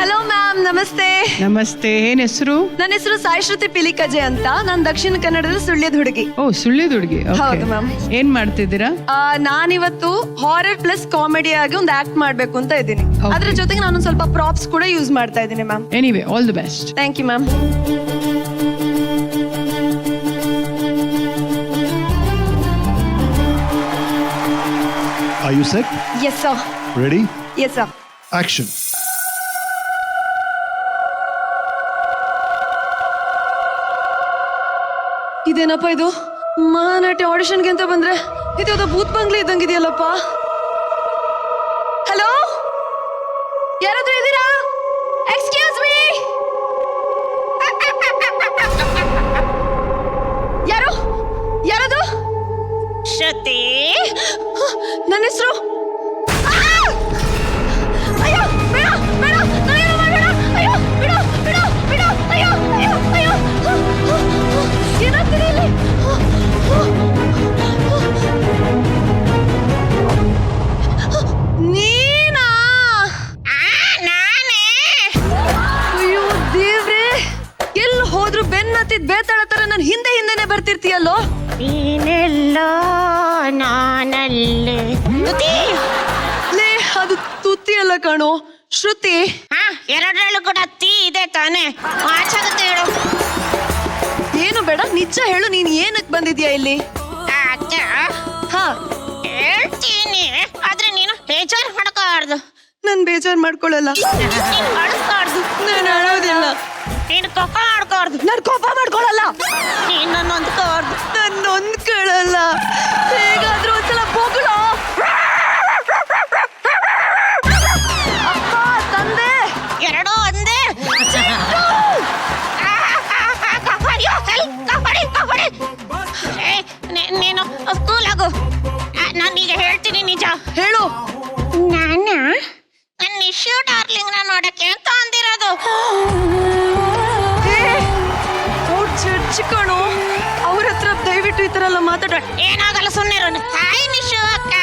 ಹಲೋ ಮ್ಯಾಮ್, ನಮಸ್ತೆ. ನಮಸ್ತೆ. ಏನ್ ಹೆಸರು? ನನ್ನ ಹೆಸರು ಸಾಯಿಶ್ರುತಿ ಪಿಲಿಕಜೆ ಅಂತ. ನಾನು ದಕ್ಷಿಣ ಕನ್ನಡದ ಸುಳ್ಯದ ಹುಡುಗಿ. ಓ, ಸುಳ್ಯದ ಹುಡುಗಿ. ಹೌದು ಮ್ಯಾಮ್. ಏನ್ ಮಾಡ್ತಿದ್ದೀರಾ? ನಾನಿವತ್ತು ಹಾರರ್ ಪ್ಲಸ್ ಕಾಮಿಡಿ ಆಗಿ ಒಂದು ಆಕ್ಟ್ ಮಾಡ್ಬೇಕು ಅಂತ ಇದ್ದೀನಿ. ಅದ್ರ ಜೊತೆಗೆ ನಾನು ಸ್ವಲ್ಪ ಪ್ರಾಪ್ಸ್ ಕೂಡ ಯೂಸ್ ಮಾಡ್ತಾ ಇದ್ದೀನಿ ma'am. Anyway, all the best. Thank you ma'am. Are you set? Yes sir. Ready? Yes sir. Action. ಇದೇನಪ್ಪ ಇದು? ಮಹಾನಟಿ ಆಡಿಷನ್ಗೆ ಅಂತ ಬಂದ್ರೆ ಇದು ಭೂತ್ ಬಂಗ್ಲೆ ಇದ್ದಂಗಿದೆಯಲ್ಲಪ್ಪ. ಹಲೋ, ಯಾರಾದ್ರೂ ಇದ್ದೀರಾ? Excuse me. ಯಾರದು? ಶ್ರುತಿ, ನನ್ನ ಹೆಸರು. ಅಯ್ಯೋ ಬೇಡ ಬೇಡ, ನಾನೇನು ಮಾಡಬೇಡ. ಅಯ್ಯೋ ಬಿಡು ಬಿಡು ಬಿಡು. ಅಯ್ಯೋ ಅಯ್ಯೋ ಅಯ್ಯೋ. ಏನಾಗ್ತಿದೆ ಇಲ್ಲಿ? ನೀನಾ? ಅಯ್ಯೋ ದೇವ್ರೆ, ಎಲ್ಲಿ ಹೋದ್ರು ಬೆನ್ನತ್ತಿದ್ ಬೇತಾಳ ತರ ನನ್ನ ಹಿಂದೆನೆ ಬರ್ತಿರ್ತೀಯಲ್ಲೋ. ನೀನೆಲ್ಲ ನಾನಲ್ಲೇ. ಲೇ, ಅದು ತುತ್ತಿ ಅಲ್ಲ ಕಣೋ, ಶ್ರುತಿ. ಎರಡರಲ್ಲೂ ಕೂಡ ತೀ ಇದೆ ತಾನೆ, ಆಚಾಗುತ್ತೆ ಹೇಳು. ಏನು ಬೇಡ, ನಿಜ ಹೇಳು, ನೀನ್ ಏನಕ್ಕೆ ಬಂದಿದ್ಯಾ ಇಲ್ಲಿ? ಹಾ, ಹೇಳ್ತೀನಿ, ಆದ್ರೆ ನೀನು ಬೇಜಾರು ಮಾಡ್ಕೋಬಾರ್ದು. ನನ್ ಬೇಜಾರ್ ಮಾಡ್ಕೊಳ್ಳಲ್ಲ. ಅಳ್ಬಾರ್ದು, ನಾನು ಅಳೋದಿಲ್ಲ. ನೀನು ಕೋಪ ಮಾಡ್ಕೋಬಾರ್ದು. ನಾನು ಕೋಪ ಮಾಡ್ಕೊಳ್ಳಲ್ಲ. ನೀನು ನೊಂದ್ಕೋಬಾರ್ದು. ನಾನು ನೊಂದ್ಕೊಳ್ಳಲ್ಲ. ಹೇಗಾದ್ರೂ ಒಂದ್ಸಲ ಹೋಗ್ಲೋ. ಅಪ್ಪ, ತಂದೆ, ಎರಡೂ ಒಂದೇ. ನೀನು ಕೂಲ್ ಆಗು. ನಾನೀಗ ಹೇಳ್ತೀನಿ ನಿಜ. ಹೇಳು. ನನ್ನ ನಿಶ್ಯೂ ಡಾರ್ಲಿಂಗ್ ನ ನೋಡಕ್ಕೆ ಅಂತ ಅಂದಿರೋದು. ಚರ್ಚ್ ಕಣೋ, ಅವ್ರ ಹತ್ರ ದಯವಿಟ್ಟು ಈ ತರ ಎಲ್ಲ ಮಾತಾಡ. ಏನಾಗಲ್ಲ, ಸುಮ್ಮನೆ. ಹಾಯ್ ನಿಶ್ಯೂ ಅಕ್ಕ.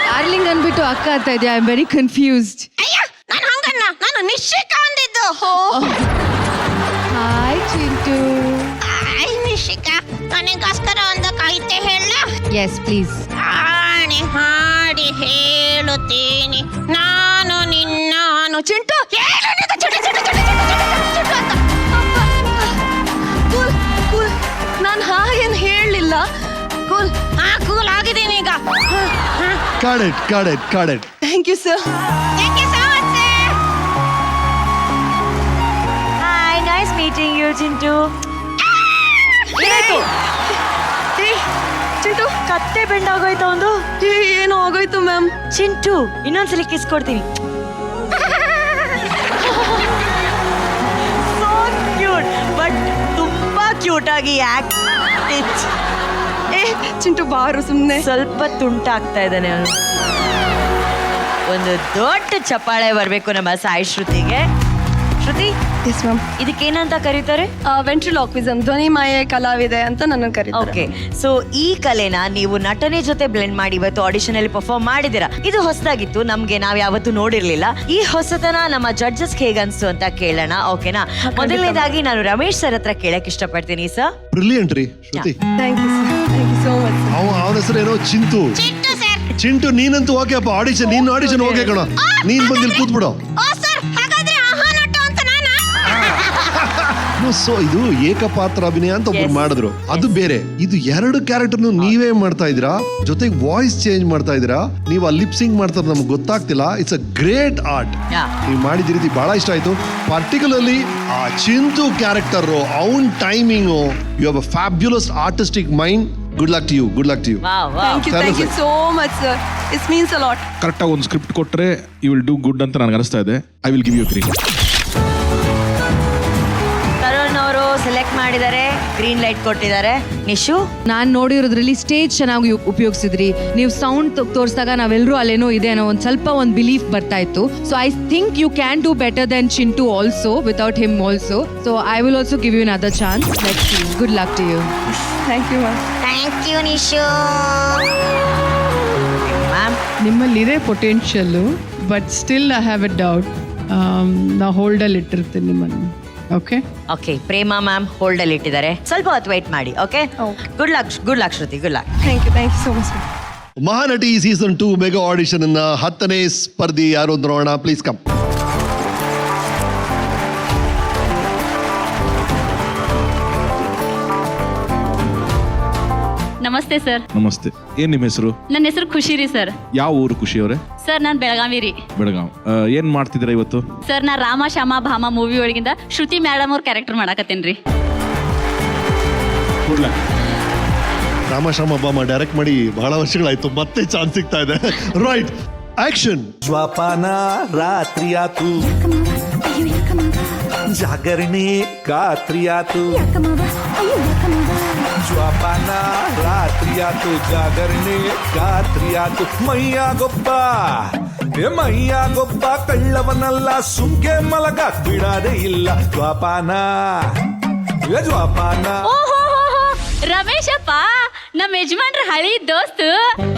ಡಾರ್ಲಿಂಗ್ ಅನ್ಬಿಟ್ಟು ಅಕ್ಕ ಅಂತ ಇದೆಯಾ? I am very confused. ಅಯ್ಯ, ನಾನು ಹಂಗನ್ನ, ನಾನು ನಿಶ್ಚಿಕ ಅಂದಿದ್ದು. ಹಾಯ್ ಚಿಂಟು. ಹಾಯ್ ನಿಶ್ಚಿಕ, ನನಗೋಸ್ಕರ ಒಂದು ಕವಿತೆ ಹೇಳ. Yes please. ಆಣೆ ಹಾಡಿ ಹೇಳುತ್ತೀನಿ ನಾನು ನಿನ್ನಾನು. ಚಿಂಟು, ನಾನು ಹಾಗೇನ್ ಹೇಳಲಿಲ್ಲ. ಕೂಲ್. ಕೂಲ್ ಆಗಿದ್ದೀನಿ ಈಗ. Got it. Thank you sir. Thank you so much, sir. Hi, nice meeting you, Chintu. ಏನಾಯ್ತು? ಚಿಂಟು, ಕತ್ತೆ ಬೆಂಡಾಗೋಯ್ತು ಒಂದು. ಏನೋ ಆಗೋಯ್ತು ಮ್ಯಾಮ್. ಚಿಂಟು, ಇನ್ನೊಂದ್ಸಲಿ ಕಿಸ್ ಕೊಡ್ತೀನಿ. ಸೋ ಕ್ಯೂಟ್, ಬಟ್ ತುಂಬಾ ಕ್ಯೂಟ್ ಆಗಿ ಆಕ್ಟ್. ಚಿಂಟು ಬಾರು ಸುಮ್ಮನೆ. ಸ್ವಲ್ಪ ತುಂಟಾಗ್ತಾ ಇದ್ದಾನೆ ಅವನು. ಒಂದು ದೊಡ್ಡ ಚಪ್ಪಾಳೆ ಬರಬೇಕು ನಮ್ಮ ಸಾಯಿ ಶ್ರುತಿಗೆ. ಶ್ರುತಿ, ಎಸ್ ಮ್ಯಾಮ್. ಇದಕ್ಕೇನಂತ ಕರೀತಾರೆ? ವೆಂಟ್ರಿಲಾಕ್ವಿಸಮ್, ಧ್ವನಿ ಮಾಯೆ ಕಲಾವಿದೆ ಅಂತ ನನ್ನ ಕರೀತಾರೆ. ಓಕೆ, ಸೊ ಈ ಕಲೆನ ನೀವು ನಟನೆ ಜೊತೆ ಬ್ಲೆಂಡ್ ಮಾಡಿ ಇವತ್ತು ಆಡಿಷನ್ ಅಲ್ಲಿ ಪರ್ಫಾರ್ಮ್ ಮಾಡಿದಿರಾ. ಇದು ಹೊಸದಾಗಿತ್ತು, ನಮ್ಗೆ ನಾವ್ ಯಾವತ್ತೂ ನೋಡಿರ್ಲಿಲ್ಲ. ಈ ಹೊಸತನ ನಮ್ಮ ಜಡ್ಜಸ್ ಹೇಗೆ ಅನ್ಸ್ತು ಅಂತ ಕೇಳೋಣ, ಓಕೆನಾ? ಮೊದಲನೇದಾಗಿ ನಾನು ರಮೇಶ್ ಸರ್ ಹತ್ರ ಕೇಳಕ್ ಇಷ್ಟಪಡ್ತೀನಿ. ಸರ್, ಬ್ರಿಲಿಯಂಟ್ ರೀ Shruthi. Thank you sir, thank you so much. ಅವನ ಹೆಸರು ಏನೋ ಚಿಂಟು. ಚಿಂಟು, ನೀನಂತೂ ಓಕೆ ಅಪ್ಪ. ಆಡಿಷನ್, ನೀನ್ ಆಡಿಷನ್ ಓಕೆ ಕಣ. ನೀನ್ ಬಂದಿಲ್ಲಿ ಕೂತ್ಬಿಡು. ಸೊ ಇದು ಏಕಪಾತ್ರ ಅಭಿನಯ ಅಂತ ಒಬ್ರು ಮಾಡಿದ್ರು, ಅದು ಬೇರೆ. ಇದು 2 ಕ್ಯಾರೆಕ್ಟರ್ನು ನೀವೇ ಮಾಡ್ತಾ ಇದೀರಾ, ಜೊತೆಗೆ ವಾಯ್ಸ್ ಚೇಂಜ್ ಮಾಡ್ತಾ ಇದೀರಾ. ನೀವು ಆ ಲಿಪ್ಸಿಂಗ್ ಮಾಡ್ತಾರೆ ನಮ್ಗೆ ಗೊತ್ತಾಗ್ತಿಲ್ಲ. It's a great art. ನೀವು ಮಾಡಿದ ರೀತಿ ಬಹಳ ಇಷ್ಟ ಆಯ್ತು. ಪರ್ಟಿಕ್ಯುಲರ್ಲಿ ಆ ಚಿಂತು ಕ್ಯಾರೆಕ್ಟರ್, ಅವನ್ timing, you have a fabulous artistic mind. Good luck to you, good luck to you. Thank you so much sir. It means a lot. ಕರೆಕ್ಟಾಗಿ ಒಂದು ಸ್ಕ್ರಿಪ್ಟ್ ಕೊಟ್ಟರೆ ಯು ವಿಲ್ ಡೂ ಗುಡ್ ಅಂತ ನನಗೆ ಅನಿಸ್ತಾ ಇದೆ. I will give you 3. Tarun ಅವರು select ಮಾಡಿದ್ದಾರೆ, green light ಕೊಟ್ಟಿದ್ದಾರೆ. ನಿಶು, ನಾನು ನೋಡಿರೋದ್ರಲ್ಲಿ ಸ್ಟೇಜ್ ಚೆನ್ನಾಗಿ ಉಪಯೋಗಿಸಿದ್ರಿ. ನೀವು ಸೌಂಡ್ ತೋರಿಸಿದಾಗ ನಾವೆಲ್ಲರೂ ಅಲ್ಲೇನೋ ಇದೆ ಅನ್ನೋ ಒಂದು ಬಿಲೀಫ್ ಬರ್ತಾ ಇತ್ತು. So I think you can do better then Chintu also without him also. So I will also give you another chance. Let's see. Good luck to you. Thank you ma'am. Thank you Nishu. Ma'am, ನಿಮ್ಮಲ್ಲಿದೆ potential, but still I have a doubt. ನಾ ಹೋಲ್ಡಲ್ಲಿ ಇಟ್ಟಿರ್ತೀನಿ ನಿಮ್ಮನ್ನು. Okay okay, Prema ma'am hold ಅಲ್ಲಿ ಇಟ್ಟಿದ್ದಾರೆ. ಸ್ವಲ್ಪ ಹೊತ್ತು wait ಮಾಡಿ. Okay, good luck, good luck Shruti, good luck. Thank you so much. Mahanati season 2 mega audition ನ 10ನೇ ಸ್ಪರ್ಧಿ ಯಾರು ನೋಡೋಣ. Please come. ನಮಸ್ತೆ ಸರ್. ನಮಸ್ತೆ. ಏನ್ ನಿಮ್ಮ ಹೆಸರು? ನನ್ನ ಹೆಸರು ಖುಷಿ ರೀ ಸರ್. ಯಾವ ಊರು ಖುಷಿ ಅವರೇ? ಸರ್ ನಾನು ಬೆಳಗಾವಿ ರೀ. ಬೆಳಗಾವ್. ಏನ್ ಮಾಡ್ತಿದ್ದೀರಾ ಇವತ್ತು? ಸರ್ ನಾ ರಾಮ ಶ್ಯಾಮ ಭಾಮ ಮೂವಿ ಒಳಗಿಂದ ಶ್ರುತಿ ಮೇಡಮ್ ಅವ್ರ ಕ್ಯಾರೆಕ್ಟರ್ ಮಾಡಾಕತ್ತೇನ್ರಿ. ರಾಮಶ್ಯಾಮ ಬಾಮ ಡೈರೆಕ್ಟ್ ಮಾಡಿ ಬಹಳ ವರ್ಷಗಳಾಯ್ತು, ಮತ್ತೆ ಚಾನ್ಸ್ ಸಿಗ್ತಾ ಇದೆ. Right, action. ಜ್ವಾಪಾನ ರಾತ್ರಿಯಾತು, ಜಾಗರಣೆ ಗಾತ್ರಿಯಾತು. ಜ್ವಾಪಾನ ರಾತ್ರಿಯಾತು, ಜಾಗರಣೆ ಗಾತ್ರಿಯಾತು. ಮೈಯಾಗೊಬ್ಬ ಕಳ್ಳವನಲ್ಲ, ಸುಮ್ಕೆ ಮಲಗಾಕ್ ಬಿಡಾದೆ ಇಲ್ಲ. ಜ್ವಾಪಾನ ಜ್ವಾಪಾನ. ರಮೇಶಪ್ಪ, ನಮ್ಮ ಯಜಮಾನ್ರ ಹಳಿ ದೋಸ್ತ್.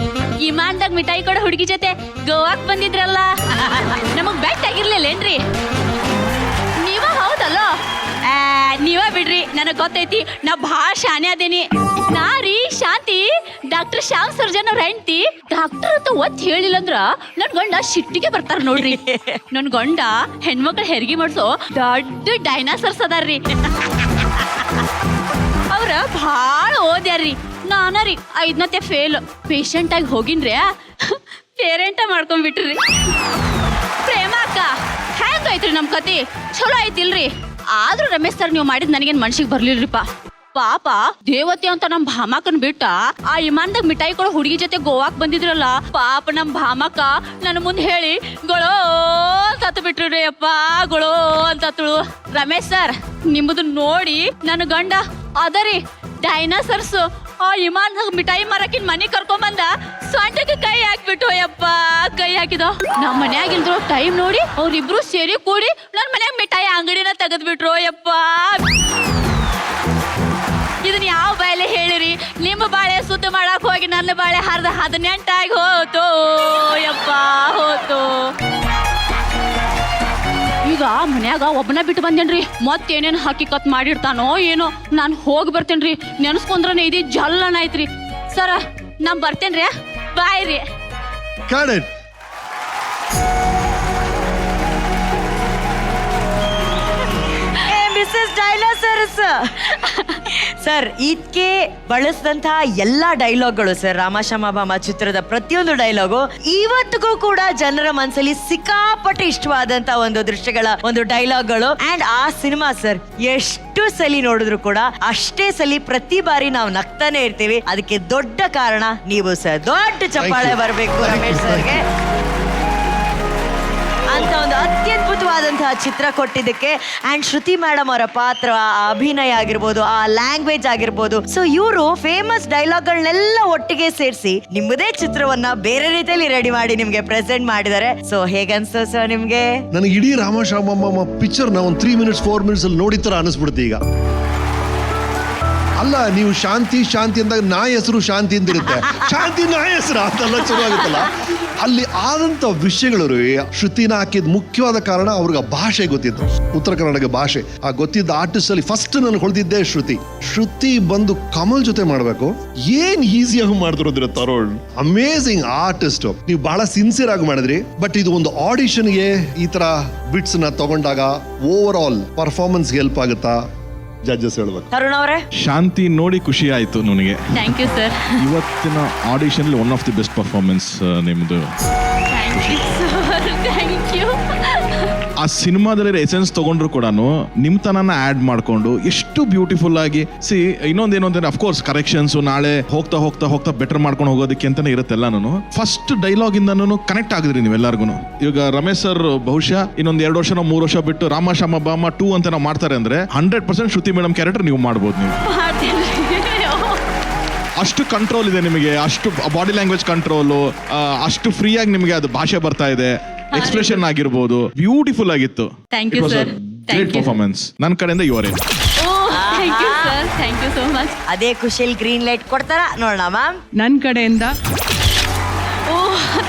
ಇಮಾನ್ದಾಗ ಮಿಠಾಯಿ ಕೊಡೋ ಹುಡುಗಿ ಜೊತೆ ಗೋವಾಕ್ ಬಂದಿದ್ರಲ್ಲ, ನಮಗ್ ಬೆಟ್ ಆಗಿರ್ಲಿಲ್ಲೇನ್ರಿ? ನೀವ ಹೌದಲ್ಲೋ? ನೀವ ಬಿಡ್ರಿ, ನನಗ್ ಗೊತ್ತೈತಿ, ನಾ ಭಾಳ ಶಾನೆ ಅದೇನಿ. ನಾ ರೀ ಶಾಂತಿ, ಡಾಕ್ಟರ್ ಶ್ಯಾಮ್ ಸರ್ಜನ್ ಅವ್ರ ಹೆಂಡ್ತಿ. ಡಾಕ್ಟರ್ ಅಂತ ಒತ್ತು ಹೇಳಿಲ್ಲ ಅಂದ್ರ ನನ್ ಗಂಡ ಸಿಟ್ಟಿಗೆ ಬರ್ತಾರ ನೋಡ್ರಿ. ನನ್ ಗಂಡ ಹೆಣ್ಮಕ್ಳ ಹೆರಿಗೆ ಮಾಡ್ಸೋ ದೊಡ್ಡ ಡೈನಾಸರ್ಸ್ ಅದಾರ್ರಿ. ಅವ್ರ ಭಾಳ ಓದ್ಯಾರ್ರಿ. ನಾನ ರೀ 5ನೇ ಫೇಲ್. ಪೇಷಂಟ್ ಆಗಿ ಹೋಗಿನ್ರಿ, ಪೇರೆಂಟ ಮಾಡ್ಕೊಂಡ್ಬಿಟ್ರಿ. ಪ್ರೇಮ ಅಕ್ಕ, ಹೆಂಗೈತ್ರಿ ನಮ್ ಕತಿ? ಚಲೋ ಐತಿಲ್ರಿ? ಆದ್ರೂ ರಮೇಶ್ ಸರ್ ನೀವು ಮಾಡಿದ್ ನನಗೇನ್ ಮನ್ಸಿಗೆ ಬರ್ಲಿಲ್ರಿಪ್ಪ. ಪಾಪ ದೇವತೆ ಅಂತ ನಮ್ ಭಾಮಕನ್ ಬಿಟ್ಟ ಆ ಇಮಾನ್ದಾಗ ಮಿಠಾಯಿ ಕೊಡೋ ಹುಡುಗಿ ಜೊತೆ ಗೋವಾಕ್ ಬಂದಿದ್ರಲ್ಲ, ಪಾಪ ನಮ್ ಭಾಮಕ ನನ್ನ ಮುಂದೆ ಹೇಳಿ ಗೊಳೋ ಅಂತ ಬಿಟ್ರಿ ಅಪ್ಪ, ಗೊಳೋ ಅಂತಳು. ರಮೇಶ್ ಸರ್, ನಿಮ್ಮದು ನೋಡಿ ನನ್ನ ಗಂಡ ಅದರಿ ಡೈನಾಸರ್ಸ್ ಆ ಇಮಾನ್ ಮಿಠಾಯಿ ಮಾರಕಿನ್ ಮನಿ ಕರ್ಕೊಂಬಂದ, ಸೊಂಟಕ್ಕೆ ಕೈ ಹಾಕ್ಬಿಟ್ಟು ಯಪ್ಪ, ಕೈ ಹಾಕಿದ. ನಮ್ಮ ಮನ್ಯಾಗಿಲ್ದ್ರು ಟೈಮ್ ನೋಡಿ ಅವ್ರಿಬ್ರು ಸೇರಿ ಕೂಡಿ ನನ್ ಮನ್ಯಾಗ ಮಿಠಾಯಿ ಅಂಗಡಿನ ತೆಗೆದ್ಬಿಟ್ರು ಯಪ್ಪ. ಇದನ್ನ ಯಾವ ಬಾಯಲ್ಲಿ ಹೇಳಿರಿ? ನಿಮ್ಮ ಬಾಳೆ ಸುದ್ದ ಮಾಡಕ್ ಹೋಗಿ ನನ್ನ ಬಾಳೆ ಹರಿದ 18 ಹೋತು ಯಪ್ಪ, ಹೋತು. ಈಗ ಮನ್ಯಾಗ ಒಬ್ಬನ ಬಿಟ್ಟು ಬಂದೇನ್ರಿ, ಮತ್ತೇನೇನು ಹಾಕಿ ಕತ್ ಮಾಡಿರ್ತಾನೋ ಏನೋ. ನಾನು ಹೋಗಿ ಬರ್ತೇನ್ರಿ, ನೆನ್ಸ್ಕೊಂಡ್ರನೇ ಇದು ಜಲ್ಲನ ಐತ್ರಿ. ಸರ ನಾ ಬರ್ತೇನ್ರಿ, ಬಾಯ್ ರೀ. ಮಿಸಸ್ ಡೈಲಾಸರ್ಸ್ ಸರ್, ಇದಕ್ಕೆ ಬಳಸಿದಂತಹ ಎಲ್ಲಾ ಡೈಲಾಗ್ಗಳು ಸರ್, ರಾಮಶ್ಯಾಮ ಭಾಮ ಚಿತ್ರದ ಪ್ರತಿಯೊಂದು ಡೈಲಾಗು ಇವತ್ತಿಗೂ ಕೂಡ ಜನರ ಮನಸ್ಸಲ್ಲಿ ಸಿಕ್ಕಾಪಟ್ಟೆ ಇಷ್ಟವಾದಂತ ಒಂದು ದೃಶ್ಯಗಳ ಒಂದು ಡೈಲಾಗ್ಗಳು. ಅಂಡ್ ಆ ಸಿನಿಮಾ ಸರ್ ಎಷ್ಟು ಸಲಿ ನೋಡಿದ್ರು ಕೂಡ ಅಷ್ಟೇ ಸಲಿ ಪ್ರತಿ ಬಾರಿ ನಾವು ನಗ್ತಾನೆ ಇರ್ತೀವಿ. ಅದಕ್ಕೆ ದೊಡ್ಡ ಕಾರಣ ನೀವು ಸರ್. ದೊಡ್ಡ ಚಪ್ಪಾಳೆ ಬರಬೇಕು ರಮೇಶ್ ಸರ್ಗೆ. ಅಂತ ಅಂತ ಒಂದು ಅತ್ಯದ್ಭುತವಾದಂತಹ ಚಿತ್ರ ಕೊಟ್ಟಿದ್ದಕ್ಕೆ. ಅಂಡ್ ಶ್ರುತಿ ಮೇಡಮ್ ಅವರ ಪಾತ್ರ, ಆ ಅಭಿನಯ ಆಗಿರ್ಬೋದು, ಆ ಲ್ಯಾಂಗ್ವೇಜ್ ಆಗಿರ್ಬೋದು, ಸೊ ಇವರು ಫೇಮಸ್ ಡೈಲಾಗ್ಗಳನ್ನೆಲ್ಲ ಒಟ್ಟಿಗೆ ಸೇರಿಸಿ ನಿಮ್ಮದೇ ಚಿತ್ರವನ್ನ ಬೇರೆ ರೀತಿಯಲ್ಲಿ ರೆಡಿ ಮಾಡಿ ನಿಮ್ಗೆ ಪ್ರೆಸೆಂಟ್ ಮಾಡಿದ್ದಾರೆ. ಸೊ ಹೇಗನ್ಸ್ತು ಸರ್ ನಿಮ್ಗೆ? ನನಗೆ ಇಡೀ ರಾಮಶ್ಯಾಮಮ್ಮ ಪಿಕ್ಚರ್ ನ ಒಂದು 3 ಮಿನಿಟ್ಸ್ 4 ಮಿನಿಟ್ಸ್ ಅಲ್ಲಿ ನೋಡಿದ ತರ ಅನಿಸ್ಬಿಡುತ್ತೆ ಈಗ. ಅಲ್ಲ, ನೀವು ಶಾಂತಿ ಶಾಂತಿ ಅಂದಾಗ ನಾ ಹೆಸರು ಶಾಂತಿ ಅಂತಿರುತ್ತೆ, ಶಾಂತಿ ನಾ ಹೆಸರು ಅಂತೆಲ್ಲ ಶುರು ಆಗುತ್ತಲ್ಲ. ಅಲ್ಲಿ ಆದಂತ ವಿಷಯಗಳು ಶ್ರುತಿನ ಹಾಕಿದ ಮುಖ್ಯವಾದ ಕಾರಣ ಅವ್ರಿಗೆ ಭಾಷೆ ಗೊತ್ತಿತ್ತು, ಉತ್ತರ ಕನ್ನಡ ಭಾಷೆ. ಆ ಗೊತ್ತಿದ್ದ ಆರ್ಟಿಸ್ಟ್ ಅಲ್ಲಿ ಫಸ್ಟ್ ನನಗೆ ಹೊಳ್ದಿದ್ದೆ ಶ್ರುತಿ ಬಂದು ಕಮಲ್ ಜೊತೆ ಮಾಡ್ಬೇಕು, ಏನ್ ಈಸಿಯಾಗಿ ಮಾಡಿದ್ರು ತರುಣ್. ಅಮೇಸಿಂಗ್ ಆರ್ಟಿಸ್ಟ್, ನೀವು ಬಹಳ ಸಿನ್ಸಿಯರ್ ಆಗಿ ಮಾಡಿದ್ರಿ. ಬಟ್ ಇದು ಒಂದು ಆಡಿಷನ್ಗೆ ಈ ತರ ಬಿಟ್ಸ್ ನ ತಗೊಂಡಾಗ ಓವರ್ ಆಲ್ ಪರ್ಫಾರ್ಮೆನ್ಸ್ ಹೆಲ್ಪ್ ಆಗುತ್ತಾ ಜಡ್ಜಸ್ ಹೇಳ್ಬೇಕು. ತರುಣ್ ಅವರೇ? ಶಾಂತಿ ನೋಡಿ ಖುಷಿ ಆಯ್ತು ನನಗೆ. Thank you sir. ಇವತ್ತಿನ audition one of the best performance ನಿಮ್ದು. Thank you. ಆ ಸಿನಿಮಾದಲ್ಲಿ ಎಸೆನ್ಸ್ ತಗೊಂಡ್ರು ಕೂಡ ನಿಮ್ ತನನ ಆಡ್ ಮಾಡ್ಕೊಂಡು ಎಷ್ಟು ಬ್ಯೂಟಿಫುಲ್ ಆಗಿ ಇನ್ನೊಂದೇನು ಅಂತಂದ್ರೆ ಅಫ್ಕೋರ್ಸ್ ಕರೆಕ್ಷನ್ಸ್ ನಾಳೆ ಹೋಗ್ತಾ ಹೋಗ್ತಾ ಹೋಗ್ತಾ ಬೆಟರ್ ಮಾಡ್ಕೊಂಡು ಹೋಗೋದಕ್ಕೆ ಅಂತಾನೆ ಇರುತ್ತೆಲ್ಲ. ನಾನು ಫಸ್ಟ್ ಡೈಲಾಗ್ ಇಂದನೂ ಕನೆಕ್ಟ್ ಆಗಿದ್ರಿ ನೀವೆಲ್ಲರಿಗೂ. ಇವಾಗ ರಮೇಶ್ ಸರ್ ಬಹುಶಃ ಇನ್ನೊಂದ್ 2 ವರ್ಷ 3 ವರ್ಷ ಬಿಟ್ಟು ರಾಮ ಶ್ಯಾಮ ಬಾಮ 2 ಅಂತ ನಾವು ಮಾಡ್ತಾರೆ ಅಂದ್ರೆ 100% ಶ್ರುತಿ ಮೇಡಮ್ ಕ್ಯಾರೆಕ್ಟರ್ ನೀವು ಮಾಡ್ಬೋದು. ನೀವು ಅಷ್ಟು ಕಂಟ್ರೋಲ್ ಇದೆ ನಿಮಗೆ, ಅಷ್ಟು ಬಾಡಿ ಲ್ಯಾಂಗ್ವೇಜ್ ಕಂಟ್ರೋಲು, ಅಷ್ಟು ಫ್ರೀ ಆಗಿ ನಿಮಗೆ ಅದು ಭಾಷೆ ಬರ್ತಾ ಇದೆ, ಎಕ್ಸ್ಪ್ರೆಷನ್ ಆಗಿರ್ಬೋದು, ಬ್ಯೂಟಿಫುಲ್ ಆಗಿತ್ತು. Thank you, sir. Great performance ನನ್ನ ಕಡೆಯಿಂದ ಇವರೇ. Thank you sir, thank you so much. ಅದೇ ಖುಷಿಯಲ್ಲಿ ಗ್ರೀನ್ ಲೈಟ್ ಕೊಡ್ತಾರ ನೋಡೋಣ ಮ್ಯಾಮ್. ನನ್ನ ಕಡೆಯಿಂದ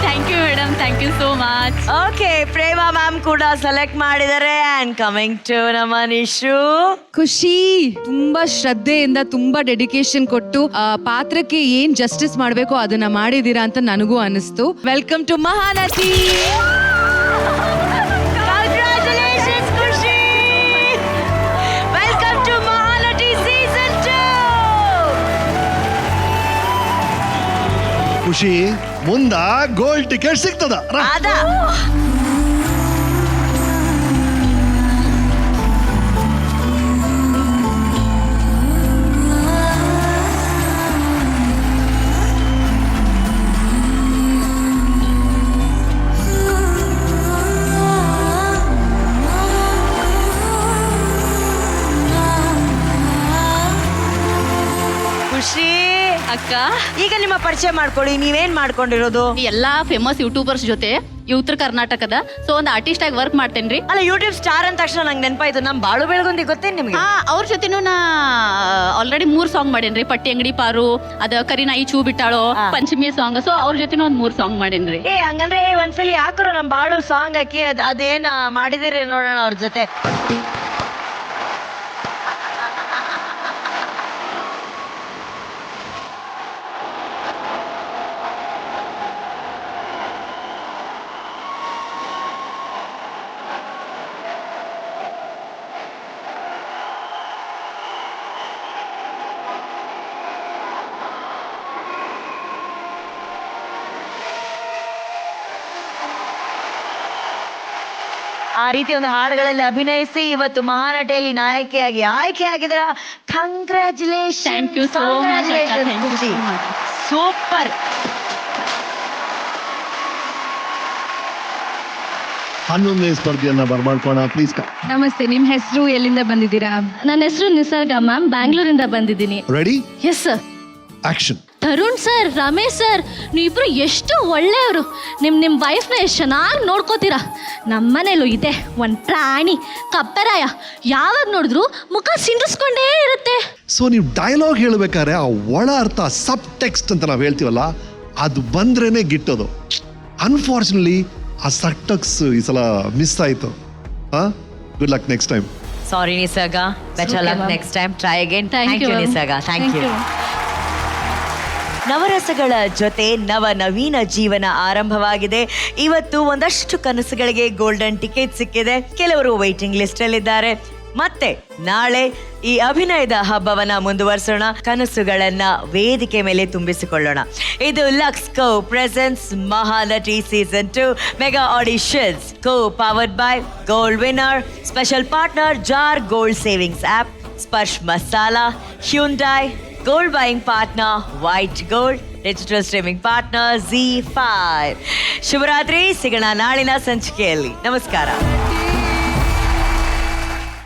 thank you madam, thank you so much. Okay, Prema ma'am ಕೂಡ ಸೆಲೆಕ್ಟ್ ಮಾಡಿದ್ದಾರೆ. ಅಂಡ್ ಕಮಿಂಗ್ ಟು ನಮ್ಮ ನಿಶು. ಖುಷಿ ತುಂಬಾ ಶ್ರದ್ಧೆಯಿಂದ ತುಂಬಾ ಡೆಡಿಕೇಶನ್ ಕೊಟ್ಟು ಪಾತ್ರಕ್ಕೆ ಏನ್ ಜಸ್ಟಿಸ್ ಮಾಡ್ಬೇಕೋ ಅದನ್ನ ಮಾಡಿದೀರಾ ಅಂತ ನನಗೂ ಅನಿಸ್ತು. Welcome to Mahanati. Congratulations, Khushi. Welcome to Mahanati season 2. Khushi, ಮುಂದ ಗೋಲ್ಡ್ ಟಿಕೆಟ್ ಸಿಗ್ತದ. ಅದ ಖುಷಿ ಅಕ್ಕ, ಈಗ ನಿಮ್ಮ ಪರಿಚಯ ಮಾಡ್ಕೊಳ್ಳಿ. ನೀವೇನ್ ಮಾಡ್ಕೊಂಡಿರೋದು? ಎಲ್ಲಾ ಫೇಮಸ್ ಯೂಟ್ಯೂಬರ್ಸ್ ಜೊತೆ ಈ ಉತ್ತರ ಕರ್ನಾಟಕದ ಸೊ ಒಂದು ಆರ್ಟಿಸ್ಟ್ ಆಗಿ ವರ್ಕ್ ಮಾಡ್ತೇನ್ರಿ. ಅಲ್ಲ, ಯೂಟ್ಯೂಬ್ ಸ್ಟಾರ್ ಅಂದ ತಕ್ಷಣ ನಂಗೆ ನೆನಪಾಯ್ತು, ನಮ್ ಬಾಳು ಬೆಳಗುಂದಿ ಗೊತ್ತೇನ್ ನಿಮ್ಗೆ? ಅವ್ರ ಜೊತೆನೂ ನಾ ಆಲ್ರೆಡಿ 3 ಸಾಂಗ್ ಮಾಡೇನ್ರಿ. ಪಟ್ಟಿ ಅಂಗಡಿ ಪಾರು, ಅದ ಕರಿನಾಯಿ ಚೂ ಬಿಟ್ಟಾಳೋ, ಪಂಚಮಿ ಸಾಂಗ್. ಸೊ ಅವ್ರ ಜೊತೆನೂ ಒಂದ್ 3 ಸಾಂಗ್ ಮಾಡೇನ್ರಿ. ಹಂಗಂದ್ರೆ ಒಂದ್ಸಲಿ ಹಾಕರು ನಮ್ ಬಾಳು ಸಾಂಗ್ ಹಾಕಿ ಅದೇನ್ ಮಾಡಿದಿರಿ ನೋಡೋಣ ಅವ್ರ ಜೊತೆ. ಆ ರೀತಿ ಒಂದು ಹಾಡುಗಳಲ್ಲಿ ಅಭಿನಯಿಸಿ ಇವತ್ತು ಮಹಾನಟಿಯಲ್ಲಿ ನಾಯಕಿಯಾಗಿ ಆಯ್ಕೆ ಆಗಿದ್ರ. Congratulation. Thank you so much. Super. 11ನೇ ಸ್ಪರ್ಧೆಯನ್ನ ಬರ್ಮಾಡ್ಕೋಣ ಪ್ಲೀಸ್. ನಮಸ್ತೆ, ನಿಮ್ ಹೆಸರು, ಎಲ್ಲಿಂದ ಬಂದಿದ್ದೀರಾ? ನನ್ನ ಹೆಸರು ನಿಸರ್ಗ ಮ್ಯಾಮ್, ಬ್ಯಾಂಗ್ಳೂರಿಂದ ಬಂದಿದ್ದೀನಿ. Ready? Yes sir. Action. Tarun sir, Ramesh sir, ನೀವಿಬ್ರು ಎಷ್ಟು ಒಳ್ಳೆಯವರು. ನಿಮ್ಮ ವೈಫ್ನ ಎಷ್ಟು ಚೆನ್ನಾಗಿ ನೋಡ್ಕೋತೀರಾ. ನಮ್ಮನೇಲೂ ಇದೆ ಒಂದು ಪ್ರಾಣಿ, ಕಪ್ಪೆರಾಯ. ಯಾವಾಗ ನೋಡಿದ್ರು ಮುಖ ಸಿಂಡಿಸ್ಕೊಂಡೇ ಇರುತ್ತೆ. ಸೊ ನೀವು ಡೈಲಾಗ್ ಹೇಳ್ಬೇಕಾದ್ರೆ ಆ ಒಳ ಅರ್ಥ, ಸಬ್ ಟೆಕ್ಸ್ಟ್ ಅಂತ ನಾವು ಹೇಳ್ತೀವಲ್ಲ, ಅದು ಬಂದ್ರೇನೆ ಗಿಟ್ಟೋದು. ಅನ್ಫಾರ್ಚುನೇಟ್ಲಿ ಆ ಸಬ್ಟೆಕ್ಸ್ ಈ ಸಲ ಮಿಸ್ ಆಯ್ತು. Good luck next time. Sorry Nisarga, better luck next time. Try again. Thank you Nisarga, thank you. ನವರಸಗಳ ಜೊತೆ ನವೀನ ಜೀವನ ಆರಂಭವಾಗಿದೆ. ಇವತ್ತು ಒಂದಷ್ಟು ಕನಸುಗಳಿಗೆ ಗೋಲ್ಡನ್ ಟಿಕೆಟ್ ಸಿಕ್ಕಿದೆ. ಕೆಲವರು ವೈಟಿಂಗ್ ಲಿಸ್ಟ್ ಅಲ್ಲಿದ್ದಾರೆ, ಮತ್ತೆ ನಾಳೆ ಈ ಅಭಿನಯದ ಹಬ್ಬವನ್ನ ಮುಂದುವರಿಸೋಣ, ಕನಸುಗಳನ್ನ ವೇದಿಕೆ ಮೇಲೆ ತುಂಬಿಸಿಕೊಳ್ಳೋಣ. ಇದು Lux co presents Mahanati season 2 mega auditions, co powered by Gold Winner, special partner Jar gold savings app, Sparsh masala, Hyundai, gold buying partner White Gold, digital streaming partner Z5. ಶುಭರಾತ್ರಿ, ಸಿಗೋಣ ನಾಳಿನ ಸಂಚಿಕೆಯಲ್ಲಿ. ನಮಸ್ಕಾರ.